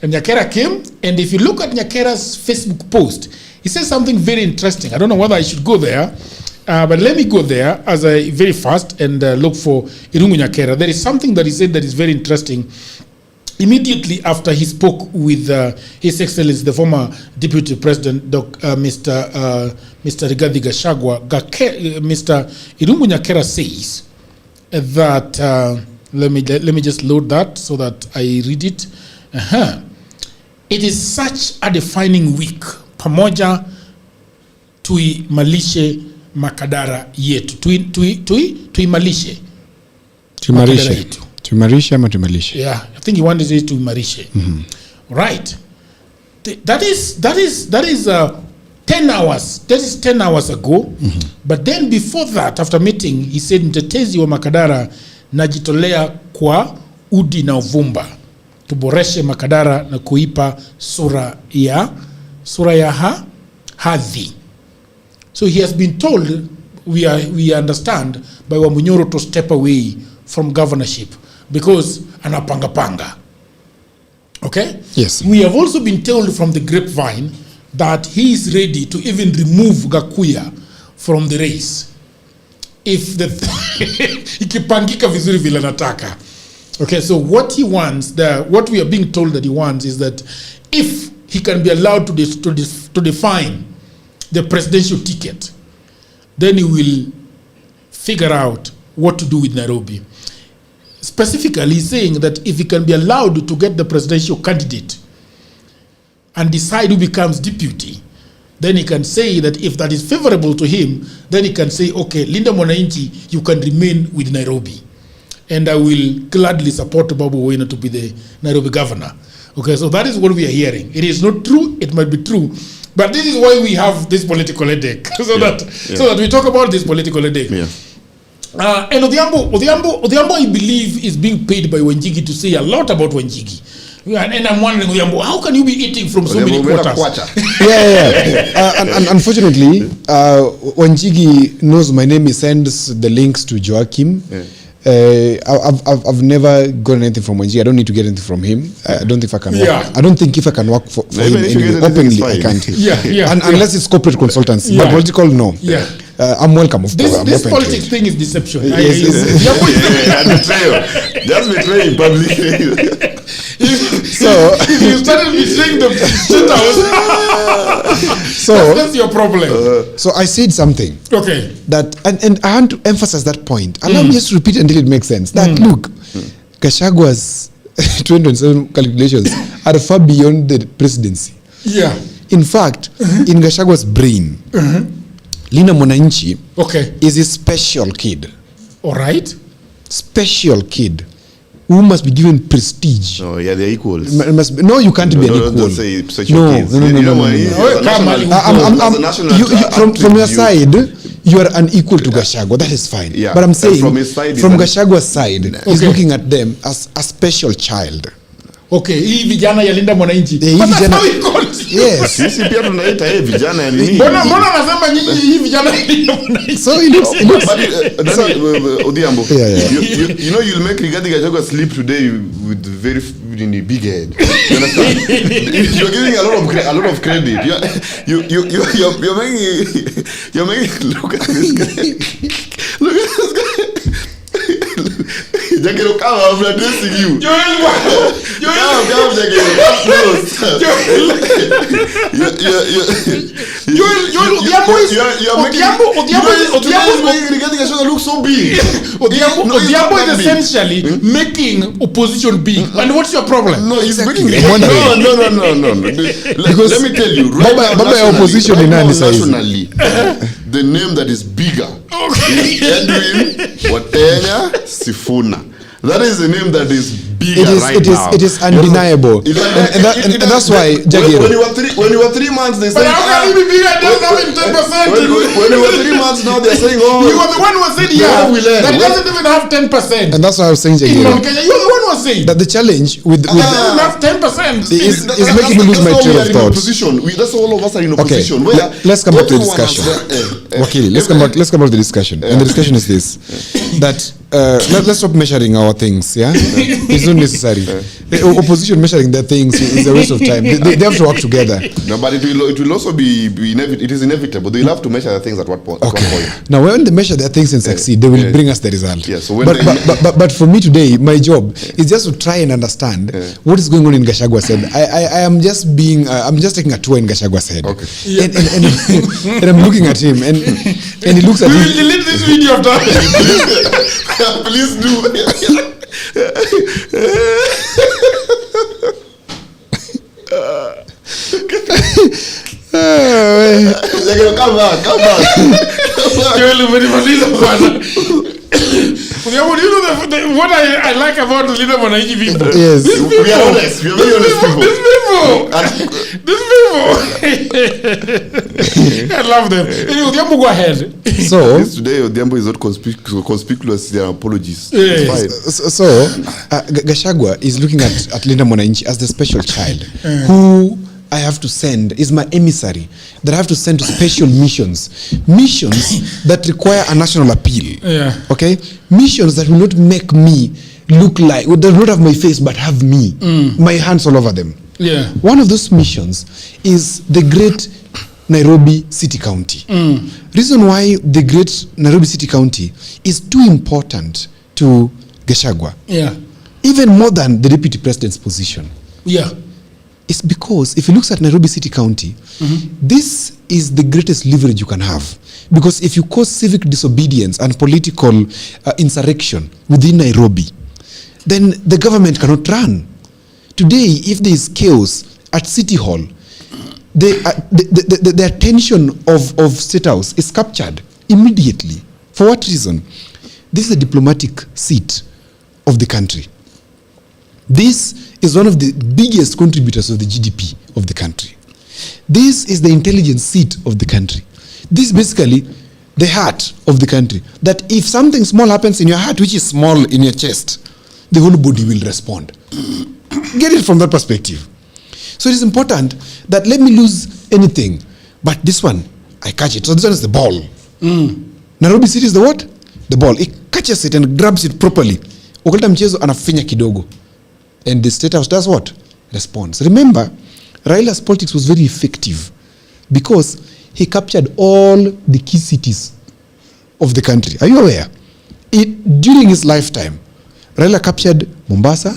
S10: And Nyakera came, and if you look at Nyakera's Facebook post, he says something very interesting. I don't know whether I should go there, but let me go there as I very fast and look for Irungu Nyakera. There is something that he said that is very interesting. Immediately after he spoke with His Excellency, the former Deputy President, Mr. Rigathi Gachagua, Mr. Irungu Nyakera says that, let me just load that so that I read it. It is such a defining week. Pamoja tuimalishe makadara yetu. Tuimalishe makadara yetu.
S11: Tuimarishe ama tuimalishe?
S10: Yeah, I think he wanted to say tuimarishe. Right. That is 10 hours. That is 10 hours ago. But then before that, after meeting, he said, mtetezi wa makadara najitolea kwa udi na uvumba. Tuboreshe makadara na kuipa sura ya hadhi. So he has been told, we understand, by Wamunyoro to step away from governorship because anapanga. Okay?
S11: Yes.
S10: We have also been told from the grapevine that he is ready to even remove Gakuya from the race if the ikipangika vizuri vile nataka. Okay, so what he wants, what we are being told that he wants is that if he can be allowed to define the presidential ticket, then he will figure out what to do with Nairobi. Specifically, he's saying that if he can be allowed to get the presidential candidate and decide who becomes deputy, then he can say that if that is favorable to him, then he can say, okay, Linda Mwananchi, you can remain with Nairobi. And I will gladly support Babu Owino to be the Nairobi governor. Okay, so that is what we are hearing. It is not true, it might be true, but this is why we have this political headache, so that we talk about this political headache.
S12: Yeah.
S10: And Odhiambo, I believe, is being paid by Wanjigi to say a lot about Wanjigi. And I'm wondering, Odhiambo, how can you be eating from so many quarters?
S11: Unfortunately, Wanjigi knows my name. He sends the links to Joachim. Yeah. I've never gotten anything from Wanjigi. I don't need to get anything from him. I don't think if I can work. I don't think if I can work for him openly, I can't. Unless it's corporate consultancy. But political, no. I'm welcome.
S10: This politics thing is deception.
S12: Just betraying publicly.
S10: So if you started betraying the state house, so that's your problem.
S11: So I said something.
S10: Okay.
S11: That and I want to emphasize that point. Allow me just to repeat until it makes sense. That look, Gachagua's 2027 calculations are far beyond the presidency.
S10: Yeah.
S11: In fact, in Gachagua's brain, Linda Mwananchi is a special kid.
S10: All right.
S11: Special kid who must be given prestige.
S12: Oh, yeah, they're equals.
S11: No, you can't be an equal.
S12: Don't say special kids.
S11: From your side, you are unequal to Gachagua. That is fine.
S12: Yeah.
S11: But I'm saying,
S12: from his side,
S11: from Gachagua's side, he's looking at them as a special child.
S10: Okay, hii vijana ya Linda Mwananchi.
S11: Yes.
S12: Sisi pia tunaita vijana ya nini?
S10: Mbona anasema nyinyi hii vijana ya Linda Mwananchi?
S11: So it looks
S12: Odhiambo. You know you'll make Rigathi Gachagua sleep today with very big head. You understand? You're giving a lot of credit. You're making look at this guy. Look at this guy. Jackie, come on, I'm addressing you. Look so big.
S10: Odhiambo is essentially making opposition big. And what's your problem?
S12: No, he's making no. Because let me tell you,
S11: Baba opposition
S12: nationally, the name that is bigger is Edwin Watenya Sifuna. That is the name that is bigger now.
S11: It is undeniable. And that's why, Jagiro.
S12: When you were 3 months, they said.
S10: But how can it be bigger? It doesn't have 10%.
S12: When you were 3 months now, they're saying, oh.
S10: You were the one who was saying, that doesn't even have 10%.
S11: And that's why I was saying, Jagiro.
S10: You're the one who was saying.
S11: That the challenge with
S10: that doesn't have 10%.
S11: is making me lose my train of thought.
S12: That's all of us are in opposition.
S11: Okay, let's come back to the discussion. Wakili, let's come back to the discussion. And the discussion is this, that let's stop measuring our things, yeah? It's not necessary. The opposition measuring their things is a waste of time. They have to work together.
S12: No, but it will also be it is inevitable. They'll have to measure their things at what point.
S11: Now, when they measure their things and succeed, they will bring us the result.
S12: Yeah, so
S11: but for me today, my job is just to try and understand what is going on in Gachagua's head. I am just being, I'm just taking a tour in Gachagua's head.
S12: Okay.
S11: Yeah. And I'm looking at him, and he looks at me.
S10: We will delete this video after.
S12: Please do. Come back.
S10: What I like about the leader Mwananchi people.
S11: Yes.
S12: We are honest. We are very honest people.
S10: These people. I love them. Odhiambo, go ahead.
S11: So
S12: today Odhiambo is not conspicuous. Their apologies.
S11: Yes. So Gachagua is looking at Linda Mwananchi as the special child who I have to send, is my emissary that I have to send to special missions that require a national appeal.
S10: Yeah.
S11: Okay, missions that will not make me look like, that will not have my face but have me, my hands all over them.
S10: Yeah.
S11: One of those missions is the great Nairobi City County. Reason why the great Nairobi City County is too important to Gachagua, even more than the deputy president's position. It's because if he looks at Nairobi City County, this is the greatest leverage you can have. Because if you cause civic disobedience and political insurrection within Nairobi, then the government cannot run. Today, if there is chaos at City Hall, the attention of State House is captured immediately. For what reason? This is a diplomatic seat of the country. This is one of the biggest contributors of the GDP of the country. This is the intelligence seat of the country. This is basically the heart of the country. That if something small happens in your heart, which is small in your chest, the whole body will respond. Get it from that perspective. So it is important that let me lose anything, but this one, I catch it. So this one is the ball. Nairobi City is the what? The ball. It catches it and grabs it properly. Ukaleta mchezo anafinya kidogo. And the State House does what? Responds. Remember, Raila's politics was very effective because he captured all the key cities of the country. Are you aware? During his lifetime, Raila captured Mombasa,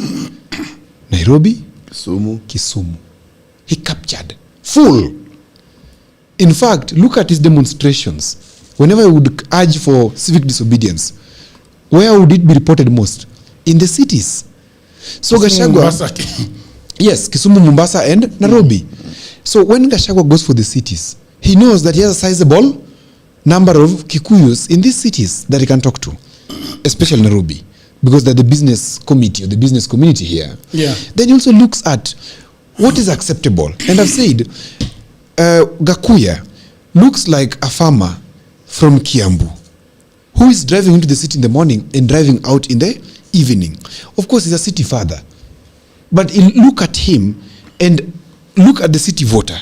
S11: Nairobi, Kisumu. He captured full. In fact, look at his demonstrations. Whenever he would urge for civic disobedience, where would it be reported most? In the cities. So Gachagua, yes, Kisumu, Mombasa, and Nairobi. So when Gachagua goes for the cities, he knows that he has a sizable number of Kikuyus in these cities that he can talk to, especially Nairobi, because they're the business committee or the business community here. Then he also looks at what is acceptable. And I've said, Gakuya looks like a farmer from Kiambu who is driving into the city in the morning and driving out in the evening. Of course, he's a city father. But look at him and look at the city voter.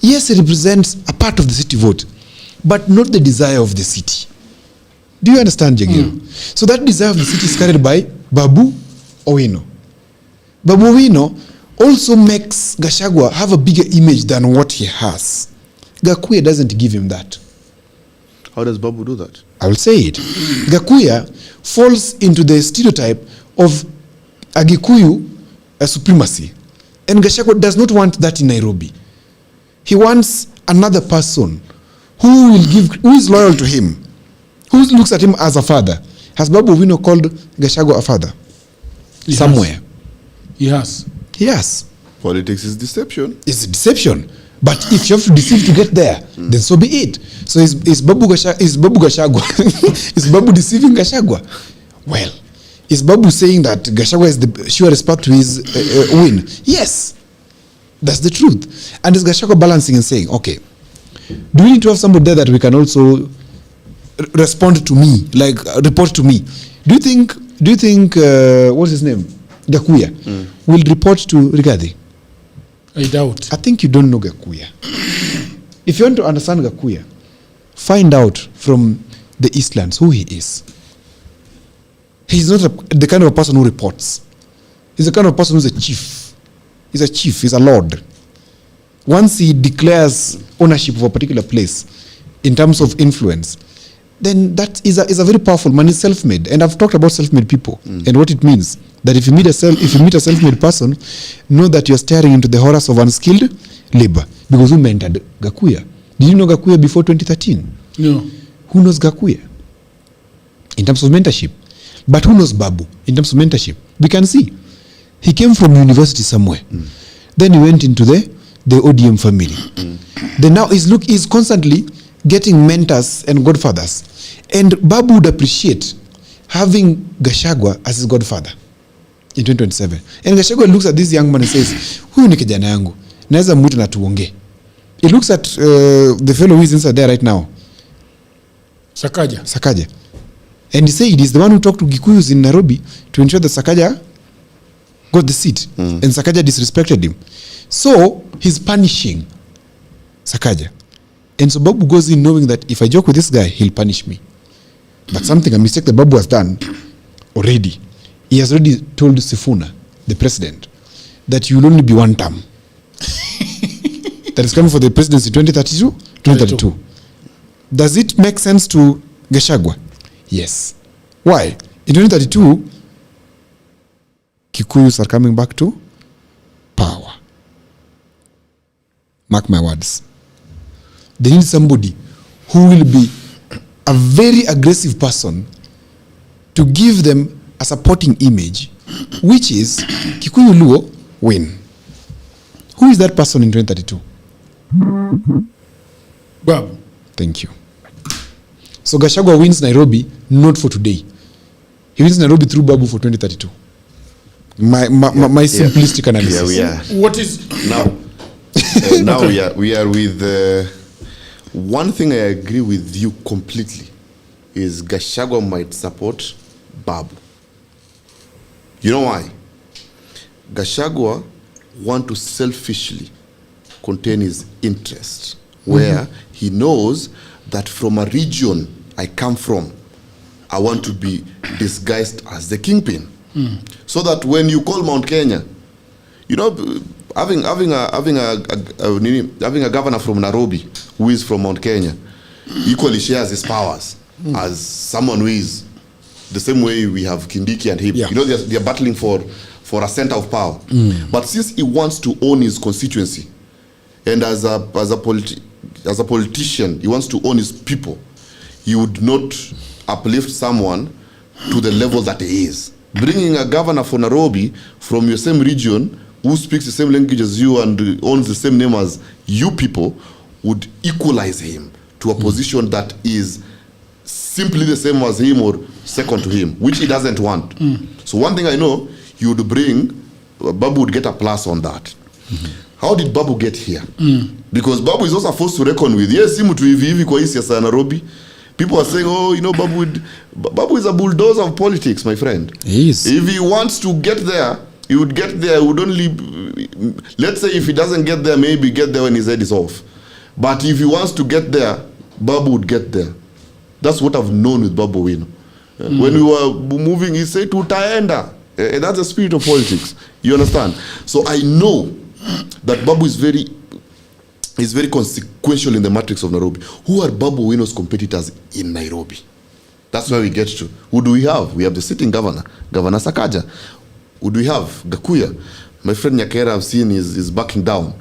S11: Yes, he represents a part of the city vote, but not the desire of the city. Do you understand, Jagiro? So that desire of the city is carried by Babu Owino. Babu Owino also makes Gachagua have a bigger image than what he has. Gakuya doesn't give him that.
S12: How does Babu do that?
S11: I will say it. Gakuya falls into the stereotype of a Gikuyu supremacy. And Gachagua does not want that in Nairobi. He wants another person who is loyal to him, who looks at him as a father. Has Babu Owino called Gachagua a father? Somewhere.
S10: He has.
S12: Politics is deception.
S11: It's a deception. But if you have to deceive to get there, then so be it. So is Babu Gachagua is Babu deceiving Gachagua? Well, Is Babu saying that Gachagua is the surest path to his win? Yes. That's the truth. And is Gachagua balancing and saying, okay, do we need to have somebody there that we can also respond to me, like report to me? Do you think what's his name? Gakuya will report to Rigathi?
S10: I doubt.
S11: I think you don't know Gakuya. If you want to understand Gakuya, find out from the Eastlands who he is. He's not the kind of a person who reports. He's the kind of person who's a chief. He's a chief, he's a lord. Once he declares ownership of a particular place in terms of influence, then that is a very powerful man. He's self-made. And I've talked about self-made people and what it means. That if you meet a self-made person, know that you're staring into the horrors of unskilled labor. Because who mentored Gakuya? Did you know Gakuya before 2013?
S10: No.
S11: Who knows Gakuya? In terms of mentorship. But who knows Babu? In terms of mentorship. We can see. He came from university somewhere. Then he went into the ODM family. Then now he's constantly getting mentors and godfathers. And Babu would appreciate having Gachagua as his godfather in 2027. And Gachagua looks at this young man and says, huyu ni kijana yangu. Naweza mwita na tuongee. He looks at the fellow who is inside there right now. Sakaja. And he said he's the one who talked to Gikuyus in Nairobi to ensure that Sakaja got the seat. And Sakaja disrespected him. So he's punishing Sakaja. And so Babu goes in knowing that if I joke with this guy, he'll punish me. But a mistake that Babu has done already. He has already told Sifuna, the president, that you will only be one term. That is coming for the presidency 2032. Does it make sense to Gachagua? Yes. Why? In 2032, Kikuyus are coming back to power. Mark my words. They need somebody who will be a very aggressive person to give them a supporting image, which is Kikuyu Luo win. Who is that person in 2032?
S10: Babu.
S11: Thank you. So Gachagua wins Nairobi, not for today. He wins Nairobi through Babu for 2032. My simplistic analysis.
S12: Yeah.
S10: What is
S12: now? Now okay. we are with one thing I agree with you completely is Gachagua might support Babu. You know why? Gachagua want to selfishly contain his interest, where he knows that from a region I come from, I want to be disguised as the kingpin. So that when you call Mount Kenya, you know, having a governor from Nairobi who is from Mount Kenya equally shares his powers as someone who is the same way we have Kindiki and him. Yeah. You know, they are battling for a center of power. But since he wants to own his constituency, and as a politician, he wants to own his people, he would not uplift someone to the level that he is. Bringing a governor for Nairobi from your same region who speaks the same language as you and owns the same name as you people would equalize him to a position that is simply the same as him or second to him, which he doesn't want. So one thing I know, he would bring, Babu would get a plus on that. How did Babu get here? Because Babu is also forced to reckon with. Yes, simu tu hivi kwa hii siasa ya Nairobi. People are saying, oh, you know, Babu is a bulldozer of politics, my friend.
S11: He is.
S12: If he wants to get there, he would get there. He would only, let's say if he doesn't get there, maybe get there when his head is off. But if he wants to get there, Babu would get there. That's what I've known with Babu Wino. When we were moving, he said, Tutaenda. And that's the spirit of politics. You understand? So I know that Babu is very consequential in the matrix of Nairobi. Who are Babu Wino's competitors in Nairobi? That's where we get to. Who do we have? We have the sitting governor, Governor Sakaja. Who do we have? Gakuya. My friend Nyakera, I've seen is backing down.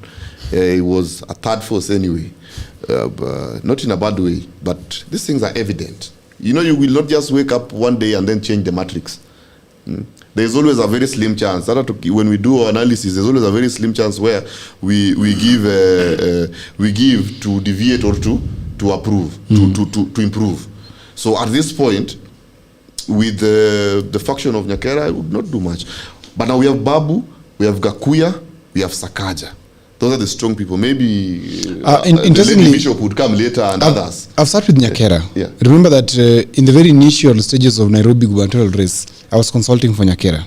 S12: He was a third force anyway. Not in a bad way, but these things are evident. You know, you will not just wake up one day and then change the matrix. There's always a very slim chance. When we do our analysis, there's always a very slim chance where we give to deviate or to approve, to improve. So at this point, with the faction of Nyakera, it would not do much. But now we have Babu, we have Gakuya, we have Sakaja. Those are the strong people. Maybe the Lady Bishop would come later and others.
S11: I've started with Nyakera.
S12: Yeah.
S11: Remember that in the very initial stages of Nairobi gubernatorial race, I was consulting for Nyakera.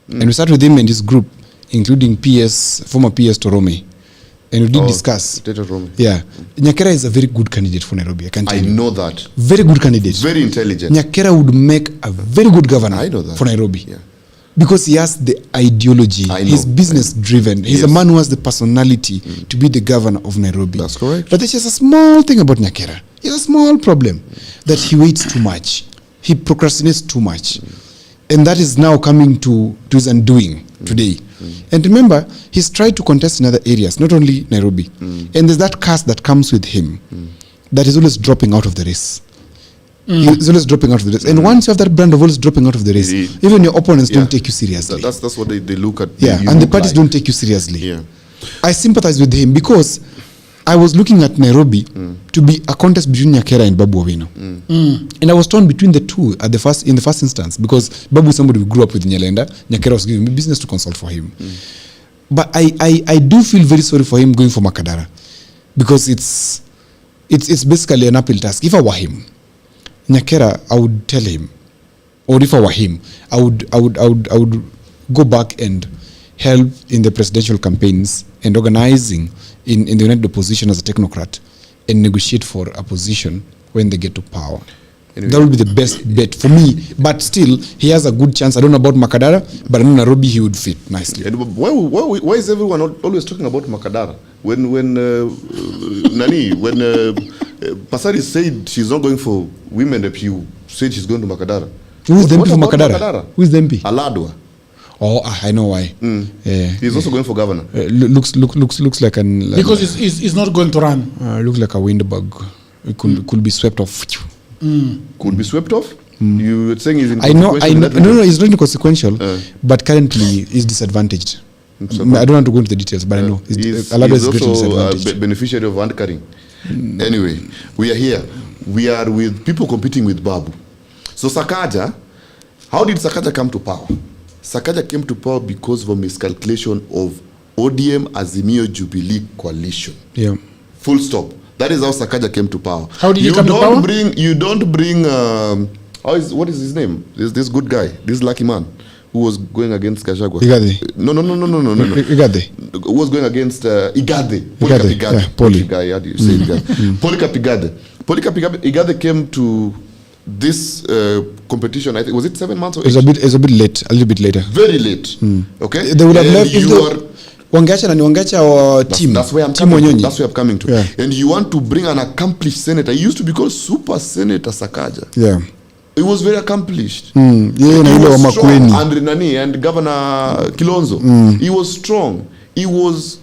S11: And we started with him and his group, including former PS Torome. And we did discuss. Yeah. Nyakera is a very good candidate for Nairobi. I
S12: know that.
S11: Very good candidate.
S12: Very intelligent.
S11: Nyakera would make a very good governor for Nairobi.
S12: Yeah.
S11: Because he has the ideology. He's business driven. He's a man who has the personality to be the governor of Nairobi.
S12: That's correct.
S11: But there's just a small thing about Nyakera. He has a small problem that he waits too much. He procrastinates too much. And that is now coming to his undoing today. And remember, he's tried to contest in other areas, not only Nairobi. And there's that curse that comes with him that is always dropping out of the race. He's always dropping out of the race. And once you have that brand of always dropping out of the race, even your opponents don't take you seriously.
S12: That's what they look at.
S11: And the parties don't take you seriously.
S12: Yeah.
S11: I sympathize with him because I was looking at Nairobi to be a contest between Nyakera and Babu Owino. And I was torn between the two in the first instance, because Babu is somebody who grew up with Nyalenda. Nyakera was giving me business to consult for him. But I do feel very sorry for him going for Makadara, because it's basically an uphill task. If I were him, Nyakera, I would tell him, or if I were him, I would go back and help in the presidential campaigns and organizing in the United Opposition as a technocrat and negotiate for a position when they get to power. Anyway, that would be the best bet for me. But still, he has a good chance. I don't know about Makadara, but I know Nairobi he would fit nicely.
S12: And why is everyone always talking about Makadara? When Pasari said she's not going for women rep, you said she's going to Makadara.
S11: Who is the MP for Makadara? Who is the MP?
S12: Aladwa.
S11: Oh, I know why.
S12: He's also going for governor.
S11: Looks like an...
S10: because he's not going to run.
S11: Looks like a windbug. It could be swept off.
S12: Could be swept off? You're saying he's
S11: inconsequential? I know. No, he's not inconsequential, but currently he's disadvantaged. I don't want to go into the details, but I know.
S12: He's also a beneficiary of anchoring. Anyway, we are here. We are with people competing with Babu. So Sakaja, how did Sakaja come to power? Sakaja came to power because of a miscalculation of ODM Azimio Jubilee coalition.
S11: Yeah.
S12: Full stop. That is how Sakaja came to power.
S10: How did he come to power?
S12: You don't bring what is his name? This good guy, this lucky man who was going against Gachagua.
S11: Igade.
S12: No.
S11: Igade.
S12: Who was going against Igade.
S11: Igade. Yeah, Poly.
S12: How do you say Igade? Polycarp Igade came to this competition. I think was it 7 months or 8?
S11: It's a bit late. A little bit later.
S12: Very late. Okay.
S11: They would have left if Wangacha or team.
S12: That's where I'm coming to.
S11: Yeah.
S12: And you want to bring an accomplished senator. He used to be called Super Senator Sakaja.
S11: Yeah.
S12: He was very accomplished.
S11: He was strong.
S12: And Governor Kilonzo. He was strong. He was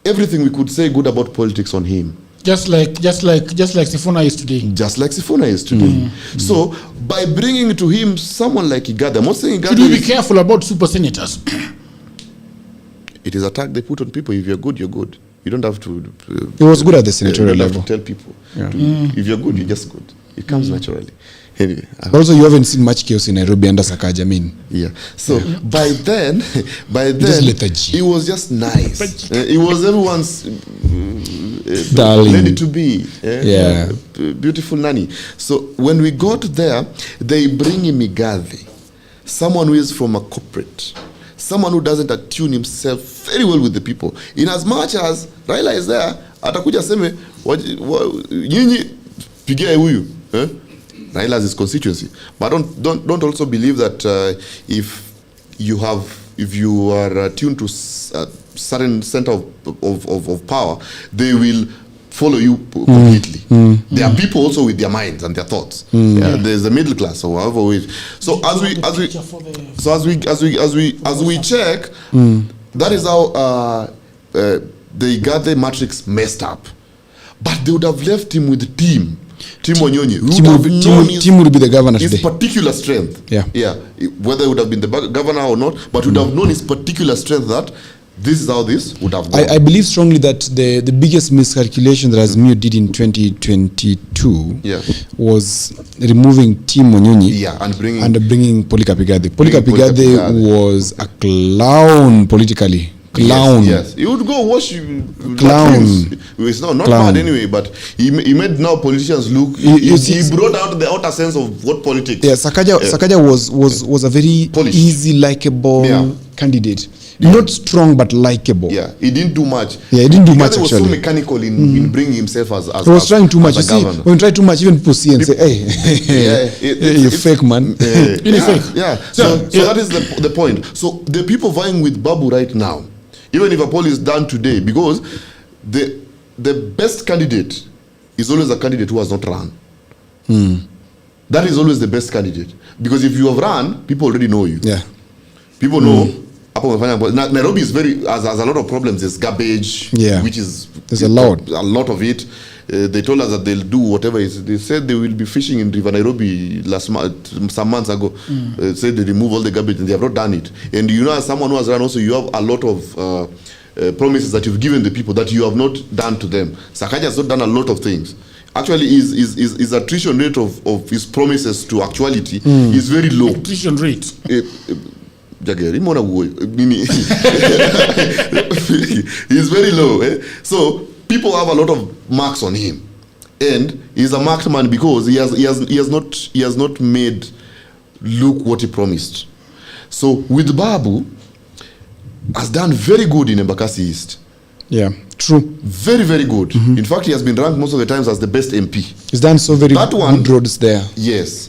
S12: everything we could say good about politics on him.
S10: Just like Sifuna is today.
S12: Just like Sifuna is today. So by bringing to him someone like Igade, I'm not saying Igade.
S10: Should we be careful about super senators?
S12: It is a tag they put on people. If you're good, you're good. You don't have to.
S11: He was good at the senatorial level.
S12: To tell people. If you're good, you're just good. It comes naturally. Anyway.
S11: Also, you haven't seen much chaos in Nairobi under Sakaja. I mean.
S12: Yeah. So by then, it was just nice. It was everyone's
S11: darling,
S12: ready to be. Beautiful nanny. So when we got there, they bring him Igade, someone who is from a corporate. Someone who doesn't attune himself very well with the people. In as much as Raila is there, atakuja seme, nyinyi pigia huyu. Raila's his constituency. But don't also believe that if you are attuned to a certain center of power, they will follow you completely. There are people also with their minds and their thoughts. There's a middle class or however we. So as we check, that is how they got the matrix messed up. But they would have left him with the team. Tim Wanyonyi.
S11: Tim would be the governor
S12: his
S11: today.
S12: Particular strength.
S11: Yeah.
S12: Whether it would have been the governor or not, but would have known his particular strength that this is how this would have gone.
S11: I believe strongly that the biggest miscalculation that Azimio did in 2022 was removing Tim Onyonyi
S12: and
S11: bringing Polycarp Igathe. Polycarp Igathe was a clown politically. Clown.
S12: Yes. He would go wash
S11: clown.
S12: It's not bad anyway, but he made now politicians look. He brought out the outer sense of what politics.
S11: Yeah, Sakaja was a very easy, likable candidate. Not strong but likable.
S12: Yeah, he didn't do much.
S11: Yeah, he didn't do much.
S12: He was so mechanical in bringing himself as
S11: he was trying too much. You see,
S12: governor.
S11: when you try too much, even people see and say, "Hey, you fake man."
S12: Fake. Yeah. So that is the point. So the people vying with Babu right now, even if a poll is done today, because the best candidate is always a candidate who has not run. That is always the best candidate, because if you have run, people already know you.
S11: Yeah.
S12: People know. Nairobi is has a lot of problems. There's garbage, which is
S11: there's a lot
S12: of it. They told us that they'll do whatever. They said they will be fishing in River Nairobi some months ago. Said they remove all the garbage, and they have not done it. And you know, as someone who has run, also you have a lot of promises that you've given the people that you have not done to them. Sakaja has not done a lot of things. Actually, his attrition rate of his promises to actuality is very low.
S10: Attrition rate.
S12: He's very low. So people have a lot of marks on him, and he's a marked man because he has not made look what he promised. So with Babu, has done very good in Embakasi East.
S11: Yeah, true.
S12: Very, very good. In fact, he has been ranked most of the times as the best MP.
S11: He's done so very good roads there.
S12: Yes.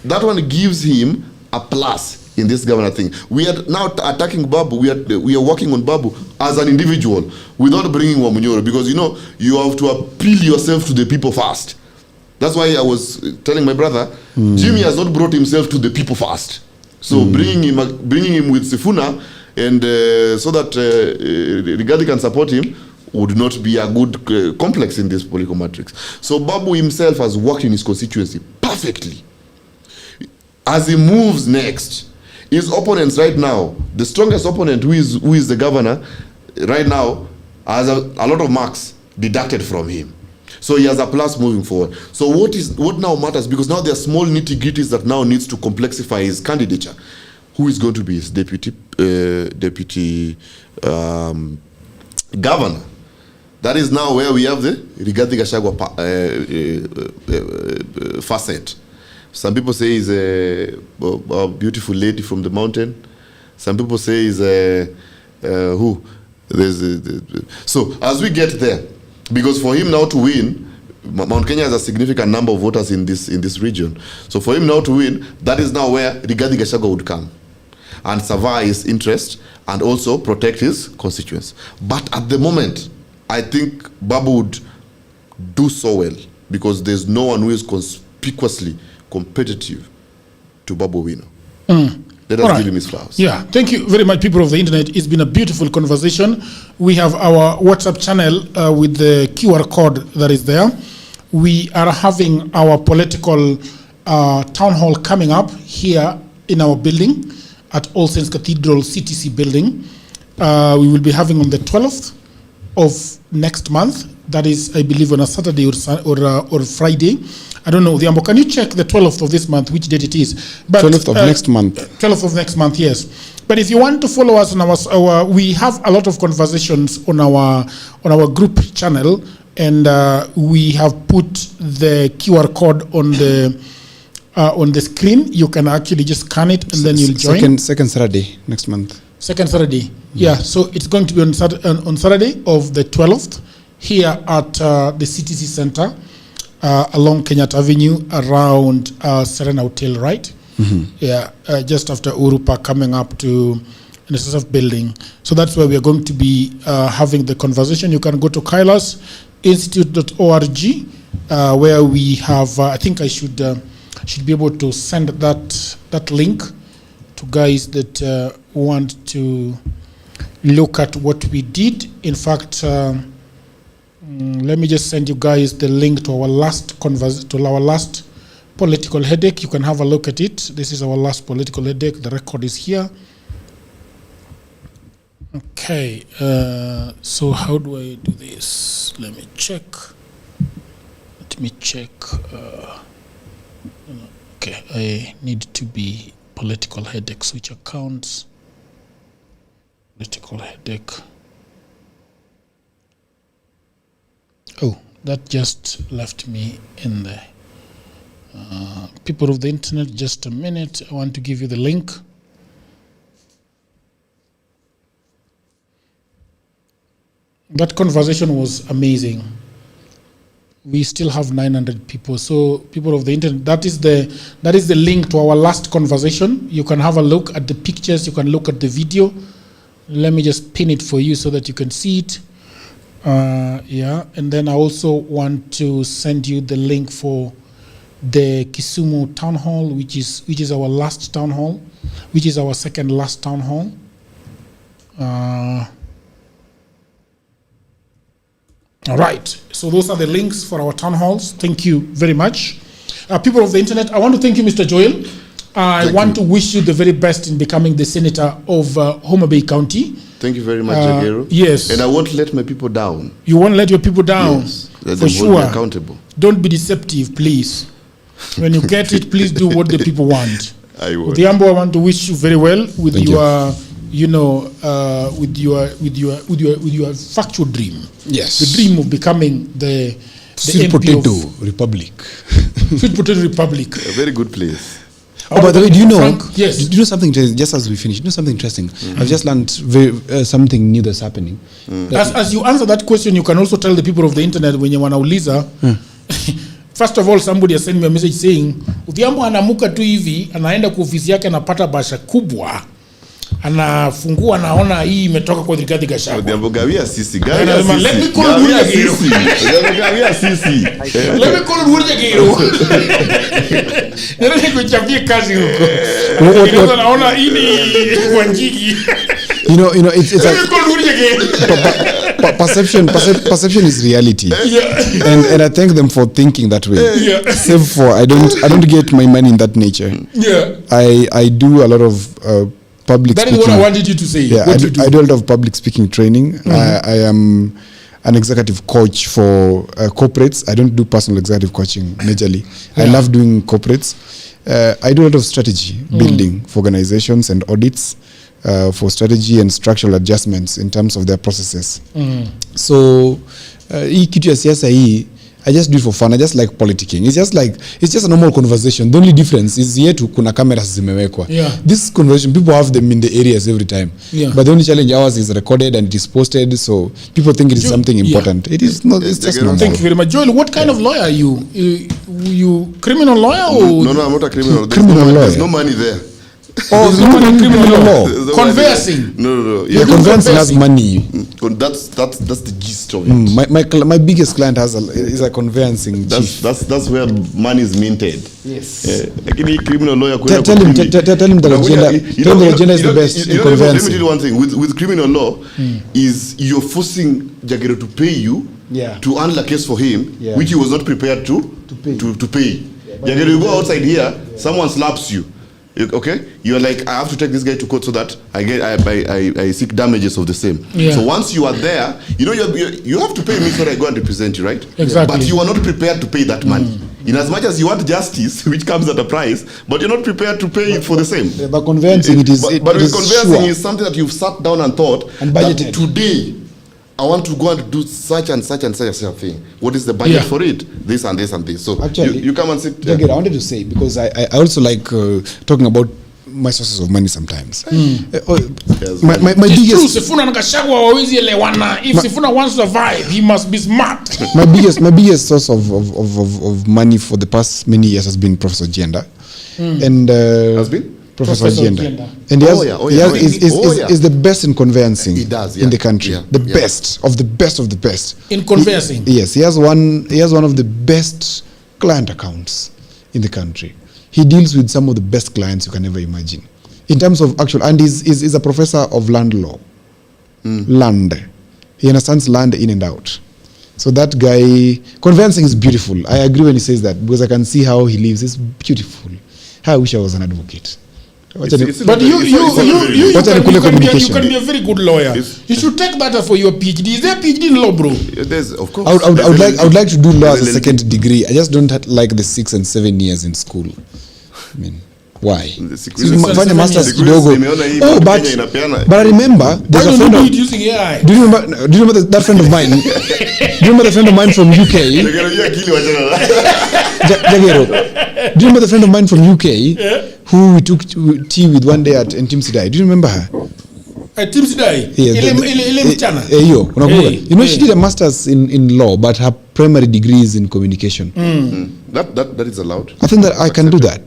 S12: That one gives him a plus in this governor thing. We are now attacking Babu. We are working on Babu as an individual without bringing Wamunyoro, because you have to appeal yourself to the people first. That's why I was telling my brother, Jimmy has not brought himself to the people first. So bringing him with Sifuna and so that Rigathi can support him would not be a good complex in this political matrix. So Babu himself has worked in his constituency perfectly. As he moves next, his opponents right now, the strongest opponent who is the governor right now, has a lot of marks deducted from him. So he has a plus moving forward. So what now matters, because now there are small nitty-gritties that now needs to complexify his candidature. Who is going to be his deputy governor? That is now where we have the Rigathi Gachagua facet. Some people say he's a beautiful lady from the mountain. Some people say he's who? So as we get there, because for him now to win, Mount Kenya has a significant number of voters in this region. So for him now to win, that is now where Rigathi Gachagua would come and survive his interest and also protect his constituents. But at the moment, I think Babu would do so well, because there's no one who is conspicuously competitive to Babu Wino. Let us give him his flowers.
S10: Yeah, thank you very much, people of the internet. It's been a beautiful conversation. We have our WhatsApp channel with the QR code that is there. We are having our political town hall coming up here in our building at All Saints Cathedral CTC building. We will be having on the 12th of next month. That is, I believe, on a Saturday or Friday. I don't know. Can you check the 12th of this month, which date it is? But
S11: 12th of next month.
S10: 12th of next month, yes. But if you want to follow us on our we have a lot of conversations on our group channel, and we have put the QR code on the screen. You can actually just scan it and then you'll join.
S11: Second Saturday next month.
S10: Second Saturday, yeah. So it's going to be on Saturday of the 12th here at the CTC Center along Kenyatta Avenue around Serena Hotel, right? Yeah, just after Urupa coming up to NSSF building. So that's where we are going to be having the conversation. You can go to kailasinstitute.org where we have, I think I should be able to send that link to guys that want to look at what we did. In fact, let me just send you guys the link to our last political headache. You can have a look at it. This is our last political headache. The record is here.
S1: Okay, so how do I do this? Let me check. Okay, I need to be political headache, switch accounts. Political headache. Oh, that just left me in there. People of the internet, just a minute. I want to give you the link. That conversation was amazing. We still have 900 people. So people of the internet, that is the link to our last conversation. You can have a look at the pictures. You can look at the video. Let me just pin it for you so that you can see it. Yeah, and then I also want to send you the link for the Kisumu town hall, which is our last town hall, which is our second last town hall. All right, so those are the links for our town halls. Thank you very much. People of the internet, I want to thank you, Mr. Joel. I want to wish you the very best in becoming the senator of Homa Bay County.
S12: Thank you very much, Jagero.
S1: Yes.
S12: And I won't let my people down.
S1: You won't let your people down?
S12: Yes.
S1: For sure.
S12: Be accountable.
S1: Don't be deceptive, please. When you get it, please do what the people want.
S12: I will.
S1: Odhiambo, I want to wish you very well with your, with your factual dream.
S11: Yes.
S1: The dream of becoming the
S11: Sweet
S1: MP
S11: Potato Republic.
S1: Sweet Potato Republic.
S12: A very good place.
S11: Oh, by the way, do you know?
S1: Frank, yes.
S11: Do you know something? Just as we finish, do you know something interesting? I've just learned something new that's happening.
S1: As you answer that question, you can also tell the people of the internet when you wanauliza. First of all, somebody has sent me a message saying, Odhiambo anamuka tu hivi, anaenda kwa ofisi yake anapata basha kubwa. Anafungua anaona hii imetoka kwa Rigathi Gachagua.
S12: Odhiambo gawia sisi,
S1: Let me call
S12: gawia sisi.
S1: Let me call Jagero. Ndio kuchapia kazi huko. Ndio naona hii ni Wanjigi.
S11: You know, it's like perception is reality.
S1: Yeah.
S11: And I thank them for thinking that way.
S1: Yeah.
S11: Save for I don't get my money in that nature.
S1: Yeah.
S11: I do a lot of public
S1: that
S11: speaking.
S1: That is what I wanted you to say.
S11: Yeah,
S1: what
S11: I do a lot of public speaking training. I am an executive coach for corporates. I don't do personal executive coaching majorly. Yeah. I love doing corporates. I do a lot of strategy building for organizations and audits for strategy and structural adjustments in terms of their processes. So, hii kitu ya siasa hii, I just do it for fun. I just like politicking. It's just a normal conversation. The only difference is yetu kuna cameras zimewekwa.
S1: Yeah.
S11: This conversation, people have them in the areas every time.
S1: Yeah.
S11: But the only challenge ours is recorded and it is posted, so people think it is something important. Yeah. It is not. It's just normal.
S1: Thank you very much, Joel. What kind of lawyer are you? You criminal lawyer or?
S12: No, I'm not a criminal.
S11: There's
S12: no money there.
S11: Oh, there's no money in criminal law.
S1: Conversing.
S12: No.
S11: Yeah, conversing has money.
S12: That's the gist of it.
S11: My biggest client is a conveyancing chief.
S12: That's where money is minted.
S1: Yes.
S12: Like any criminal lawyer.
S11: Tell him the agenda is the best in conveyancing.
S12: Let me tell you one thing. With criminal law, is you're forcing Jagero to pay you to handle a case for him, which he was not prepared to pay. Jagero, you go outside here, someone slaps you. Okay, you're like, I have to take this guy to court so that I seek damages of the same.
S1: Yeah.
S12: So once you are there, you have to pay me so that I go and represent you, right?
S1: Exactly.
S12: But you are not prepared to pay that money. In as much as you want justice, which comes at a price, but you're not prepared to pay it for the same.
S11: But conveyancing,
S12: but with conveyancing is something that you've sat down and thought
S11: and budgeted.
S12: That today I want to go and do such and such and such a thing. What is the budget for it? This and this and this. So actually, you come and sit.
S11: I wanted to say, because I also like talking about my sources of money sometimes. My biggest.
S1: Sifuna na Gachagua hawezi elewana. If Sifuna wants to survive, he must be smart.
S11: my biggest source of money for the past many years has been Professor Genda, and
S12: has been.
S11: Professor Genda. And he is the best in conveyancing in the country. The best of the best of the best.
S1: In conveyancing?
S11: Yes, he has one of the best client accounts in the country. He deals with some of the best clients you can ever imagine. In terms of actual, and is a professor of land law. Land. He understands land in and out. So that guy, conveyancing is beautiful. I agree when he says that, because I can see how he lives. It's beautiful. I wish I was an advocate.
S10: But you can be a very good lawyer. You should take that for your PhD. Is there a PhD in law, bro?
S12: There's, of course.
S11: I would like to do law as a second degree. I just don't like the 6 and 7 years in school. I mean, why? Find a master's kidogo. Oh, but I remember there's a friend of
S10: using AI.
S11: Do you remember that friend of mine? Do you remember the friend of mine from UK? Jagero. Do you remember the friend of mine from UK who we took tea with one day at Timsidai? Do you remember her?
S10: At Timsidai?
S11: You know, she did a master's in law, but her primary degree is in communication.
S12: That is allowed.
S11: I think that I can do that.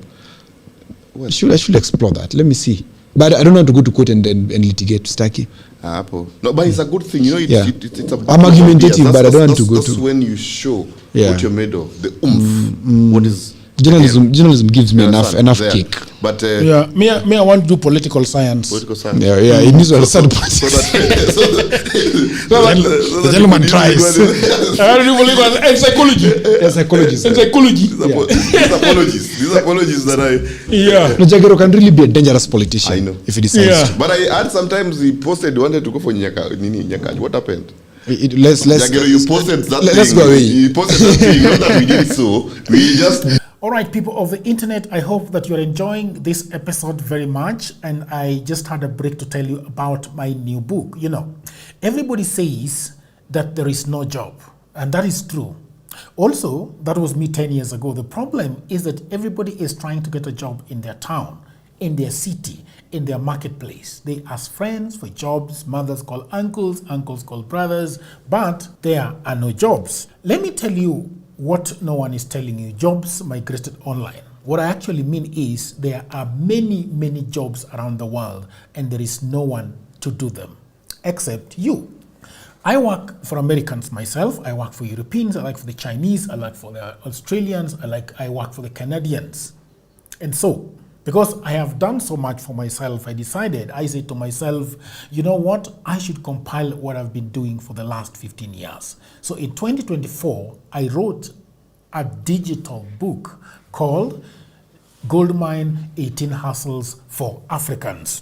S11: Well, I should explore that. Let me see. But I don't want to go to court and litigate Staki.
S12: No, but it's a good thing. You know, it's a
S11: I'm argumentative, but I don't want to go to.
S12: That's when you show what you're made of. The oomph. What is
S11: journalism gives me enough kick.
S12: But
S10: me I want to do political science.
S12: Political science.
S11: Yeah. It needs to understand politics. The gentleman tries.
S10: I want to do political and psychology. Psychology.
S12: These apologies that I.
S11: No, Jagero can really be a dangerous politician.
S12: I know
S11: if he decides to.
S12: But I heard sometimes he wanted to go for Nyakaji. What happened?
S11: Jagero,
S12: you posted that thing.
S11: Let's go away.
S12: You posted that thing. Not that we did so. We just.
S1: All right, people of the internet, I hope that you're enjoying this episode very much. And I just had a break to tell you about my new book. You know, everybody says that there is no job, and that is true. Also, that was me 10 years ago. The problem is that everybody is trying to get a job in their town, in their city, in their marketplace. They ask friends for jobs, mothers call uncles, uncles call brothers, but there are no jobs. Let me tell you what no one is telling you. Jobs migrated online. What I actually mean is there are many, many jobs around the world and there is no one to do them except you. I work for Americans myself. I work for Europeans. I work for the Chinese. I work for the Australians. I work for the Canadians. And so, because I have done so much for myself, I said to myself, you know what? I should compile what I've been doing for the last 15 years. So in 2024, I wrote a digital book called Goldmine 18 Hustles for Africans.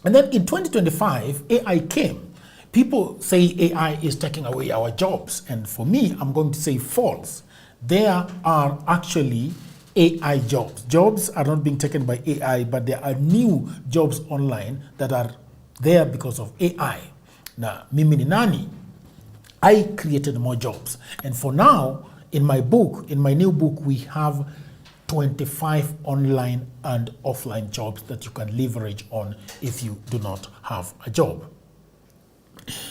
S1: And then in 2025, AI came. People say AI is taking away our jobs. And for me, I'm going to say false. There are actually AI jobs. Jobs are not being taken by AI, but there are new jobs online that are there because of AI. Now, mimi ni nani? I created more jobs. And for now, in my new book, we have 25 online and offline jobs that you can leverage on if you do not have a job.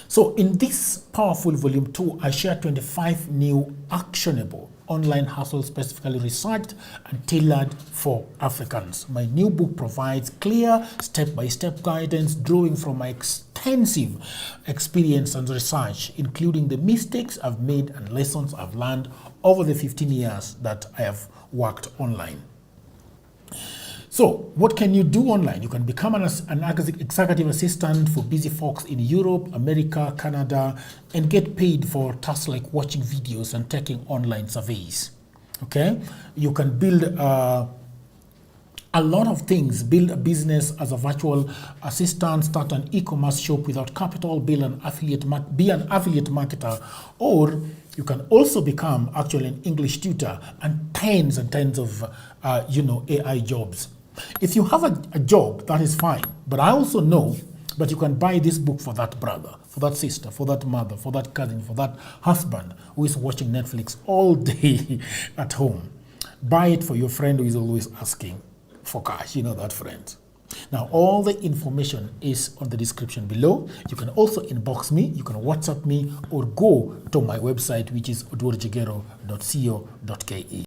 S1: So in this powerful volume 2, I share 25 new actionable online hustles specifically researched and tailored for Africans. My new book provides clear step-by-step guidance drawing from my extensive experience and research, including the mistakes I've made and lessons I've learned over the 15 years that I have worked online. So what can you do online? You can become an executive assistant for busy folks in Europe, America, Canada, and get paid for tasks like watching videos and taking online surveys. Okay? You can build a lot of things. Build a business as a virtual assistant, start an e-commerce shop without capital, be an affiliate marketer, or you can also become actually an English tutor and tens of AI jobs. If you have a job, that is fine. But I also know that you can buy this book for that brother, for that sister, for that mother, for that cousin, for that husband who is watching Netflix all day at home. Buy it for your friend who is always asking for cash. You know that friend. Now, all the information is on the description below. You can also inbox me, you can WhatsApp me, or go to my website, which is odworjegero.co.ke.